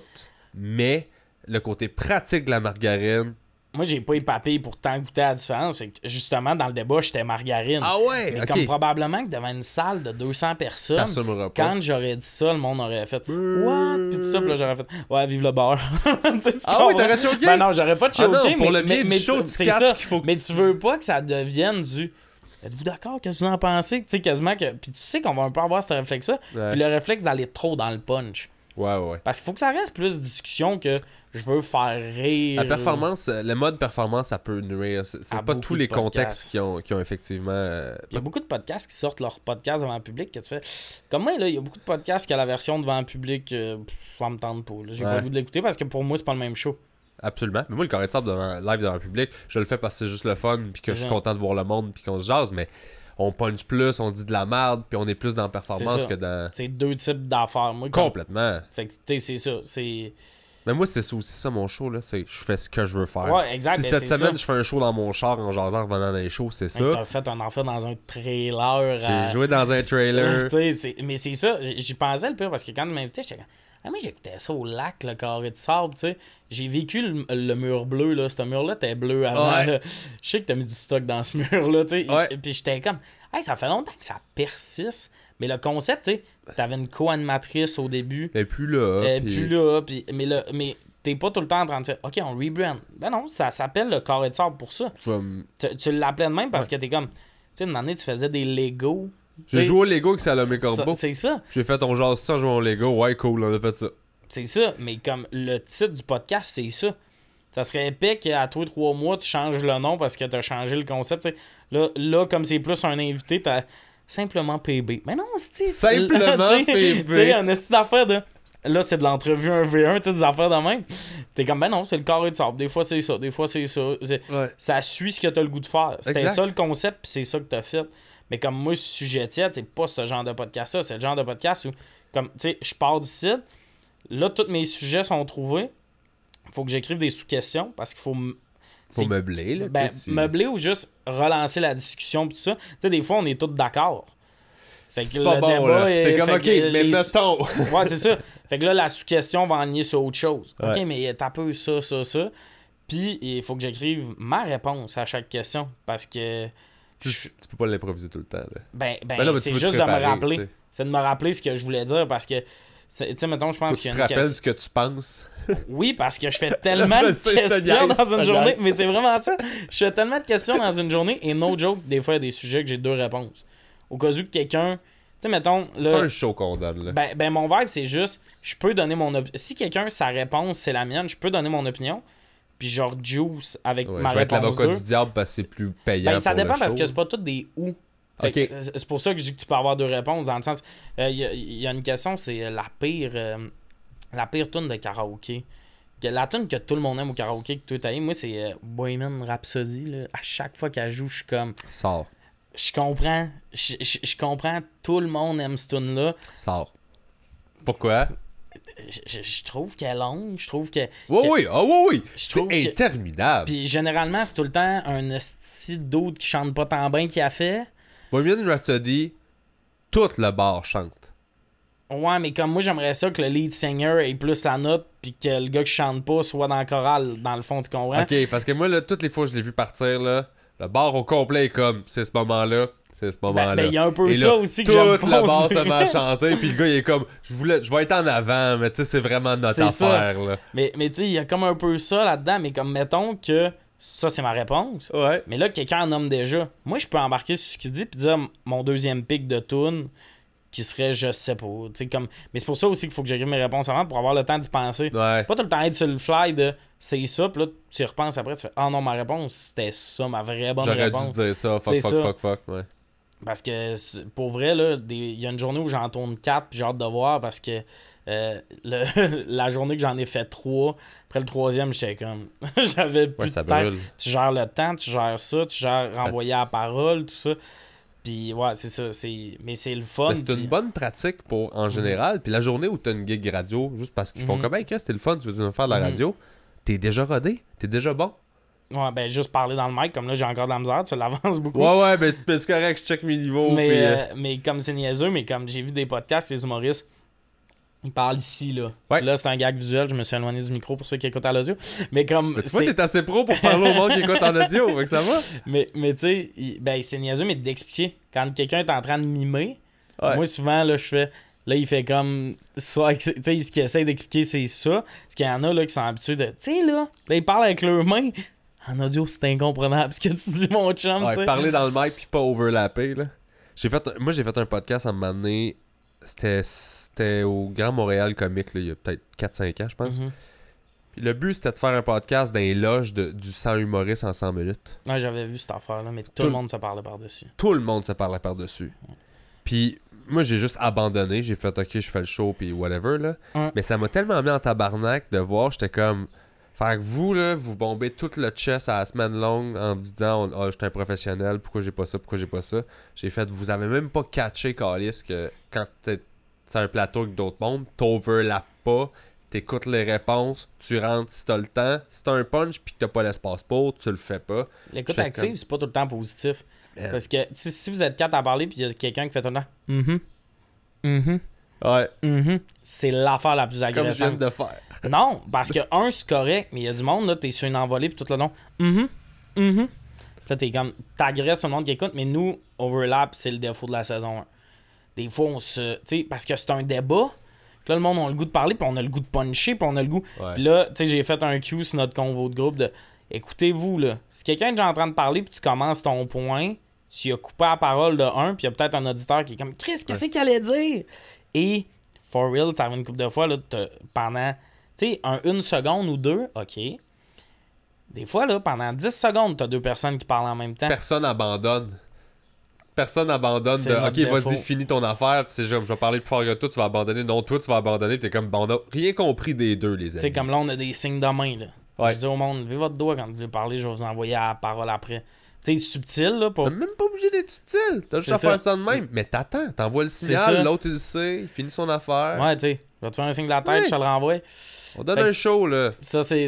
Mais le côté pratique de la margarine... Moi, j'ai pas épapé pour tant goûter à la différence. Fait que justement, dans le débat, j'étais margarine. Ah ouais? Mais ok. comme probablement que devant une salle de 200 personnes, Personne m'aura pas. quand j'aurais dit ça, le monde aurait fait What? Puis tout ça, puis là, j'aurais fait Ouais, vive le beurre. Tu sais, Ah ouais, t'aurais choqué? Ben non, j'aurais pas choqué. non, pour mais, le bien du show, tu c'est catches ça. qu'il faut que Mais tu veux pas que ça devienne du Êtes-vous d'accord? Qu'est-ce que vous en pensez? Tu sais, quasiment que. Puis tu sais qu'on va un peu avoir ce réflexe-là. Ouais. Puis le réflexe d'aller trop dans le punch. Ouais. Parce qu'il faut que ça reste plus discussion que je veux faire rire. La performance, le mode performance, ça peut nuire. C'est À pas beaucoup tous de les podcasts. contextes qui ont effectivement... Il y a beaucoup de podcasts qui sortent leur podcast devant le public que tu fais. Comme moi, là, il y a beaucoup de podcasts qui a la version devant le public. Ça me tente pas. Là. J'ai pas le goût de l'écouter parce que pour moi, c'est pas le même show. Absolument. Mais moi, le carré de sable live devant le public, je le fais parce que c'est juste le fun, puis que je suis content de voir le monde, puis qu'on se jase, mais on punch plus, on dit de la merde, puis on est plus dans la performance que dans... C'est deux types d'affaires. Moi, Complètement. Fait que, tu sais, c'est ça. C'est... Mais moi, c'est aussi ça mon show, là. C'est je fais ce que je veux faire. Ouais, exact. Si cette semaine, je fais un show dans mon char en jasant revenant dans les shows, c'est ça. T'as fait un enfer dans un trailer. J'ai joué dans un trailer. Mais c'est ça. J'y pensais le pire parce que quand tu m'invitais, j'étais comme. Ah, moi, j'écoutais ça au lac, le carré de sable, tu sais. J'ai vécu le mur bleu, là. Ce mur-là était bleu avant. Ouais. Là. Je sais que t'as mis du stock dans ce mur-là, tu sais. Ouais. Et puis j'étais comme. Hey, ça fait longtemps que ça persiste. Mais le concept, tu sais, t'avais une co-animatrice au début. Et puis là. Puis là, mais t'es pas tout le temps en train de faire OK, on rebrand. Ben non, ça s'appelle le carré de sable pour ça. Tu l'appelais de même parce que t'es comme. Tu sais, une année, tu faisais des Lego. J'ai joué au Lego avec Salomé Corbeau. C'est ça. J'ai fait on jase ça, joué au Lego. Ouais, cool, on a fait ça. C'est ça. Mais comme le titre du podcast, c'est ça. Ça serait épais qu'à tous les 3 mois, tu changes le nom parce que t'as changé le concept. T'sais. Là, comme c'est plus un invité, t'as simplement PB. Mais non, c'est simplement PB. Tu sais, un esti d'affaires de. Là, c'est de l'entrevue 1v1, tu sais, des affaires de même. T'es comme, ben non, c'est le carré de sable. Des fois, c'est ça. Des fois, c'est ça. Ouais. Ça suit ce que t'as le goût de faire. C'était Exact. ça le concept, puis c'est ça que t'as fait. Mais comme moi, sujet tiède, c'est pas ce genre de podcast-là. C'est le genre de podcast où, comme, tu sais, je pars du site. Là, tous mes sujets sont trouvés. Il faut que j'écrive des sous-questions parce qu'il faut. Faut meubler, là. Ben, meubler ou juste relancer la discussion pis tout ça. Tu sais, des fois, on est tous d'accord. Fait que c'est pas le bon, débat là. est. T'es comme, fait ok, que mais mettons. Ouais, c'est ça. Fait que là, la sous-question va enligner sur autre chose. Ouais. Ok, mais t'as peu ça. Puis, il faut que j'écrive ma réponse à chaque question parce que. Tu peux pas l'improviser tout le temps, là. Ben là, c'est tu veux juste te de me préparer, rappeler. tu sais. C'est de me rappeler ce que je voulais dire parce que. Tu sais, mettons, je pense Faut que qu'il tu y a te une rappelles question. ce que tu penses. Oui, parce que je fais tellement Je de sais, je te questions niaise, dans je une te journée. niaise. Mais c'est vraiment ça. Je fais tellement de questions dans une journée et no joke, des fois, il y a des sujets que j'ai 2 réponses. Au cas où que quelqu'un. Tu sais, mettons. C'est Là, un show qu'on donne, là. ben, mon vibe, c'est juste. Je peux donner mon opinion. Si quelqu'un, sa réponse, c'est la mienne, je peux donner mon opinion. Puis genre, juice avec Ouais, ma je vais être réponse. l'avocat 2. du diable parce que c'est plus payant. Ben, ça pour dépend le parce show. que c'est pas toutes des ou. Fait Ok. que c'est pour ça que je dis que tu peux avoir 2 réponses. Dans le sens. Il y a une question, c'est la pire tune de karaoké. La tune que tout le monde aime au karaoké, que tout aime, moi, c'est Bohemian Rhapsody. Là. À chaque fois qu'elle joue, je suis comme. Sors. Je comprends. Je comprends. Tout le monde aime cette tune-là. Sors. Pourquoi? Je trouve qu'elle est longue. Je trouve que. Oui. Je C'est trouve que- interminable. Puis généralement, c'est tout le temps un esti d'autre qui chante pas tant bien qui a fait. Bohemian Rhapsody, tout le bar chante. Ouais, mais comme moi, j'aimerais ça que le lead singer ait plus sa note puis que le gars qui chante pas soit dans le choral, dans le fond, tu comprends? Ok, parce que moi, là, toutes les fois que je l'ai vu partir, là, le bar au complet est comme, c'est ce moment-là, c'est ce moment-là. Ben, il y a un peu Et ça là, aussi que j'aime pas. toute la barre on se dirait. met à chanter, puis le gars, il est comme, je vais être en avant, mais tu sais, c'est vraiment notre C'est ça. affaire, là. Mais tu sais, il y a comme un peu ça là-dedans, mais comme mettons que ça, c'est ma réponse. Ouais. Mais là, quelqu'un en nomme déjà. Moi, je peux embarquer sur ce qu'il dit puis dire mon deuxième pic de tune qui serait je sais pas. Tu sais, comme. Mais c'est pour ça aussi qu'il faut que j'écrive mes réponses avant pour avoir le temps d'y penser. Ouais. Pas tout le temps être sur le fly de c'est ça, puis là, tu y repenses après, tu fais ah non, ma réponse, c'était ça, ma vraie bonne J'aurais réponse. dû dire ça, C'est ça. fuck, ouais. Parce que pour vrai, là, il y a une journée où j'en tourne 4 puis j'ai hâte de voir parce que la journée que j'en ai fait 3, après le 3e, j'étais comme. J'avais plus Ouais, de ça tête. brûle. Tu gères le temps, tu gères ça, tu gères renvoyer à la parole, tout ça. Puis ouais, c'est ça. Mais c'est le fun. Mais c'est puis- une bonne pratique pour, en général, puis la journée où t'as une gig radio, juste parce qu'ils font comme, hey, Chris, c'était le fun, tu veux nous faire de la radio, t'es déjà rodé, t'es déjà bon. Ouais, ben juste parler dans le mic, comme là j'ai encore de la misère, tu l'avances beaucoup. Ouais, mais c'est correct, je check mes niveaux. Mais comme c'est niaiseux, mais comme j'ai vu des podcasts, les humoristes, ils parlent ici, là. Ouais. Là, c'est un gag visuel, je me suis éloigné du micro pour ceux qui écoutent à l'audio. Mais comme. Mais tu vois, t'es assez pro pour parler au monde qui écoute en audio, fait que ça va. Mais tu sais, ben c'est niaiseux, mais d'expliquer. Quand quelqu'un est en train de mimer, moi souvent, là, je fais. Là, il fait comme. Soit, tu sais, ce qu'il essaie d'expliquer, c'est ça. Parce qu'il y en a, là, qui sont habitués de. Tu sais, là, ils parlent avec leurs mains. En audio, c'est incomprenable ce que tu dis, mon chum. Ouais, t'sais. parler dans le mic puis pas overlapper, là. Moi, j'ai fait un podcast à un moment donné. C'était au Grand Montréal Comique, là, il y a peut-être 4-5 ans, je pense. Mm-hmm. Puis le but, c'était de faire un podcast dans les loges du 100 humoristes en 100 minutes. Ouais, j'avais vu cette affaire-là, mais tout le monde se parlait par-dessus. Tout le monde se parlait par-dessus. Puis moi, j'ai juste abandonné. J'ai fait, OK, je fais le show, puis whatever, là. Mais ça m'a tellement mis en tabarnak de voir, j'étais comme... Fait que vous, là, vous bombez tout le chest à la semaine longue en vous disant « je suis un professionnel, pourquoi j'ai pas ça? » J'ai fait « Vous avez même pas catché, Calis, que quand t'es un plateau avec d'autres mondes, t'overlappes pas, t'écoutes les réponses, tu rentres si t'as le temps. Si t'as un punch pis que t'as pas l'espace pour, tu le fais pas. » L'écoute active, c'est pas tout le temps positif. Parce que si vous êtes quatre à parler pis il y a quelqu'un qui fait tout le temps c'est l'affaire la plus agressante. Comme je viens de faire. Non, parce que c'est correct, mais il y a du monde, là, t'es sur une envolée pis tout le long. Puis là, t'es comme, t'agresses tout le monde qui écoute, mais nous, overlap, c'est le défaut de la saison 1. Des fois, on se. Tu sais, parce que c'est un débat. Puis là, le monde a le goût de parler, puis on a le goût de puncher, puis on a le goût. Ouais. Puis là, tu sais, j'ai fait un cue sur notre convo de groupe de écoutez-vous, là. Si quelqu'un est déjà en train de parler, puis tu commences ton point, tu as coupé la parole de un, puis il y a peut-être un auditeur qui est comme Chris, qu'est-ce qu'il allait dire? Et, for real, ça arrive une couple de fois, là, pendant. Tu sais, une seconde ou deux, OK. Des fois, là, pendant 10 secondes, t'as deux personnes qui parlent en même temps. Personne abandonne. C'est notre OK, défaut. vas-y, finis ton affaire. Puis c'est genre, je vais parler plus fort que toi, tu vas abandonner. Non, toi, tu vas abandonner. Puis t'es comme, bon, on a rien compris des deux, les Tu amis. sais, comme là, on a des signes de main, là. Ouais. Je dis au monde, levez votre doigt quand vous voulez parler, je vais vous envoyer la parole après. Tu sais, subtil, là, pour... T'as même pas obligé d'être subtil. T'as juste C'est à ça. faire ça de même. Mais t'attends, t'envoies le ça. signal, l'autre il le sait, il finit son affaire. Ouais, tu sais, je vais te faire un signe de la tête, Ouais. je te le renvoie. On donne Fait un que show, là. Ça, c'est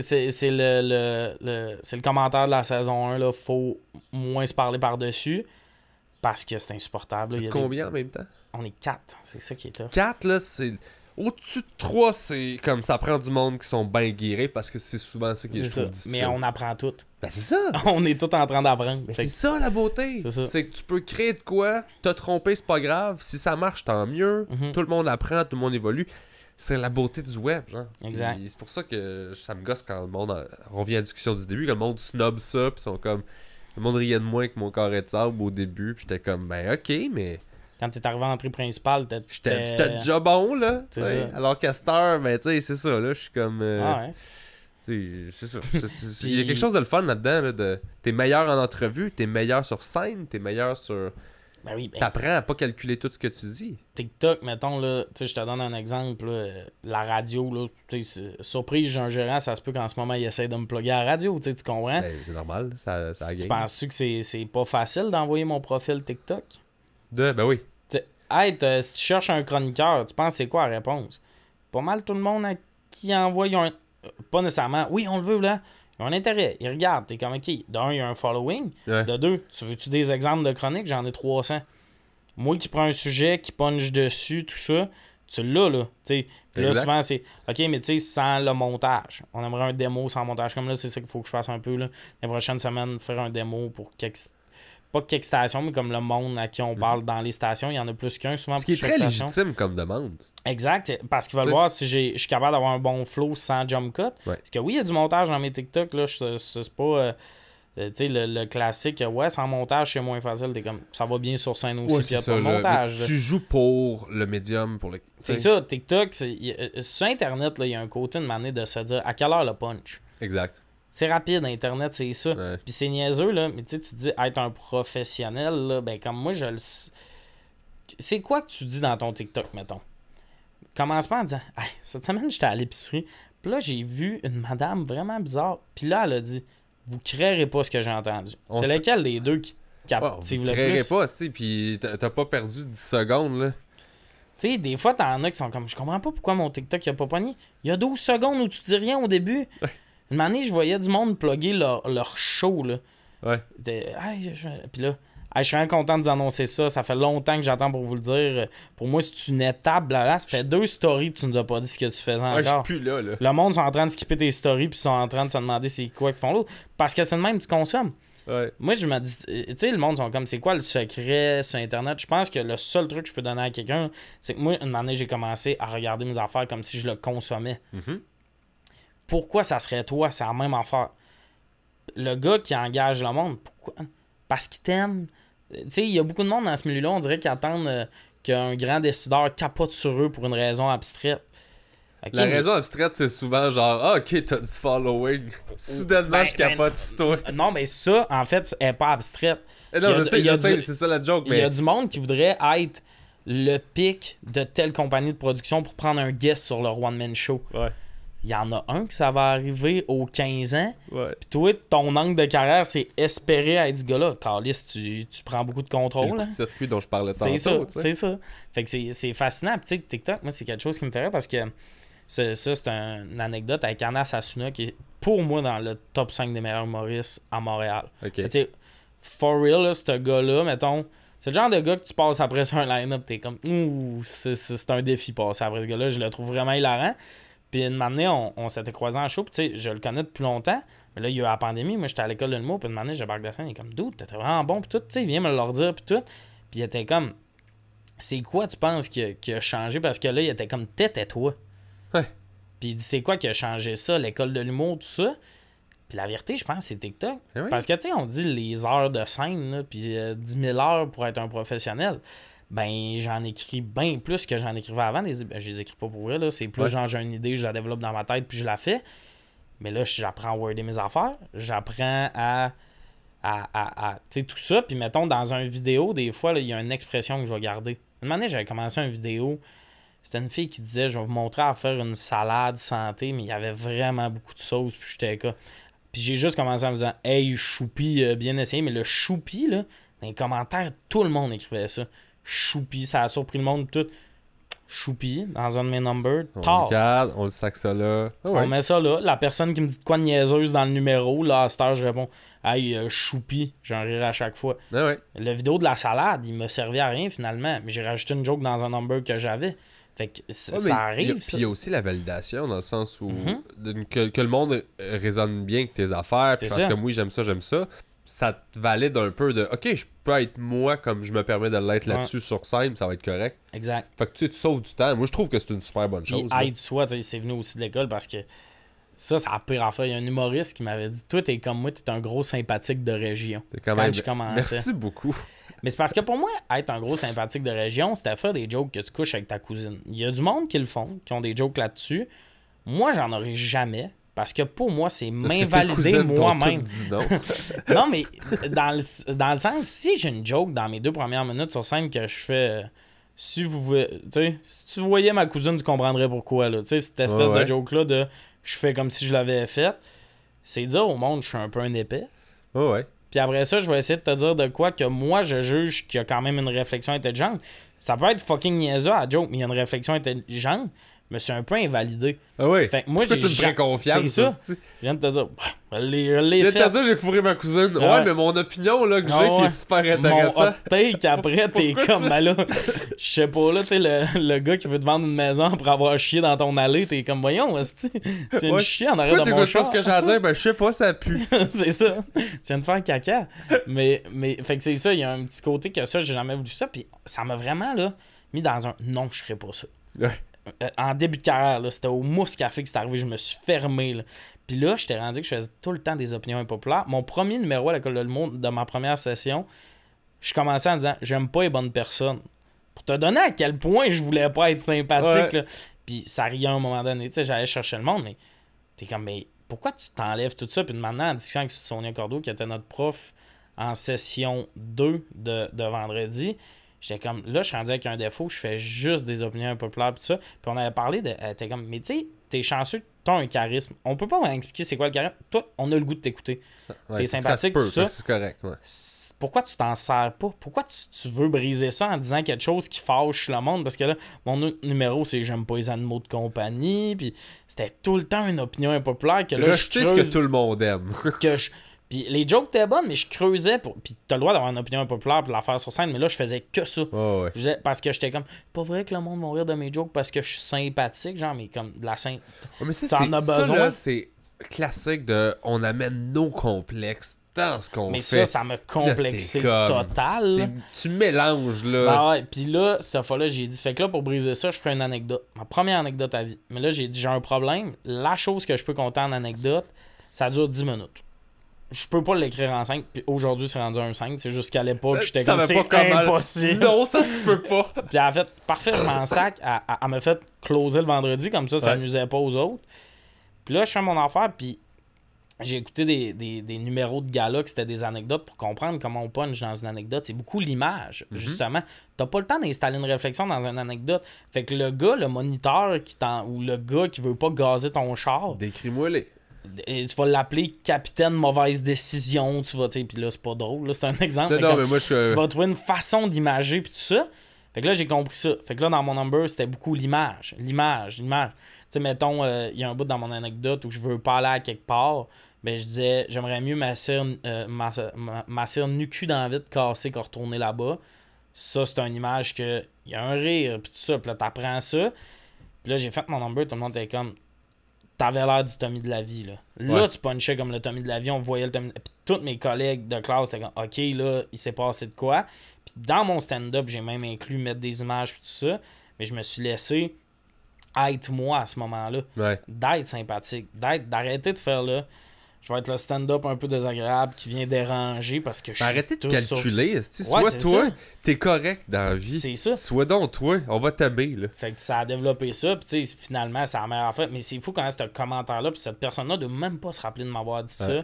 le commentaire de la saison 1, là. Faut moins se parler par-dessus, parce que c'est insupportable. C'est combien en même temps? On est 4, c'est ça qui est tough. 4, là, c'est... Au-dessus de 3, c'est comme ça prend du monde qui sont bien guéris parce que c'est souvent ça qui est, C'est je trouve, ça. difficile. Mais on apprend tout. Ben c'est ça! On est tout en train d'apprendre. Mais Fait c'est que- ça la beauté! C'est ça. C'est que tu peux créer de quoi, t'as trompé, c'est pas grave. Si ça marche, tant mieux. Mhm. Tout le monde apprend, tout le monde évolue. C'est la beauté du web, genre. Exact. Puis c'est pour ça que ça me gosse quand le monde... On revient à la discussion du début, quand le monde snob ça, pis sont comme... Le monde riait de moi avec mon carré de sable au début, pis j'étais comme, ben ok, mais... Quand t'es arrivé à l'entrée principale, J'étais déjà bon, là. C'est t'sais. ça. Alors qu'à cette heure, ben, tu sais, c'est ça, là. Je suis comme. Ah ouais. Tu sais, c'est ça. Il y a quelque chose de le fun là-dedans, là. T'es meilleur en entrevue, t'es meilleur sur scène, t'es meilleur sur. Ben oui, ben, T'apprends à pas calculer tout ce que tu dis. TikTok, mettons, là, tu sais, je te donne un exemple, là, la radio, là, tu sais, surprise, j'ai un gérant, ça se peut qu'en ce moment, il essaie de me plugger à la radio, tu sais, tu comprends? Ben, c'est normal, ça a Tu gagné. penses-tu que c'est pas facile d'envoyer mon profil TikTok? Ben oui. Hey, si tu cherches un chroniqueur, tu penses c'est quoi la réponse? Pas mal tout le monde à qui envoie, ils ont pas nécessairement, oui, on le veut, là. Ils ont un intérêt. Ils regardent. T'es comme, OK, d'un, il y a un following. Ouais. De deux, tu veux-tu des exemples de chroniques? J'en ai 300. Moi qui prends un sujet, qui punch dessus, tout ça, tu l'as, là. T'sais. Puis là, Exact. souvent, c'est, OK, mais tu sais, sans le montage. On aimerait un démo sans montage. Comme là, c'est ça qu'il faut que je fasse un peu, là. Les prochaines semaines, faire un démo pour pas quelques stations, mais comme le monde à qui on parle dans les stations, il y en a plus qu'un souvent. Ce qui est pour chaque très station. légitime comme demande. Exact, parce qu'ils veulent T'sais. voir si je suis capable d'avoir un bon flow sans jump cut. Ouais. Parce que oui, il y a du montage dans mes TikTok, là, c'est pas tu sais, le classique, ouais, sans montage, c'est moins facile. T'es comme, ça va bien sur scène aussi, Ouais, puis il y a c'est pas de ça, là. montage. Mais là. tu joues pour le médium, pour le. C'est t'sais. ça, TikTok, sur Internet, il y a un côté de manière de se dire à quelle heure le punch. Exact. C'est rapide, Internet, c'est ça. Ouais. Puis c'est niaiseux, là, mais tu sais, tu dis être un professionnel, là, ben comme moi, je le. C'est quoi que tu dis dans ton TikTok, mettons? Commence pas en disant, hey, cette semaine, j'étais à l'épicerie, puis là, j'ai vu une madame vraiment bizarre, puis là, elle a dit, vous créerez pas ce que j'ai entendu. On C'est sait- lequel des deux qui Ouais, captive vous le créerez plus? pas, tu sais, pis t'as pas perdu 10 secondes, là. Tu sais, des fois, t'en as qui sont comme, je comprends pas pourquoi mon TikTok, il a pas pogné. Il y a 12 secondes où tu dis rien au début. Une année, je voyais du monde plugger leur show, là. Ouais. Puis là, je suis vraiment content de vous annoncer ça. Ça fait longtemps que j'attends pour vous le dire. Pour moi, c'est une étape, là. Ça fait 2 stories que tu nous as pas dit ce que tu faisais encore. Ouais, je suis plus là. Le monde sont en train de skipper tes stories puis ils sont en train de se demander c'est quoi qu'ils font l'autre. Parce que c'est le même que tu consommes. Ouais. Moi, je me dis, tu sais, le monde sont comme, c'est quoi le secret sur Internet? Je pense que le seul truc que je peux donner à quelqu'un, c'est que moi, une année, j'ai commencé à regarder mes affaires comme si je le consommais. Mm-hmm. Pourquoi ça serait toi? C'est la même affaire. Le gars qui engage le monde, pourquoi? Parce qu'il t'aime. Tu sais, il y a beaucoup de monde dans ce milieu-là, on dirait qu'ils attendent qu'un grand décideur capote sur eux pour une raison abstraite. Okay, la raison abstraite, c'est souvent genre, ok, t'as du following. Soudainement, je capote sur toi. Non, mais ça, en fait, elle est pas abstraite. Non, je sais, c'est ça la joke. Il y a du monde qui voudrait être le pic de telle compagnie de production pour prendre un guest sur leur one-man show. Ouais. Il y en a un que ça va arriver aux 15 ans. Ouais. Puis toi, ton angle de carrière, c'est espérer être ce gars-là. Carlis, tu prends beaucoup de contrôle. C'est le petit circuit dont je parlais tantôt. C'est ça. Fait que c'est fascinant. Puis tu sais, TikTok, moi, c'est quelque chose qui me ferait parce que ça, c'est une anecdote avec Anna Sasuna qui est, pour moi, dans le top 5 des meilleurs humoristes à Montréal. Ok. Tu sais, for real, là, ce gars-là, mettons, c'est le genre de gars que tu passes après sur un line-up, t'es comme, ouh, c'est un défi passer après ce gars-là. Je le trouve vraiment hilarant. Puis une année, on s'était croisés en show, puis tu sais, je le connais depuis longtemps. Mais là, il y a eu la pandémie, moi, j'étais à l'école de l'humour, puis une année, j'ai barque de scène, il est comme, dude, t'étais vraiment bon, puis tout, tu sais, viens me le dire, puis tout. Puis il était comme, c'est quoi, tu penses, qui a changé? Parce que là, il était comme, t'étais toi. Ouais. Puis il dit, c'est quoi qui a changé ça, l'école de l'humour, tout ça? Puis la vérité, je pense, c'est TikTok. Oui. Parce que, tu sais, on dit les heures de scène, là, puis 10 000 heures pour être un professionnel. Ben, j'en écris bien plus que j'en écrivais avant. Je les écris pas pour vrai, là. C'est plus genre, j'ai une idée, je la développe dans ma tête, puis je la fais. Mais là, j'apprends à worder mes affaires. J'apprends à tu sais, tout ça. Puis mettons, dans une vidéo, des fois, il y a une expression que je vais garder. Une année, j'avais commencé une vidéo. C'était une fille qui disait, je vais vous montrer à faire une salade santé, mais il y avait vraiment beaucoup de sauce, puis j'étais là. Puis j'ai juste commencé en me disant, hey, choupi, bien essayé. Mais le choupi, là, dans les commentaires, tout le monde écrivait ça. Choupi, ça a surpris le monde tout. Choupi, dans un de mes numbers, on regarde, on le sac ça là. Oh ouais. On met ça là. La personne qui me dit de quoi de niaiseuse dans le numéro, là, à cette heure, je réponds, hey, choupi, j'en rirai à chaque fois. Ah ouais. La vidéo de la salade, il me servait à rien finalement, mais j'ai rajouté une joke dans un number que j'avais. Fait que ça arrive, ça. Puis il y a aussi la validation, dans le sens où que le monde résonne bien avec tes affaires, puis parce que oui, j'aime ça, ça te valide un peu de ok, je peux être moi comme je me permets de l'être là-dessus sur scène, ça va être correct. Exact. Fait que tu sauves du temps. Moi, je trouve que c'est une super bonne chose. Aide soi, c'est venu aussi de l'école parce que ça a pire affaire. Il y a un humoriste qui m'avait dit, toi, t'es comme moi, t'es un gros sympathique de région. Quand je commençais. Merci beaucoup. Mais c'est parce que pour moi, être un gros sympathique de région, c'était faire des jokes que tu couches avec ta cousine. Il y a du monde qui le font, qui ont des jokes là-dessus. Moi, j'en aurais jamais. Parce que pour moi, c'est m'invalider moi-même. Non, mais dans le sens, si j'ai une joke dans mes 2 premières minutes sur scène que je fais... Si tu voyais ma cousine, tu comprendrais pourquoi. Là. Cette espèce de joke-là de je fais comme si je l'avais faite, c'est dire au monde je suis un peu un épais. Ouais. Puis après ça, je vais essayer de te dire de quoi que moi, je juge qu'il y a quand même une réflexion intelligente. Ça peut être fucking niaiseux à joke, mais il y a une réflexion intelligente. Je me suis un peu invalidé. Ah oui. Fait que moi, tu me ferais confiance. C'est ça. Je viens de te dire, je l'ai fait. Je viens de te dire, j'ai fourré ma cousine. Ouais, mais mon opinion là, que j'ai qui est super intéressante. Mon hot take, après, t'es comme, ben là, je sais pas, là, tu sais, le gars qui veut te vendre une maison pour avoir chié dans ton allée, t'es comme, voyons, c'est une chier en arrière de mon char. Ce que j'ai à dire, ben je sais pas, ça pue. C'est ça. Tu viens de faire caca. Mais, fait que c'est ça, il y a un petit côté que ça, j'ai jamais voulu ça, puis ça m'a vraiment, là, mis dans un, non, je serais pas ça. Ouais. En début de carrière, là, c'était au Mousse Café que c'est arrivé, je me suis fermé. Là. Puis là, j'étais rendu que je faisais tout le temps des opinions impopulaires. Mon premier numéro à l'école de l'humour, de ma première session, je commençais en disant « J'aime pas les bonnes personnes ». Pour te donner à quel point je voulais pas être sympathique. Là. Puis ça riait à un moment donné, tu sais, j'allais chercher le monde, mais t'es comme « Mais pourquoi tu t'enlèves tout ça ?» Puis maintenant, en discutant avec Sonia Cordeau, qui était notre prof en session 2 de vendredi, j'étais comme, là, je suis rendu avec un défaut, je fais juste des opinions impopulaires pis ça. Puis on avait parlé de, t'es comme, mais tu sais, t'es chanceux, t'as un charisme. On peut pas vraiment expliquer c'est quoi le charisme. Toi, on a le goût de t'écouter. T'es sympathique, tout ça. C'est correct, ouais. Pourquoi tu t'en sers pas? Pourquoi tu veux briser ça en disant quelque chose qui fâche le monde? Parce que là, mon numéro, c'est j'aime pas les animaux de compagnie. Puis c'était tout le temps une opinion impopulaire que là, rejeter ce que tout le monde aime. Puis les jokes étaient bonnes, mais je creusais pour. Puis t'as le droit d'avoir une opinion impopulaire pour la faire sur scène, mais là, je faisais que ça. Oh, ouais. Parce que j'étais comme, pas vrai que le monde va rire de mes jokes parce que je suis sympathique, genre, mais comme de la scène. Ouais, mais t'en as besoin. Ça, là, c'est classique de on amène nos complexes dans ce qu'on fait. Mais ça me complexait total. Tu mélanges, là. Ben ouais, puis là, cette fois-là, j'ai dit, fait que là, pour briser ça, je ferai une anecdote. Ma première anecdote à vie. Mais là, j'ai dit, j'ai un problème. La chose que je peux compter en anecdote, ça dure 10 minutes. Je peux pas l'écrire en 5, puis aujourd'hui c'est rendu un 5, c'est juste qu'à l'époque j'étais comme c'est impossible. Non, ça se peut pas. Puis elle a fait parfait, je m'en sac, elle m'a fait closer le vendredi comme ça n'amusait pas aux autres. Puis là je fais mon affaire, puis j'ai écouté des numéros de gala que c'était des anecdotes pour comprendre comment on punch dans une anecdote. C'est beaucoup l'image, justement. T'as pas le temps d'installer une réflexion dans une anecdote. Fait que le gars, le moniteur ou le gars qui veut pas gazer ton char. Décris-moi-les. Et tu vas l'appeler capitaine mauvaise décision, tu vas, tu sais, puis là c'est pas drôle, là c'est un exemple. Non, mais moi, tu vas trouver une façon d'imager puis tout ça. Fait que là j'ai compris ça. Fait que là dans mon number c'était beaucoup l'image. Tu sais, mettons, il y a un bout dans mon anecdote où je veux pas aller à quelque part, ben je disais j'aimerais mieux m'asseoir nu-cul dans la vitre cassé qu'à retourner là-bas. Ça c'est une image que il y a un rire puis tout ça, puis là t'apprends ça. Puis là j'ai fait mon number, tout le monde était comme t'avais l'air du Tommy de la vie, là. Là, tu punchais comme le Tommy de la vie, on voyait le Tommy. Puis tous mes collègues de classe étaient comme, OK, là, il s'est passé de quoi. Puis dans mon stand-up, j'ai même inclus mettre des images et tout ça. Mais je me suis laissé être moi à ce moment-là. Ouais. D'être sympathique. D'arrêter de faire là. Je vais être le stand-up un peu désagréable qui vient déranger parce que je suis. Arrêtez de calculer. Soit toi, t'es correct dans la vie. C'est ça. Soit donc toi, on va t'habiller, là. Fait que ça a développé ça. Puis tu sais, finalement, ça a meilleure affaire. Mais c'est fou quand ce commentaire-là. Puis cette personne-là de même pas se rappeler de m'avoir dit ça.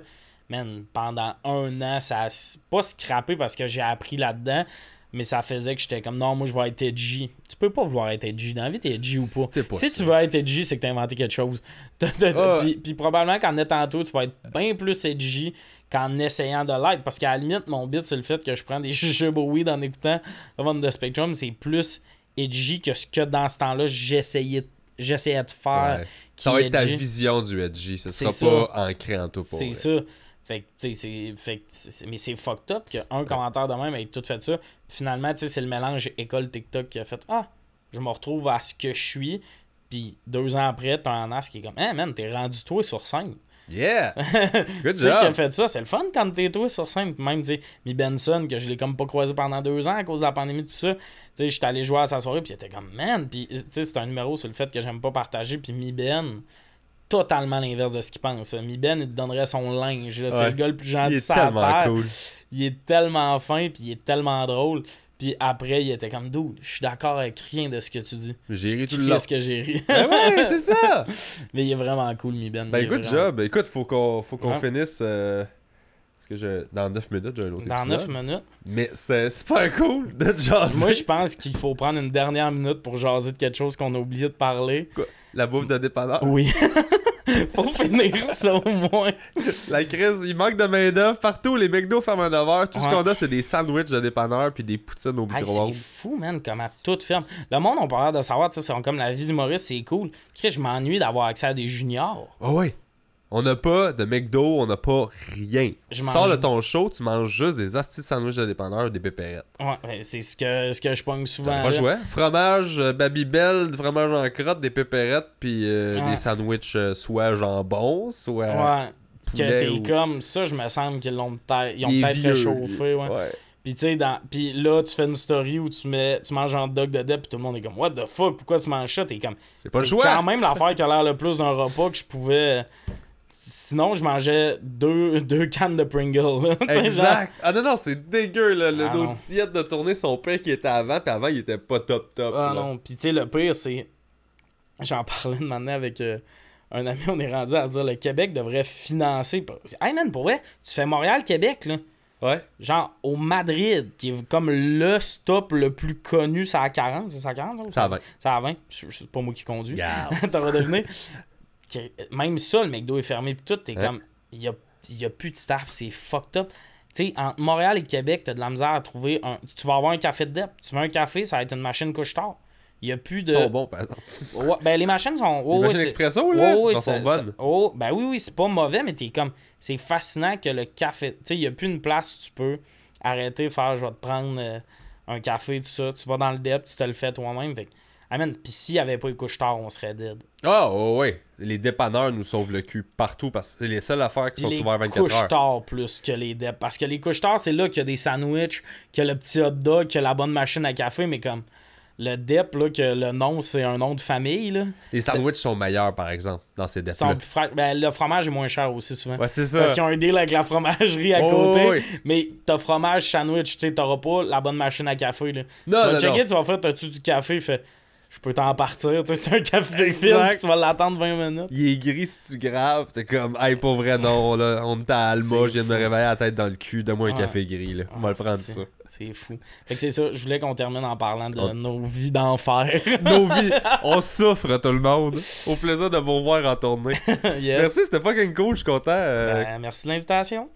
Man, pendant 1 an, ça a pas scrappé parce que j'ai appris là-dedans. Mais ça faisait que j'étais comme non, moi je vais être edgy. Tu peux pas vouloir être edgy. Dans la vie, t'es edgy ou pas. Si tu veux être edgy, c'est que t'as inventé quelque chose. Puis probablement qu'en étant toi, tu vas être bien plus edgy qu'en essayant de l'être. Parce qu'à la limite, mon bit, c'est le fait que je prends des jujubes au weed en écoutant Love on the Spectrum. C'est plus edgy que ce que dans ce temps-là, j'essayais de faire. Ouais. Ça va être ta vision du edgy. Ce sera pas ancré en toi pour c'est ça. Fait que, tu sais, mais c'est fucked up qu'un commentaire de même ait tout fait ça. Finalement, tu sais, c'est le mélange école TikTok qui a fait je me retrouve à ce que je suis. Puis 2 ans après, t'as un as qui est comme man, t'es rendu toi sur scène. Yeah! Good job! Qui a fait ça, c'est le fun quand t'es toi sur scène. Puis même, tu sais, Mi Benson, que je l'ai comme pas croisé pendant 2 ans à cause de la pandémie, tout ça. Tu sais, j'étais allé jouer à sa soirée, puis il était comme man. Puis, tu sais, c'est un numéro sur le fait que j'aime pas partager. Puis Mi Ben. Totalement l'inverse de ce qu'il pense. Mi Ben, il te donnerait son linge. Là. C'est le gars le plus gentil de sa terre. Cool. Il est tellement fin, puis il est tellement drôle. Puis après, il était comme, dude, je suis d'accord avec rien de ce que tu dis. J'ai ri tout le long. Ce que j'ai ri. Ben ouais, c'est ça! Mais il est vraiment cool, Mi Ben. Ben good job. Écoute, faut qu'on finisse... Parce que dans 9 minutes, j'ai un autre épisode. Dans 9 minutes. Mais c'est super cool de jaser. Moi, je pense qu'il faut prendre une dernière minute pour jaser de quelque chose qu'on a oublié de parler. Quoi? La bouffe de dépanneur? Oui. Faut finir ça au moins. La crise, il manque de main-d'œuvre partout. Les McDo ferment à 9h. Tout ce qu'on a, c'est des sandwichs de dépanneur puis des poutines au micro-ondes. C'est fou, man, comment tout ferme. Le monde, on peut avoir de savoir, tu sais, c'est comme la vie d'humoriste, c'est cool. Je m'ennuie d'avoir accès à des juniors. Oh oui. On n'a pas de McDo, on n'a pas rien. Tu sors de ton show, tu manges juste des hosties de sandwich de dépanneur, des pépérettes. Ouais, c'est ce que je pogne souvent. Pas joué. Fromage, Babybel, fromage en crotte, des pépérettes, puis des sandwichs soit jambon, soit poulet. Que t'es comme ça, je me semble qu'ils ont peut-être réchauffé. Ouais. Puis tu sais, puis là, tu fais une story où tu manges un hot dog de dep, puis tout le monde est comme what the fuck, pourquoi tu manges ça? T'es comme. C'est pas le choix. Quand même l'affaire qui a l'air le plus d'un repas que je pouvais. Sinon, je mangeais 2 cannes de Pringles. Exact. Ah non, c'est dégueu. Là. Nos diètes de tournée sont pires qu'il était avant. Puis avant, il était pas top. Ah non. Puis tu sais, le pire, c'est... J'en parlais de maintenant avec un ami. On est rendu à se dire le Québec devrait financer... Hey man, pour vrai, tu fais Montréal-Québec, là. Ouais. Genre, au Madrid, qui est comme le stop le plus connu, c'est à 40. C'est ça à 40? C'est à 20. C'est à 20. C'est pas moi qui conduis. Yeah. T'aurais deviné. Même ça, le McDo est fermé pis tout, t'es comme... Il y a plus de staff, c'est fucked up. Tu sais, entre Montréal et Québec, t'as de la misère à trouver un... Tu vas avoir un café de dep. Tu veux un café, ça va être une machine couche-tard. Il y a plus de... Ils sont bons, par exemple. Ouais, ben les machines sont... les machines expresso, là, ils sont bonnes. Ben oui, c'est pas mauvais, mais t'es comme... C'est fascinant que le café... Tu sais, il y a plus une place où tu peux arrêter, faire, je vais te prendre un café, tout ça. Tu vas dans le dep, tu te le fais toi-même. Fait que... Amen, pis s'il n'y avait pas les couche-tard, on serait dead. Ah, ouais. Les dépanneurs nous sauvent le cul partout parce que c'est les seules affaires qui sont ouvertes 24 heures. Les couche-tard plus que les dep. Parce que les couche-tard, c'est là qu'il y a des sandwichs, qu'il y a le petit hot dog, qu'il y a la bonne machine à café, mais comme le dep, là, que le nom, c'est un nom de famille, là. Les sandwichs sont meilleurs, par exemple, dans ces deps-là. Ben, le fromage est moins cher aussi, souvent. Ouais, c'est ça. Parce qu'ils ont un deal avec la fromagerie à côté. Oui. Mais t'as fromage, sandwich, tu sais, t'auras pas la bonne machine à café, là. Non, tu vas checker, tu vas faire, t'as-tu du café, fait... Je peux t'en partir, tu sais, c'est un café film, tu vas l'attendre 20 minutes. Il est gris si tu graves, t'es comme, hey, pour vrai, non, là, on est à Alma, je viens de me réveiller la tête dans le cul, donne-moi un café gris, là. On va le prendre ça. C'est fou. Fait que c'est ça, je voulais qu'on termine en parlant de nos vies d'enfer. Nos vies, on souffre, tout le monde. Au plaisir de vous revoir en tournée. Yes. Merci, c'était fucking cool, je suis content. Merci de l'invitation.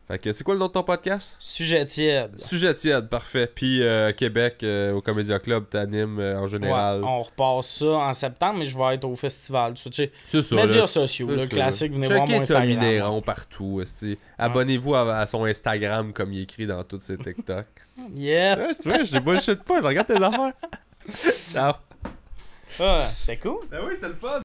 Fait que c'est quoi le nom de ton podcast? Sujet tiède. Sujet tiède, parfait. Puis Québec, au Comédia Club, t'animes en général. Ouais, on repasse ça en septembre, mais je vais être au festival. Tu sais, c'est ça. Médias sociaux, le classique, venez voir mon Instagram. Tommy Néron partout. Abonnez-vous à son Instagram comme il écrit dans tous ses TikTok. Yes! Ouais, tu vois, je les bullshit pas, je regarde tes affaires. Ciao! Ah, c'était cool. Ben oui, c'était le fun.